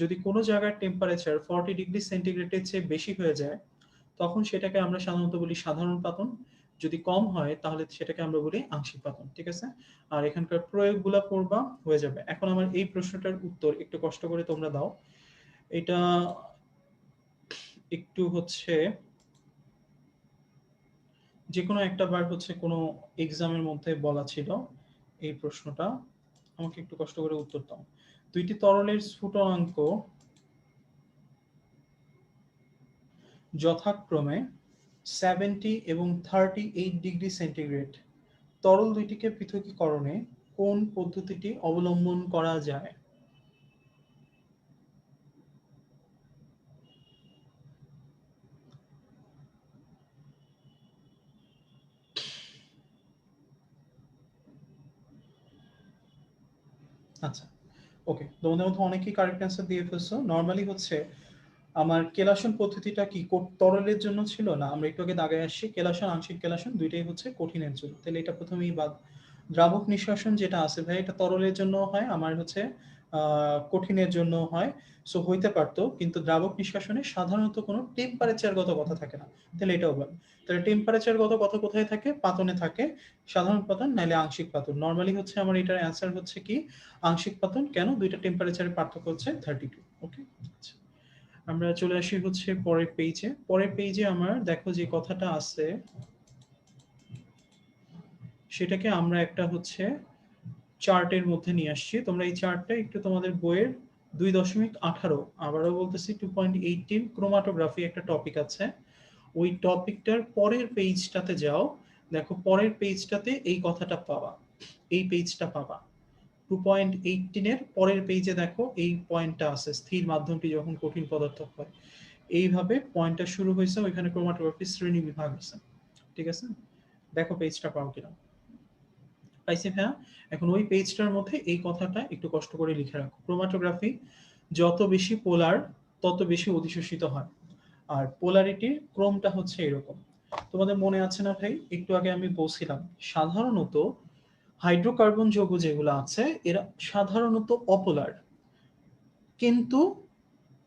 যদি কোনো জায়গার টেম্পারেচার 40 ডিগ্রি সেন্টিগ্রেডের চেয়ে বেশি হয়ে যায়, তখন সেটাকে আমরা সাধারণত বলি সাধারণ পাতন। যদি কম হয় তাহলে সেটাকে আমরা বলি আংশিক পাতন। ঠিক আছে? আর এখানকার প্রয়োগগুলা পড়বা, হয়ে যাবে। এখন আমার এই প্রশ্নটার উত্তর একটু কষ্ট করে তোমরা দাও। এটা একটু হচ্ছে যে কোনো একটা বার হচ্ছে কোনো এক্সামের মধ্যে বলা ছিল এই প্রশ্নটা, আমাকে একটু কষ্ট করে উত্তর দাও। দুইটি তরলের স্ফুটনাঙ্ক যথাক্রমে 70 এবং 38 ডিগ্রি সেন্টিগ্রেড। তরল দুইটিকে পৃথকীকরণে কোন পদ্ধতিটি অবলম্বন করা যায়? আচ্ছা, ওকে, তোমাদের মধ্যে অনেকেই কারেক্ট অ্যান্সার দিয়ে ফেলছো। নর্মালি হচ্ছে আমার কেলাসন পদ্ধতিটা কি তরলের জন্য ছিল না, আমরা একটু আগে দাগায় আসছি, কেলাসন আংশিক কেলাসন দুইটাই হচ্ছে কঠিনের জন্য। তাহলে এটা প্রথমেই বাদ। দ্রাবক নিষ্কাশন যেটা আছে ভাই, এটা তরলের জন্য হয়, আমার হচ্ছে কঠিনের জন্য হয়। সো হইতে পারতো, কিন্তু দ্রাবক নিষ্কাশনে সাধারণত কোনো টেম্পারেচারগত কথা থাকে না। তাহলে এটাও বাদ। তাহলে টেম্পারেচারগত কথা কোথায় থাকে, পাতনে থাকে। সাধারণ পাতন নাইলে আংশিক পাতন। নর্মালি হচ্ছে আমার এটার অ্যান্সার হচ্ছে কি আংশিক পাতন। কেন? দুইটা টেম্পারেচারের পার্থক্য হচ্ছে 32। ওকে, আচ্ছা, আমরা চলে আসি হচ্ছে পরের পেজে। পরের পেজে আমার দেখো যে কথাটা আছে সেটাকে আমরা একটা হচ্ছে চার্টের মধ্যে নিয়ে আসছি। তোমরা এই চার্টটা একটু তোমাদের বইয়ের 2.18 আবারও বলতেছি 2.18 ক্রোমাটোগ্রাফি একটা টপিক আছে, ওই টপিকটার পরের পেজটাতে যাও, দেখো পরের পেজটাতে এই কথাটা পাবা, এই পেজটা পাবা 2.18 পরের পেজে দেখো এই পয়েন্টটা আছে, স্থির মাধ্যমটি যখন কঠিন পদার্থ হয়, এইভাবে পয়েন্টটা শুরু হয়েছে, ওইখানে ক্রোমাটোগ্রাফি শ্রেণী বিভাগ আছে, ঠিক আছে? দেখো পেজটা পাও কিনা, পাইছি হ্যাঁ। এখন ওই পেজটার মধ্যে এই কথাটা একটু কষ্ট করে লিখে রাখো, ক্রোমাটোগ্রাফি যত বেশি পোলার তত বেশি অধিশোষিত হয়, আর পোলারিটির ক্রমটা হচ্ছে এরকম। তোমাদের মনে আছে না ভাই, একটু আগে আমি বলছিলাম সাধারণত হাইড্রোকার্বন যৌগ যেগুলো আছে এরা সাধারণত অপোলার, কিন্তু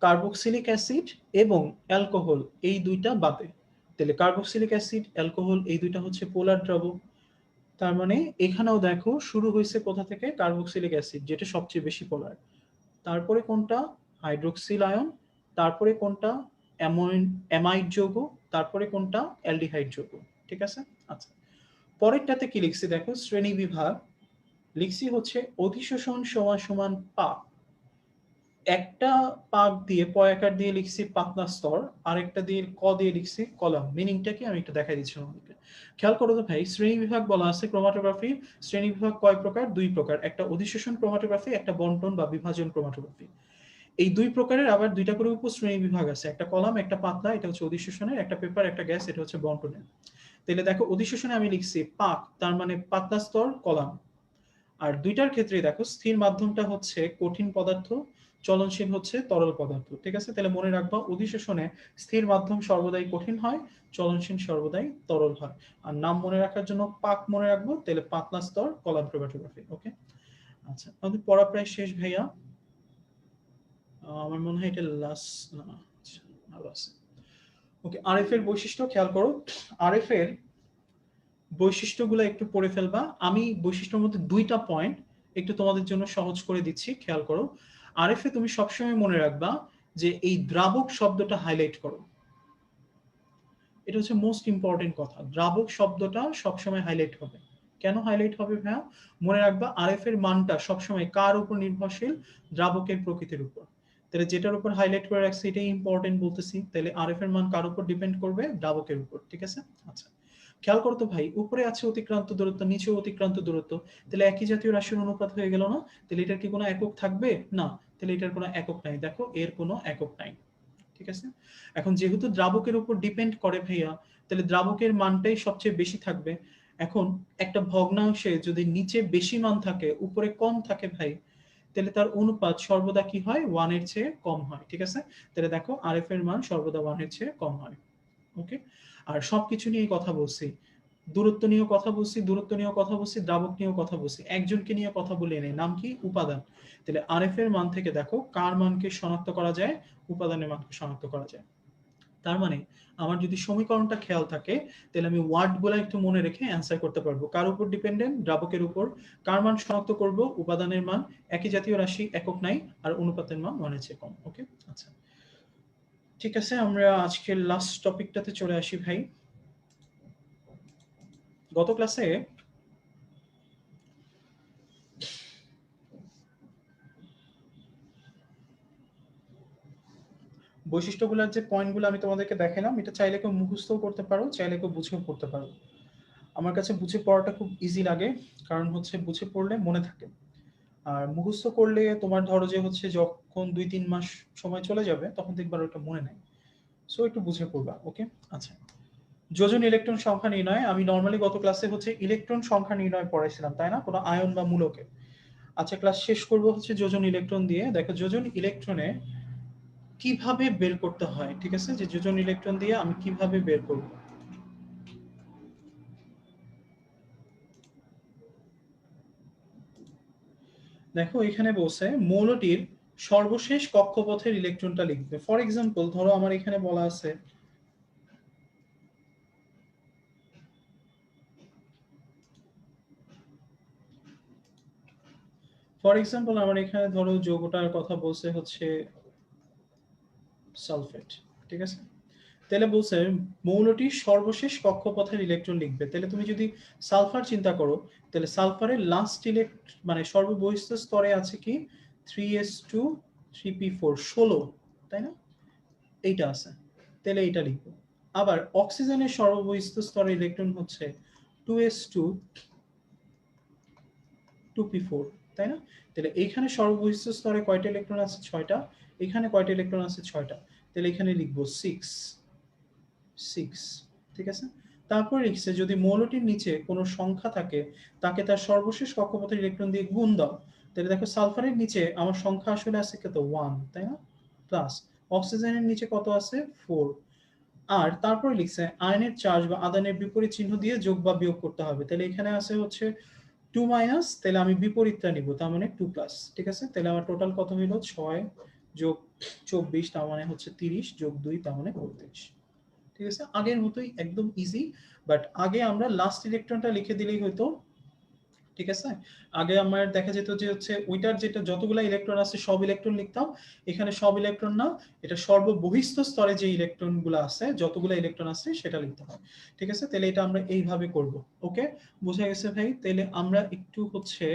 কার্বক্সিলিক অ্যাসিড এবং অ্যালকোহল এই দুইটা বাদে, তাহলে কার্বক্সিলিক অ্যাসিড অ্যালকোহল এই দুইটা হচ্ছে পোলার দ্রবক। তার মানে এখানেও দেখো শুরু হয়েছে কোথা থেকে, কার্বক্সিলিক অ্যাসিড যেটা সবচেয়ে বেশি পোলার, তারপরে কোনটা হাইড্রোক্সিল আয়ন, তারপরে কোনটা অ্যামাইড যৌগ, তারপরে কোনটা অ্যালডিহাইড যৌগ, ঠিক আছে? আচ্ছা, পরেরটাতে কি লিখছি দেখো, শ্রেণী বিভাগ লিখছি হচ্ছে অধিশোষণ সমান সমান পাক, একটা পাক দিয়ে পয়াকার দিয়ে লিখছি পাতলা স্তর, আরেকটা দিয়ে ক দিয়ে লিখছি কলাম। মিনিংটা কি আমি একটু দেখাই দিচ্ছি আমাদেরকে, খেয়াল করো তো ভাই। শ্রেণী বিভাগ বলা আছে ক্রোমাটোগ্রাফি, শ্রেণী বিভাগ কয় প্রকার? দুই প্রকার, একটা অধিশোষণ ক্রোমাটোগ্রাফি, একটা বন্টন বা বিভাজন ক্রোমাটোগ্রাফি। এই দুই প্রকারের আবার দুইটা করে উপশ্রেণী বিভাগ আছে, একটা কলাম একটা পাতলা, এটা হচ্ছে অধিশোষণের, একটা পেপার একটা গ্যাস, এটা হচ্ছে বন্টনের। তাহলে দেখো অধিশোষণে আমি লিখছি পাক, তার মানে পাতলা স্তর কলাম, আর দুইটার ক্ষেত্রে দেখো স্থির মাধ্যমটা হচ্ছে কঠিন পদার্থ, চলনশীল হচ্ছে তরল পদার্থ, ঠিক আছে? তাহলে মনে রাখবা অধিশোষণে স্থির মাধ্যম সর্বদাই কঠিন হয়, চলনশীল সর্বদাই তরল হয়। আর নাম মনে রাখার জন্য পাক মনে রাখবো, তাহলে পাতলা স্তর কলাম ক্রোমাটোগ্রাফি। ওকে, আচ্ছা আমাদের পড়া প্রায় শেষ ভাইয়া, আমার মনে হয় এটা লাস্ট না, আচ্ছা আরো আছে। ওকে, আরএফ এর বৈশিষ্ট্য খেয়াল করো, আরএফ এর বৈশিষ্ট্যগুলো একটু পড়ে ফেলবা। আমি বৈশিষ্ট্যের মধ্যে দুইটা পয়েন্ট একটু তোমাদের জন্য সহজ করে দিচ্ছি, খেয়াল করো। আরএফ এ তুমি সবসময় মনে রাখবা যে এই দ্রাবক শব্দটা হাইলাইট করো, এটা হচ্ছে মোস্ট ইম্পর্টেন্ট কথা, দ্রাবক শব্দটা সবসময় হাইলাইট হবে। কেন হাইলাইট হবে ভাইয়া? মনে রাখবা আরএফ এর মানটা সবসময় কার উপর নির্ভরশীল? দ্রাবকের প্রকৃতির উপর। তাহলে যেটার উপর হাইলাইট করে রাখছি এটাই ইম্পর্টেন্ট বলতেছি, তাহলে আরএফ এর মান কার উপর ডিপেন্ড করবে? দ্রাবকের উপর, ঠিক আছে? আচ্ছা, খেয়াল করো তো ভাই, উপরে আছে অতিক্রান্ত দূরত্ব, নিচে অতিক্রান্ত দূরত্ব, তাহলে একই জাতীয় রাশির অনুপাত হয়ে গেল না? তাহলে এটার কি কোনো একক থাকবে? না, তাহলে এটার কোনো একক নাই, দেখো এর কোনো একক নাই, ঠিক আছে? এখন যেহেতু দ্রাবকের উপর ডিপেন্ড করে ভাইয়া, তাহলে দ্রাবকের মানটাই সবচেয়ে বেশি থাকবে। এখন একটা ভগ্নাংশে যদি নিচে বেশি মান থাকে উপরে কম থাকে ভাই, তাহলে তার অনুপাত সর্বদা কি হয়? 1 এর চেয়ে কম হয়, ঠিক আছে? তাহলে দেখো আরএফ এর মান সর্বদা 1 এর চেয়ে কম হয়। ওকে, আর সবকিছু নিয়ে কথা বলছি, দূরত্ব নিয়েও কথা বলছি, দূরত্ব নিয়েও কথা বলছি, দ্রাবক নিয়েও কথা বলছি, একজনকে নিয়ে কথা বলে নেই, নাম কি? উপাদান। তাহলে আরএফ এর মান থেকে দেখো কার মানকে শনাক্ত করা যায়? উপাদানের মানকে শনাক্ত করা যায়। তার মানে আমার যদি সমীকরণটা খেয়াল থাকে, তাহলে আমি ওয়ার্ডগুলো একটু মনে রেখে অ্যান্সার করতে পারবো। কার উপর ডিপেন্ডেন্ট? দ্রাবকের উপর। কার মান শনাক্ত করব? উপাদানের মান। একই জাতীয় রাশি, একক নাই, আর অনুপাতের মান 1 এর চেয়ে কম। ওকে, আচ্ছা ঠিক আছে, আমরা আজকের লাস্ট টপিকটাতে চলে আসি ভাই। গত ক্লাসে বৈশিষ্ট্যগুলোর যে পয়েন্টগুলো আমি তোমাদেরকে দেখালাম, এটা চাইলে কেউ মুখস্থও করতে পারো, চাইলে কেউ বুঝেও পড়তে পারো। আমার কাছে বুঝে পড়াটা খুব ইজি লাগে, কারণ হচ্ছে বুঝে পড়লে মনে থাকে। আর মুখস্থ করলে তোমার ধরো যে হচ্ছে যখন 2-3 মাস সময় চলে যাবে তখন দেখবার ওটা মনে নাই। সো একটু বুঝে পড়বা। ওকে, আচ্ছা, যোজন ইলেকট্রন সংখ্যা নির্ণয়। আমি নর্মালি গত ক্লাসে হচ্ছে ইলেকট্রন সংখ্যা নির্ণয় পড়াইছিলাম, তাই না? কোনো আয়ন বা মূলকে। আচ্ছা, ক্লাস শেষ করবো হচ্ছে যোজন ইলেকট্রন দিয়ে। দেখো যোজন ইলেকট্রনে কিভাবে বের করতে হয়, ঠিক আছে? যে যোজন ইলেকট্রন দিয়ে আমি কিভাবে বের করব। দেখো এখানে বলছে মৌলটির সর্বশেষ কক্ষপথের ইলেকট্রনটা লিখবে। ফর এক্সাম্পল ধরো আমার এখানে বলা আছে আমার এখানে ধরো যৌগটার কথা বলছে হচ্ছে সালফেট, ঠিক আছে? তাহলে বলছে মৌলটির সর্বশেষ কক্ষপথের ইলেকট্রন লিখবে। তাহলে তুমি যদি সালফার চিন্তা করো, তাহলে সালফারের লাস্ট মানে সর্ববহিষ্ঠ স্তরে আছে কি 3s2 3p4 16, তাই না? এইটা আছে, তাহলে এইটা লিখবো। আবার অক্সিজেনের সর্ববহিস্থ স্তরে ইলেকট্রন হচ্ছে 2s2 2p4, তাই না? তাহলে এইখানে সর্ববহিস্থ স্তরে কয়টা ইলেকট্রন আছে? 6টা। এখানে কয়টা ইলেকট্রন আছে? 6টা। তাহলে এখানে লিখবো 6 6, ঠিক আছে? তারপর লিখছে যদি মৌলটির নিচে কোনো সংখ্যা থাকে তাকে তার সর্বশেষ কক্ষপথের ইলেকট্রন দিয়ে গুণ দাও। তাহলে দেখো সালফারের নিচে আমার সংখ্যা আসলে আছে কত? 1, তাই না? প্লাস অক্সিজেনের নিচে কত আছে? 4। আর তারপরে লিখছে আয়নের চার্জ বা আদানের বিপরীত চিহ্ন দিয়ে যোগ বা বিয়োগ করতে হবে। তাহলে এখানে আছে হচ্ছে 2 মাইনাস, তাহলে আমি বিপরীতটা নিব, তার মানে 2 প্লাস, ঠিক আছে? তাহলে আমার টোটাল কত হইল? 6 যোগ 24, তার মানে হচ্ছে 30 যোগ 2, তার মানে 32। ঠিক আছে, আগের মতোই একদম ইজি, বাট আগে আমরা লাস্ট ইলেকট্রনটা লিখে দিলেই হয়তো, ঠিক আছে? আগে আমার দেখা যেত যে হচ্ছে ওইটার যেটা যতগুলো ইলেকট্রন আছে সব ইলেকট্রন লিখতাম, এখানে সব ইলেকট্রন না, এটা সর্ববহিস্থ স্তরে যে ইলেকট্রনগুলো আছে, যতগুলো ইলেকট্রন আছে সেটা লিখতে হয়, ঠিক আছে? তাহলে এটা আমরা এইভাবে করব। ওকে, বোঝা গেছে ভাই? তাহলে আমরা একটু হচ্ছে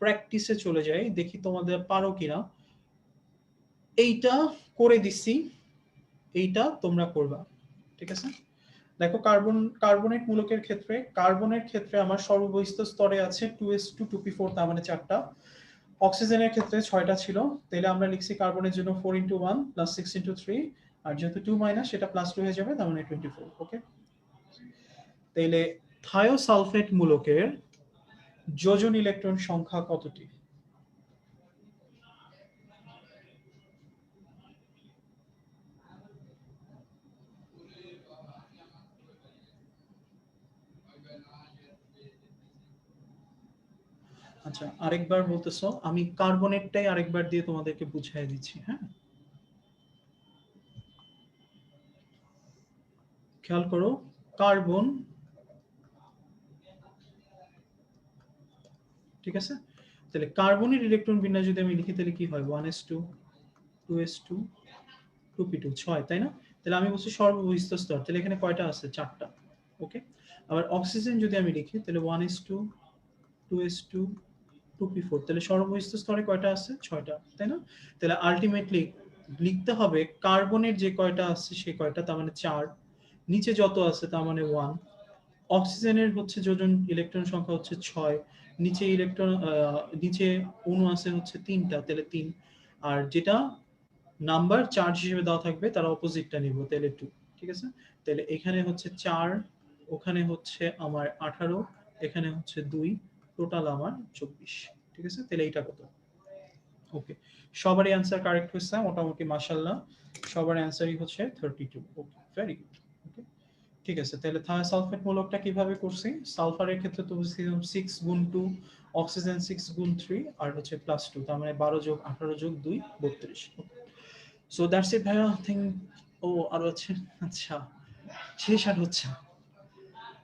প্র্যাকটিসে চলে যাই, দেখি তোমাদের পারো কিনা। এইটা করে দিছি, এইটা তোমরা করবা, ঠিক আছে? দেখো কার্বনেট মূলকের ক্ষেত্রে, কার্বনের ক্ষেত্রে আমার সর্ববহিস্থ স্তরে আছে 2s2 2p4, তার মানে 4টা। অক্সিজেনের ক্ষেত্রে 6টা ছিল, তাহলে আমরা লিখছি কার্বনের জন্য 4x1 প্লাস 6x3, আর যেহেতু 2 মাইনাস সেটা প্লাস 2 হয়ে যাবে, তার মানে 24। ওকে, তাহলে থায়োসালফেট মূলকের যোজন ইলেকট্রন সংখ্যা কতটি? আচ্ছা, আরেকবার বলতেছো? আমি কার্বনেটটাই আরেকবার দিয়ে তোমাদেরকে বুঝিয়ে দিচ্ছি, হ্যাঁ? খেয়াল করো, কার্বন, ঠিক আছে? তাহলে কার্বনের ইলেকট্রন বিন্যাস যদি আমি লিখি তাহলে কি হয়? 1s2 2s2 2p2, 6, তাই না? তাহলে আমি বলছি সর্ববহিস্থ স্তর, তাহলে এখানে কয়টা আছে? 4টা। ওকে, আবার অক্সিজেন যদি আমি লিখি তাহলে 1s2 2s2 2p4, তাহলে সর্ববহিস্থ স্তরে কয়টা আছে? 6টা, তাই না? তাহলে আলটিমেটলি লিখতে হবে কার্বনের যে কয়টা আছে সেই কয়টা, তার মানে 4, নিচে যত আছে তার মানে 1। অক্সিজেনের হচ্ছে যোজন ইলেকট্রন সংখ্যা হচ্ছে 6, নিচে ইলেকট্রন নিচে অণু আছে হচ্ছে 3টা, তাহলে 3। আর যেটা নাম্বার চার্জ হিসেবে দেওয়া থাকবে তার অপোজিটটা নিব, তাহলে 2, ঠিক আছে? তাহলে এখানে হচ্ছে 4, ওখানে হচ্ছে আমার 18, এখানে হচ্ছে 2, টোটাল আমার 24, ঠিক আছে? তাহলে এইটা কত? ওকে, সবারই অ্যান্সার কারেক্ট হয়েছে মোটামুটি, মাশাআল্লাহ, সবার অ্যান্সারই হচ্ছে 32। ওকে, ভেরি গুড। ওকে, ঠিক আছে, তাহলে থায়োসালফেট মূলকটা কিভাবে করছি? সালফারের ক্ষেত্রে তো বুঝছিলাম 6 গুণ 2, অক্সিজেন 6 গুণ 3, আর হচ্ছে প্লাস 2, তার মানে 12 যোগ 18 যোগ 2 32। সো দ্যাটস ইট ভাইয়া, থিঙ্ক। ও আরো আছে, আচ্ছা, শেষ আর হচ্ছে না।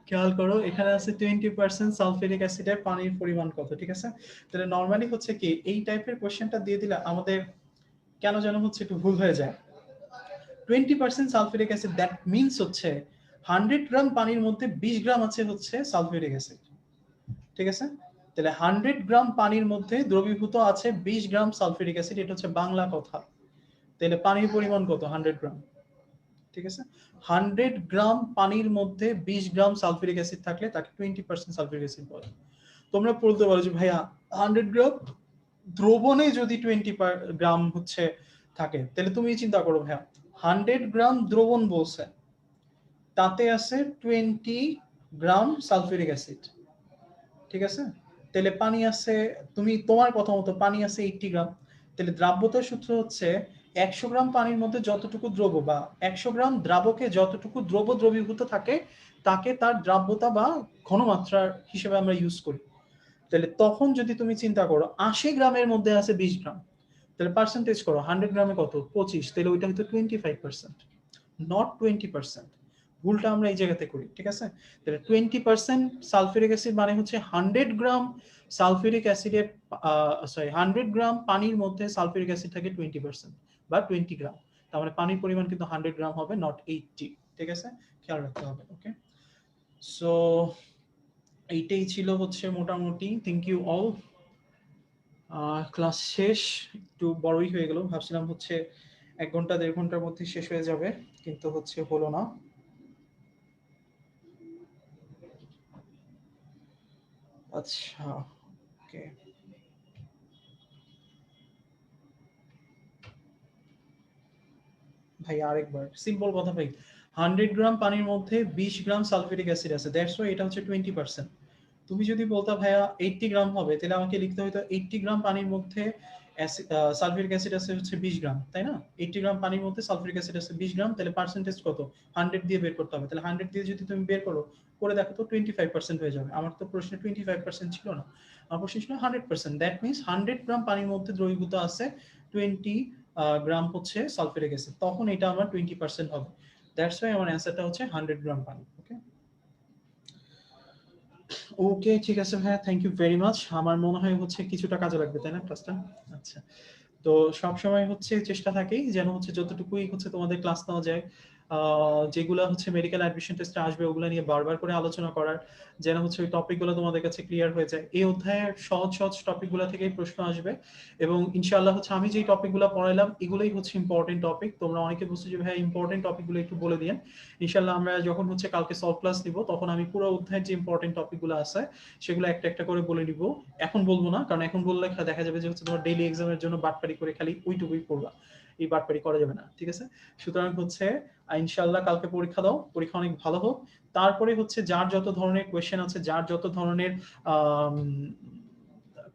খেয়াল করো, এখানে আছে 20% সালফিউরিক অ্যাসিডের পানির পরিমাণ কত, ঠিক আছে? তাহলে নর্মালি হচ্ছে কি এই টাইপের কোশ্চেনটা দিয়ে দিলে আমাদের কেন যেন হচ্ছে একটু ভুল হয়ে যায়। 20% সালফিউরিক অ্যাসিড, দ্যাট মিনস হচ্ছে 100 গ্রাম পানির মধ্যে 20 গ্রাম আছে হচ্ছে সালফিউরিক অ্যাসিড, ঠিক আছে? তাহলে 100 গ্রাম পানির মধ্যে দ্রবীভূত আছে 20 গ্রাম সালফিউরিক অ্যাসিড, এটা হচ্ছে বাংলা কথা। তাহলে পানির পরিমাণ কত? 100 গ্রাম, ঠিক আছে? 100 গ্রাম পানির মধ্যে 20 গ্রাম সালফিউরিক অ্যাসিড থাকলে তাকে 20% সালফিউরিক অ্যাসিড বলে। তোমরা বলতে পারো যে ভাইয়া 100 গ্রাম দ্রবণে যদি 20 গ্রাম হচ্ছে থাকে, তাহলে তুমি চিন্তা করো ভাইয়া, 100 গ্রাম দ্রবণ বলছে, তাতে আছে 20 গ্রাম সালফিউরিক অ্যাসিড, ঠিক আছে? তাহলে পানি আছে, তুমি তোমার কথা মতো পানি আছে 80 গ্রাম, তাহলে দ্রাব্যতার সূত্র হচ্ছে 100 গ্রাম পানির মধ্যে যতটুকু দ্রব বা 100 গ্রাম দ্রাবকে যতটুকু দ্রব দ্রবীভূত থাকে তাকে তার দ্রাব্যতা বা ঘনমাত্রার হিসেবে আমরা ইউজ করি। তাহলে তখন যদি তুমি চিন্তা করো 80 গ্রামের মধ্যে আছে 20 গ্রাম, তাহলে পার্সেন্টেজ করো 100 গ্রামে কত? 25, তাহলে ওইটা হয়তো 25%, নট 20%। ভুলটা আমরা এই জায়গাতে করি, ঠিক আছে? তাহলে 20% সালফিউরিক অ্যাসিড মানে হচ্ছে 100 গ্রাম সালফিউরিক অ্যাসিডের, সরি, 100 গ্রাম পানির মধ্যে সালফিউরিক অ্যাসিড থাকে 20% বা 20 গ্রাম, তার মানে পানির পরিমাণ কিন্তু 100 গ্রাম হবে, নট 80, ঠিক আছে? খেয়াল রাখতে হবে। ওকে, সো এইটাই ছিল হচ্ছে মোটামুটি। Thank you all. ক্লাস শেষ, একটু বড়ই হয়ে গেল। ভাবছিলাম হচ্ছে ১ ঘন্টা ১.৫ ঘন্টার মধ্যে শেষ হয়ে যাবে। কিন্তু হচ্ছে হলো না। আচ্ছা, ওকে। ভাই আরেকবার সিম্পল কথা ভাই। 100 গ্রাম পানির মধ্যে 20 গ্রাম সালফিউরিক অ্যাসিড আছে। দ্যাটস ওয়াই এটা হচ্ছে 20%। তুমি যদি বলতা ভাইয়া 80 গ্রাম হবে, তাহলে আমাকে লিখতে হইতো 80 গ্রাম পানির মধ্যে সালফিউরিক অ্যাসিড আছে হচ্ছে 20 গ্রাম, তাই না? 80 গ্রাম পানির মধ্যে সালফিউরিক অ্যাসিড আছে 20 গ্রাম, তাহলে পার্সেন্টেজ কত? 100 দিয়ে বের করতে হবে। তাহলে 100 দিয়ে যদি তুমি বের করো, করে দেখো তো 25% হয়ে যাবে। আমার তো প্রশ্নে 25% ছিল না। আমার প্রশ্ন ছিল 100%। দ্যাট মিনস 100 গ্রাম পানির মধ্যে দ্রবীভূত আছে 20 গ্রাম হচ্ছে সালফিউরিক অ্যাসিড। তখন এটা আমার 20% হবে। দ্যাটস ওয়াই আমার অ্যান্সারটা হচ্ছে 100 গ্রাম পানি। ওকে? ওকে, ঠিক আছে ভাইয়া, থ্যাংক ইউ ভেরি মাচ। আমার মনে হয় হচ্ছে কিছুটা কাজে লাগবে, তাই না ক্লাসটা? আচ্ছা। তো সবসময় হচ্ছে চেষ্টা থাকেই যেন হচ্ছে যতটুকুই হচ্ছে তোমাদের ক্লাস নেওয়া যায়, যেগুলা হচ্ছে মেডিকেল অ্যাডমিশন টেস্টে আসবে ওগুলা নিয়ে বারবার করে আলোচনা করার, যেন হচ্ছে ওই টপিকগুলো তোমাদের কাছে ক্লিয়ার হয়ে যায়। এই অধ্যায়ের সহজ সহজ টপিকগুলো থেকেই প্রশ্ন আসবে এবং ইনশাআল্লাহ হচ্ছে আমি যেই টপিকগুলো পড়াইলাম এগুলোই হচ্ছে ইম্পর্টেন্ট টপিক। তোমরা অনেকে বলছো যে ভাই ইম্পর্টেন্ট টপিকগুলো একটু বলে দিন। ইনশাআল্লাহ আমরা যখন হচ্ছে কালকে সলভ ক্লাস নিব তখন আমি পুরো অধ্যায়ের যে ইম্পর্টেন্ট টপিকগুলো আছে সেগুলো একটা একটা করে বলে নিব। এখন বলবো না, কারণ এখন বললে দেখা যাবে যে হচ্ছে তোমার ডেইলি এক্সামের জন্য বাটপারি করে খালি ওইটুকুই পড়বা। এই বাটপারি করা যাবে না, ঠিক আছে? সুতরাং হচ্ছে ইনশাআল্লাহ কালকে পরীক্ষা দাও, পরীক্ষা অনেক ভালো হোক। তারপরে হচ্ছে যার যত ধরনের কোয়েশ্চেন আছে, যার যত ধরনের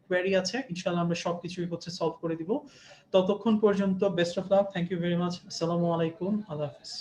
কোয়েরি আছে, ইনশাআল্লাহ আমরা সবকিছুই হচ্ছে সলভ করে দিব। ততক্ষণ পর্যন্ত best of luck. Thank you very much. আসসালামু আলাইকুম। আল্লাহ হাফেজ।